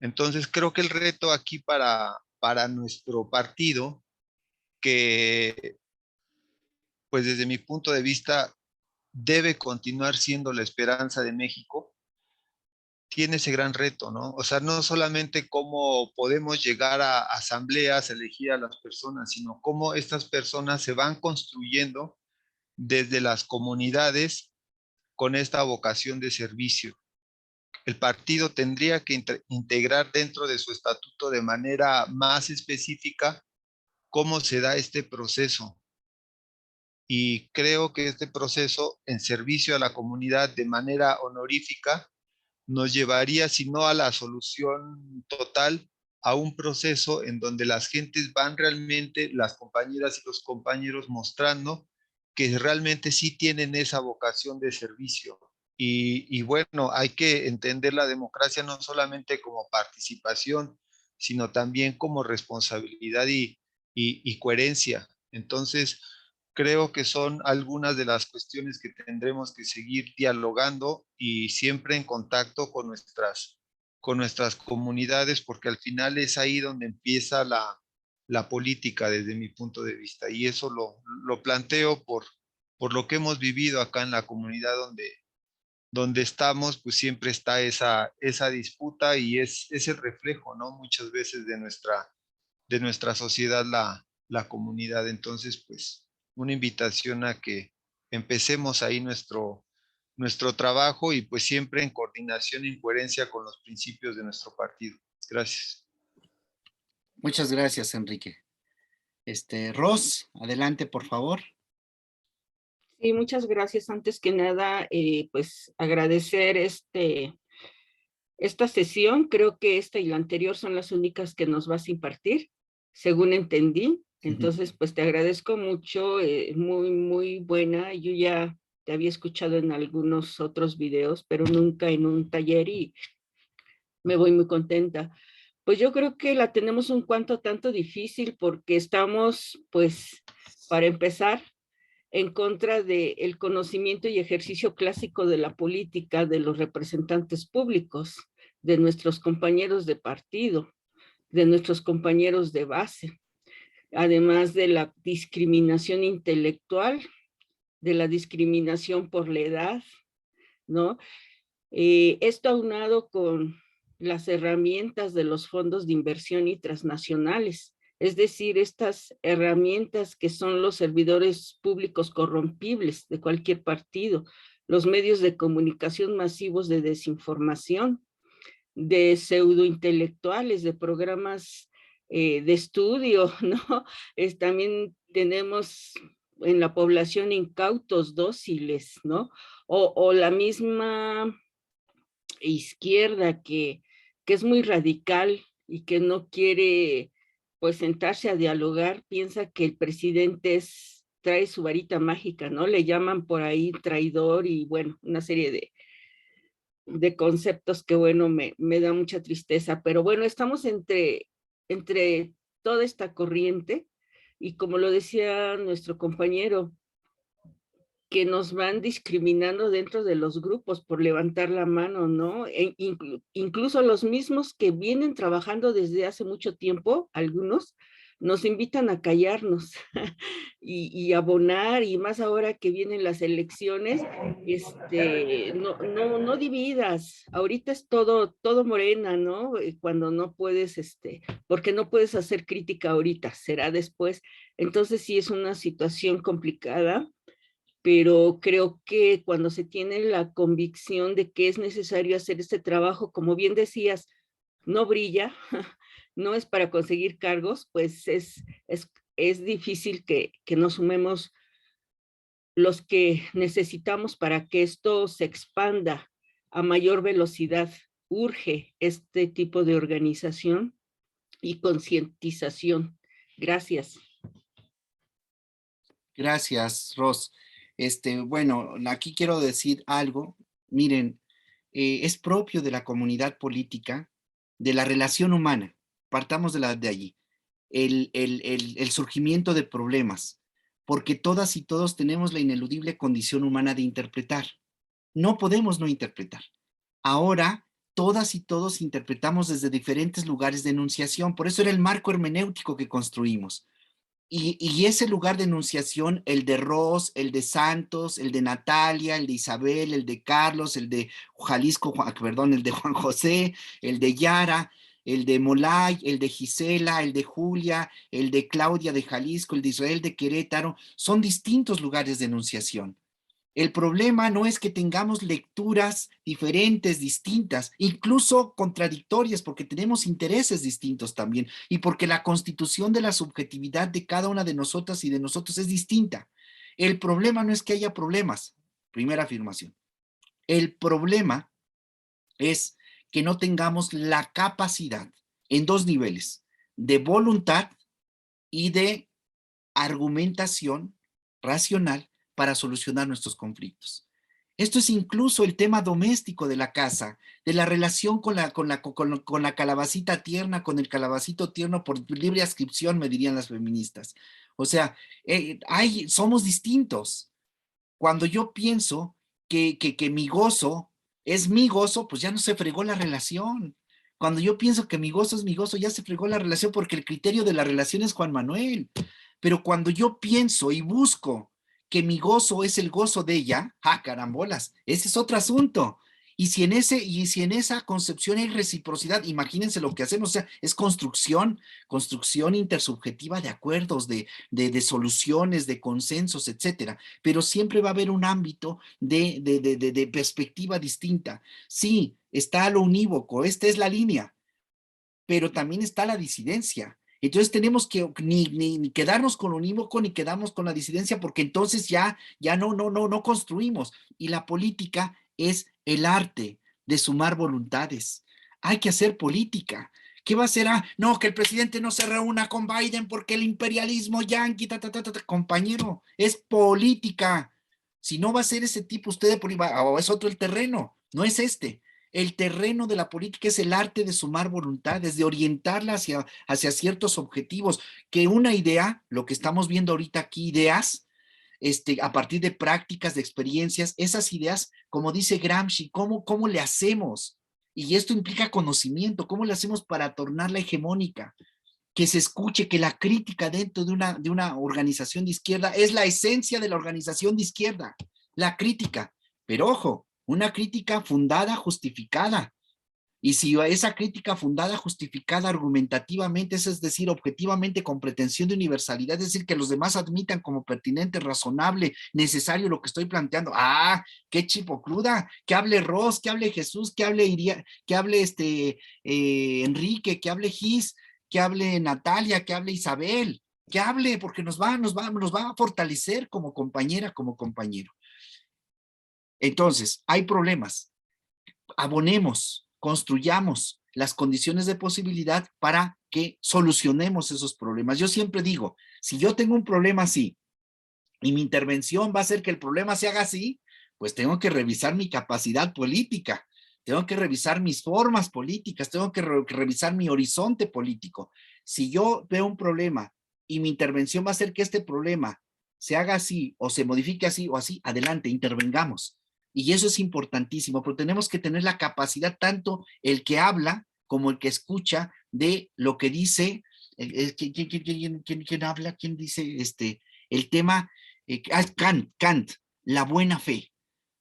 Entonces creo que el reto aquí para nuestro partido, que pues desde mi punto de vista debe continuar siendo la esperanza de México, tiene ese gran reto, ¿no? O sea, no solamente cómo podemos llegar a asambleas, elegir a las personas, sino cómo estas personas se van construyendo desde las comunidades con esta vocación de servicio. El partido tendría que integrar dentro de su estatuto de manera más específica cómo se da este proceso. Y creo que este proceso en servicio a la comunidad de manera honorífica nos llevaría, si no a la solución total, a un proceso en donde las gentes van realmente, las compañeras y los compañeros, mostrando que realmente sí tienen esa vocación de servicio. Y bueno, hay que entender la democracia no solamente como participación, sino también como responsabilidad y coherencia. Entonces, creo que son algunas de las cuestiones que tendremos que seguir dialogando y siempre en contacto con nuestras comunidades, porque al final es ahí donde empieza la política desde mi punto de vista. Y eso lo planteo por lo que hemos vivido acá en la comunidad donde estamos, pues siempre está esa disputa y es el reflejo, ¿no? Muchas veces nuestra sociedad, la comunidad. Entonces, pues, una invitación a que empecemos ahí nuestro trabajo y pues siempre en coordinación y en coherencia con los principios de nuestro partido. Gracias. Muchas gracias, Enrique. Ros, adelante, por favor. Sí, muchas gracias. Antes que nada, pues agradecer esta sesión. Creo que esta y la anterior son las únicas que nos vas a impartir, según entendí. Entonces, pues te agradezco mucho, muy, muy buena. Yo ya te había escuchado en algunos otros videos, pero nunca en un taller y me voy muy contenta. Pues yo creo que la tenemos un cuanto tanto difícil porque estamos, pues, para empezar, en contra del conocimiento y ejercicio clásico de la política de los representantes públicos, de nuestros compañeros de partido, de nuestros compañeros de base, además de la discriminación intelectual, de la discriminación por la edad, ¿no? Esto aunado con las herramientas de los fondos de inversión y transnacionales, es decir, estas herramientas que son los servidores públicos corrompibles de cualquier partido, los medios de comunicación masivos de desinformación, de pseudointelectuales, de programas de estudio, ¿no? También tenemos en la población incautos dóciles, ¿no? O la misma izquierda que es muy radical y que no quiere pues sentarse a dialogar, piensa que el presidente trae su varita mágica, ¿no? Le llaman por ahí traidor y bueno, una serie de conceptos que bueno, me da mucha tristeza, pero bueno, estamos entre toda esta corriente y como lo decía nuestro compañero, que nos van discriminando dentro de los grupos por levantar la mano, ¿no? Incluso los mismos que vienen trabajando desde hace mucho tiempo, algunos, nos invitan a callarnos y abonar, y más ahora que vienen las elecciones, no dividas, ahorita es todo Morena, ¿no? Cuando no puedes, porque no puedes hacer crítica ahorita, será después. Entonces sí es una situación complicada, pero creo que cuando se tiene la convicción de que es necesario hacer este trabajo, como bien decías, no brilla, no es para conseguir cargos, pues es difícil que nos sumemos los que necesitamos para que esto se expanda a mayor velocidad. Urge este tipo de organización y concientización. Gracias. Gracias, Ros. Bueno, aquí quiero decir algo. Miren, es propio de la comunidad política, de la relación humana. Partamos de allí. El surgimiento de problemas, porque todas y todos tenemos la ineludible condición humana de interpretar. No podemos no interpretar. Ahora, todas y todos interpretamos desde diferentes lugares de enunciación. Por eso era el marco hermenéutico que construimos. Y ese lugar de enunciación, el de Ros, el de Santos, el de Natalia, el de Isabel, el de Carlos, el de Jalisco, perdón, el de Juan José, el de Yara, el de Molay, el de Gisela, el de Julia, el de Claudia de Jalisco, el de Israel de Querétaro, son distintos lugares de enunciación. El problema no es que tengamos lecturas diferentes, distintas, incluso contradictorias, porque tenemos intereses distintos también y porque la constitución de la subjetividad de cada una de nosotras y de nosotros es distinta. El problema no es que haya problemas, primera afirmación. El problema es que no tengamos la capacidad en dos niveles, de voluntad y de argumentación racional para solucionar nuestros conflictos. Esto es incluso el tema doméstico de la casa, de la relación con la calabacita tierna, con el calabacito tierno por libre adscripción, me dirían las feministas. O sea, somos distintos. Cuando yo pienso que mi gozo es mi gozo, pues ya no se fregó la relación. Cuando yo pienso que mi gozo es mi gozo, ya se fregó la relación porque el criterio de la relación es Juan Manuel. Pero cuando yo pienso y busco que mi gozo es el gozo de ella, ¡ah, carambolas! Ese es otro asunto. Y si en esa concepción hay reciprocidad, imagínense lo que hacemos, o sea, es construcción intersubjetiva de acuerdos, de soluciones, de consensos, etcétera. Pero siempre va a haber un ámbito de perspectiva distinta. Sí, está lo unívoco, esta es la línea, pero también está la disidencia. Entonces tenemos que ni quedarnos con lo unívoco ni quedarnos con la disidencia, porque entonces ya no construimos. Y la política es el arte de sumar voluntades. Hay que hacer política. ¿Qué va a hacer? No, que el presidente no se reúna con Biden porque el imperialismo yanqui, compañero, es política. Si no va a ser ese tipo usted o es otro el terreno, no es este. El terreno de la política es el arte de sumar voluntades, de orientarla hacia ciertos objetivos, que una idea, lo que estamos viendo ahorita aquí, ideas, a partir de prácticas, de experiencias, esas ideas, como dice Gramsci, ¿cómo le hacemos? Y esto implica conocimiento, ¿cómo le hacemos para tornarla hegemónica? Que se escuche, que la crítica dentro de una organización de izquierda es la esencia de la organización de izquierda, la crítica. Pero ojo, una crítica fundada, justificada. Y si esa crítica fundada, justificada argumentativamente, es decir, objetivamente con pretensión de universalidad, es decir, que los demás admitan como pertinente, razonable, necesario lo que estoy planteando. ¡Qué chipocluda! Que hable Ross, que hable Jesús, que hable Enrique, que hable Gis, que hable Natalia, que hable Isabel, que hable, porque nos va a fortalecer como compañera, como compañero. Entonces, hay problemas. Abonemos, construyamos las condiciones de posibilidad para que solucionemos esos problemas. Yo siempre digo, si yo tengo un problema así y mi intervención va a hacer que el problema se haga así, pues tengo que revisar mi capacidad política, tengo que revisar mis formas políticas, tengo que revisar mi horizonte político. Si yo veo un problema y mi intervención va a hacer que este problema se haga así o se modifique así o así, adelante, intervengamos. Y eso es importantísimo, pero tenemos que tener la capacidad, tanto el que habla como el que escucha, de lo que dice. ¿Quién habla? ¿Quién dice el tema? Kant, la buena fe.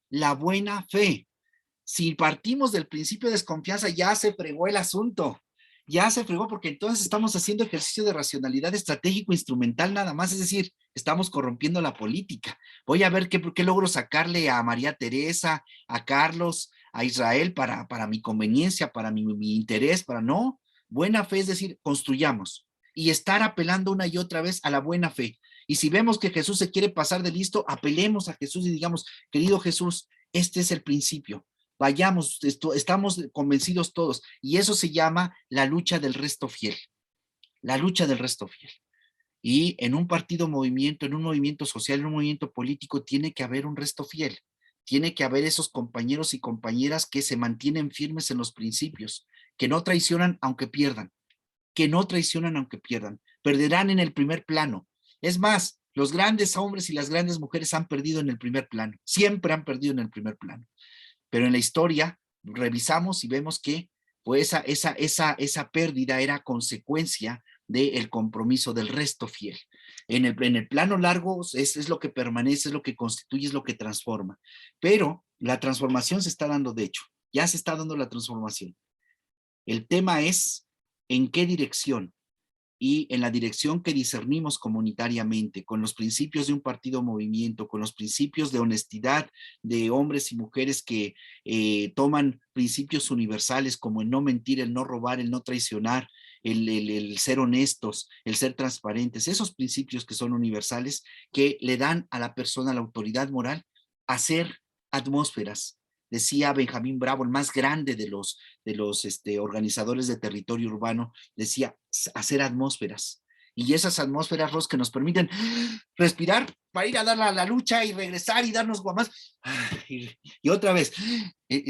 La buena fe. Si partimos del principio de desconfianza, ya se fregó el asunto. Ya se fregó, porque entonces estamos haciendo ejercicio de racionalidad estratégico instrumental nada más, es decir, estamos corrompiendo la política. Voy a ver qué logro sacarle a María Teresa, a Carlos, a Israel para mi conveniencia, para mi interés, no. Buena fe es decir, construyamos y estar apelando una y otra vez a la buena fe. Y si vemos que Jesús se quiere pasar de listo, apelemos a Jesús y digamos, querido Jesús, este es el principio. Vayamos, estamos convencidos todos. Y eso se llama la lucha del resto fiel. La lucha del resto fiel. Y en un partido movimiento, en un movimiento social, en un movimiento político, tiene que haber un resto fiel. Tiene que haber esos compañeros y compañeras que se mantienen firmes en los principios, que no traicionan aunque pierdan. Que no traicionan aunque pierdan. Perderán en el primer plano. Es más, los grandes hombres y las grandes mujeres han perdido en el primer plano. Siempre han perdido en el primer plano. Pero en la historia revisamos y vemos que pues, esa pérdida era consecuencia del compromiso del resto fiel. En el plano largo es lo que permanece, es lo que constituye, es lo que transforma. Pero la transformación se está dando de hecho, ya se está dando la transformación. El tema es en qué dirección, y en la dirección que discernimos comunitariamente, con los principios de un partido movimiento, con los principios de honestidad de hombres y mujeres que toman principios universales como el no mentir, el no robar, el no traicionar, el ser honestos, el ser transparentes, esos principios que son universales, que le dan a la persona la autoridad moral a hacer atmósferas. Decía Benjamín Bravo, el más grande de los organizadores de territorio urbano, decía hacer atmósferas. Y esas atmósferas, Ros, que nos permiten respirar para ir a dar la lucha y regresar y darnos guamas. Y otra vez,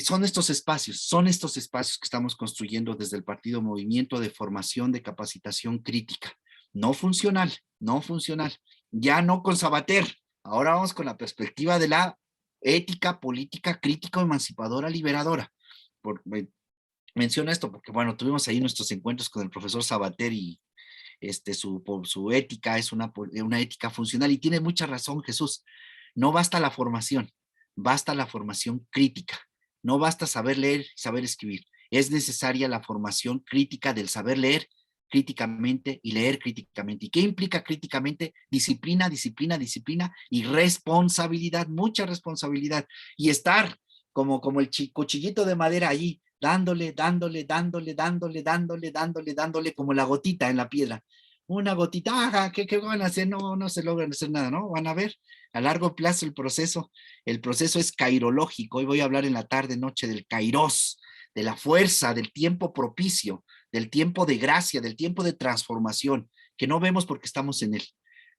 son estos espacios que estamos construyendo desde el Partido Movimiento de formación, de capacitación crítica. No funcional. Ya no con Sabater. Ahora vamos con la perspectiva de la ética, política, crítica, emancipadora, liberadora. Menciono esto porque, bueno, tuvimos ahí nuestros encuentros con el profesor Sabater y su ética es una ética funcional, y tiene mucha razón Jesús. No basta la formación, basta la formación crítica. No basta saber leer y saber escribir. Es necesaria la formación crítica del saber leer críticamente y leer críticamente. ¿Y qué implica críticamente? Disciplina, disciplina, disciplina y responsabilidad, mucha responsabilidad. Y estar como el cuchillito de madera allí, dándole, dándole, dándole, dándole, dándole, dándole, dándole, como la gotita en la piedra. Una gotita, ¿qué van a hacer? No se logran hacer nada, ¿no? Van a ver a largo plazo el proceso es cairológico. Hoy voy a hablar en la tarde, noche del kairos, de la fuerza, del tiempo propicio, del tiempo de gracia, del tiempo de transformación, que no vemos porque estamos en él.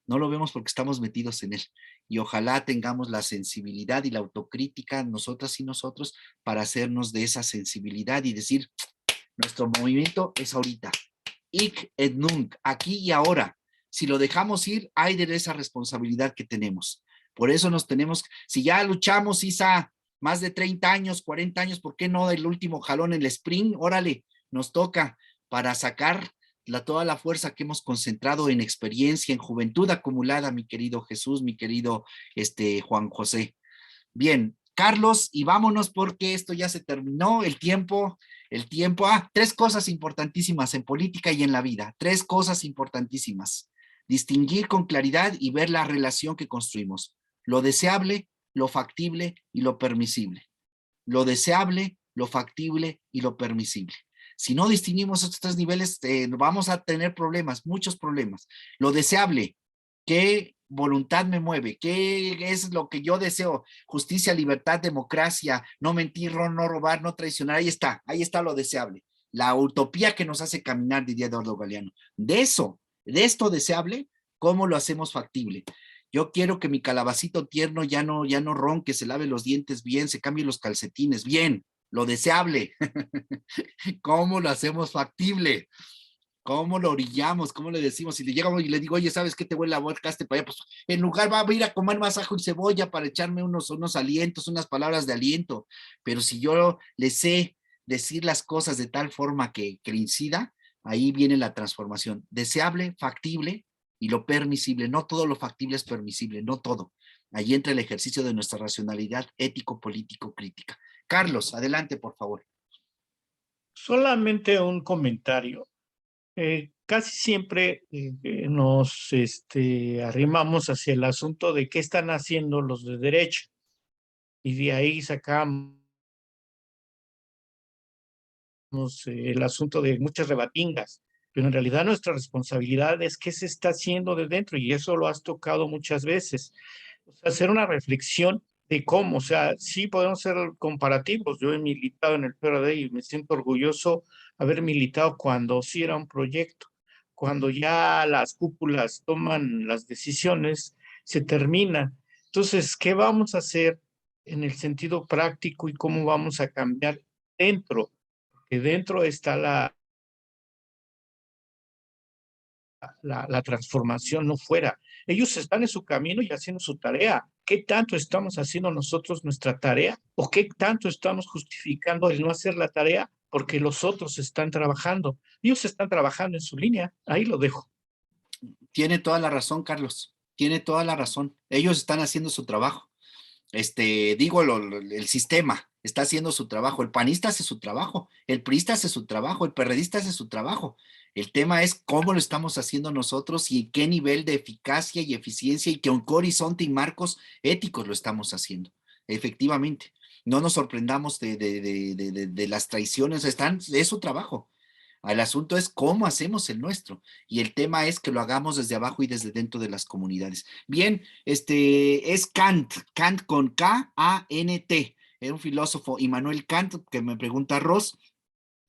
No lo vemos porque estamos metidos en él. Y ojalá tengamos la sensibilidad y la autocrítica, nosotras y nosotros, para hacernos de esa sensibilidad y decir, nuestro movimiento es ahorita. Hic et nunc, aquí y ahora. Si lo dejamos ir, hay de esa responsabilidad que tenemos. Por eso nos tenemos, si ya luchamos, Isa, más de 30 años, 40 años, ¿por qué no el último jalón, el sprint? Órale, nos toca para sacar toda la fuerza que hemos concentrado en experiencia, en juventud acumulada, mi querido Jesús, mi querido Juan José. Bien, Carlos, y vámonos porque esto ya se terminó, el tiempo. 3 cosas importantísimas en política y en la vida, 3 cosas importantísimas. Distinguir con claridad y ver la relación que construimos. Lo deseable, lo factible y lo permisible. Lo deseable, lo factible y lo permisible. Si no distinguimos estos 3 niveles, vamos a tener problemas, muchos problemas. Lo deseable, ¿qué voluntad me mueve? ¿Qué es lo que yo deseo? Justicia, libertad, democracia, no mentir, no robar, no traicionar. Ahí está lo deseable. La utopía que nos hace caminar, diría Eduardo Galeano. De esto deseable, ¿cómo lo hacemos factible? Yo quiero que mi calabacito tierno ya no ronque, se lave los dientes bien, se cambie los calcetines bien. Lo deseable. ¿Cómo lo hacemos factible? ¿Cómo lo orillamos? ¿Cómo le decimos? Si le llegamos y le digo, oye, ¿sabes qué te huele la boca para allá? Pues en lugar va a ir a comer más ajo y cebolla para echarme unos alientos, unas palabras de aliento. Pero si yo le sé decir las cosas de tal forma que incida, ahí viene la transformación. Deseable, factible y lo permisible. No todo lo factible es permisible, no todo. Ahí entra el ejercicio de nuestra racionalidad ético-político-crítica. Carlos, adelante, por favor. Solamente un comentario. Casi siempre nos arrimamos hacia el asunto de qué están haciendo los de derecha y de ahí sacamos el asunto de muchas rebatingas, pero en realidad nuestra responsabilidad es qué se está haciendo de dentro y eso lo has tocado muchas veces. O sea, hacer una reflexión de cómo, o sea, sí podemos ser comparativos. Yo he militado en el PRD y me siento orgulloso haber militado cuando sí era un proyecto. Cuando ya las cúpulas toman las decisiones, se termina. Entonces, ¿qué vamos a hacer en el sentido práctico y cómo vamos a cambiar dentro? Porque dentro está la transformación, no fuera. Ellos están en su camino y haciendo su tarea. ¿Qué tanto estamos haciendo nosotros nuestra tarea? ¿O qué tanto estamos justificando el no hacer la tarea porque los otros están trabajando? Ellos están trabajando en su línea. Ahí lo dejo. Tiene toda la razón, Carlos. Tiene toda la razón. Ellos están haciendo su trabajo. El sistema está haciendo su trabajo. El panista hace su trabajo. El priista hace su trabajo. El perredista hace su trabajo. El tema es cómo lo estamos haciendo nosotros y en qué nivel de eficacia y eficiencia y con qué horizonte y marcos éticos lo estamos haciendo. Efectivamente. No nos sorprendamos de las traiciones. Es su trabajo. El asunto es cómo hacemos el nuestro y el tema es que lo hagamos desde abajo y desde dentro de las comunidades. Bien, es Kant con K-A-N-T, era un filósofo, Immanuel Kant, que me pregunta Ross.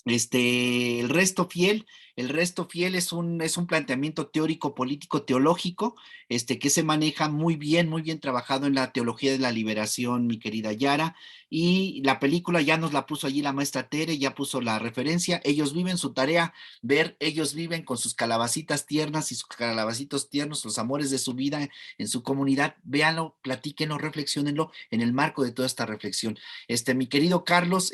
El resto fiel es un planteamiento teórico, político, teológico, que se maneja muy bien trabajado en la teología de la liberación, mi querida Yara, y la película ya nos la puso allí la maestra Tere, ya puso la referencia. Ellos viven su tarea, ellos viven con sus calabacitas tiernas y sus calabacitos tiernos, los amores de su vida en su comunidad. Véanlo, platíquenlo, reflexionenlo en el marco de toda esta reflexión. Mi querido Carlos,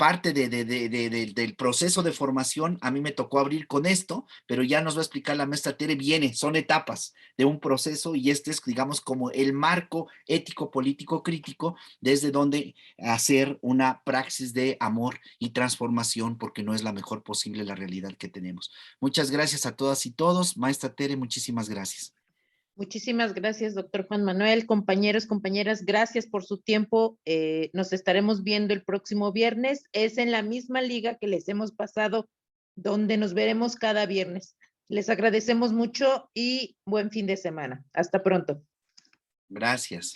parte del proceso de formación. A mí me tocó abrir con esto, pero ya nos va a explicar la maestra Tere, son etapas de un proceso y este es, digamos, como el marco ético, político, crítico, desde donde hacer una praxis de amor y transformación, porque no es la mejor posible la realidad que tenemos. Muchas gracias a todas y todos. Maestra Tere, muchísimas gracias. Muchísimas gracias, doctor Juan Manuel. Compañeros, compañeras, gracias por su tiempo. Nos estaremos viendo el próximo viernes. Es en la misma liga que les hemos pasado, donde nos veremos cada viernes. Les agradecemos mucho y buen fin de semana. Hasta pronto. Gracias.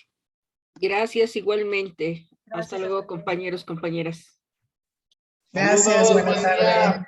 Gracias igualmente. Gracias. Hasta luego, compañeros, compañeras. Gracias, Saludos, buenas buen día. tardes.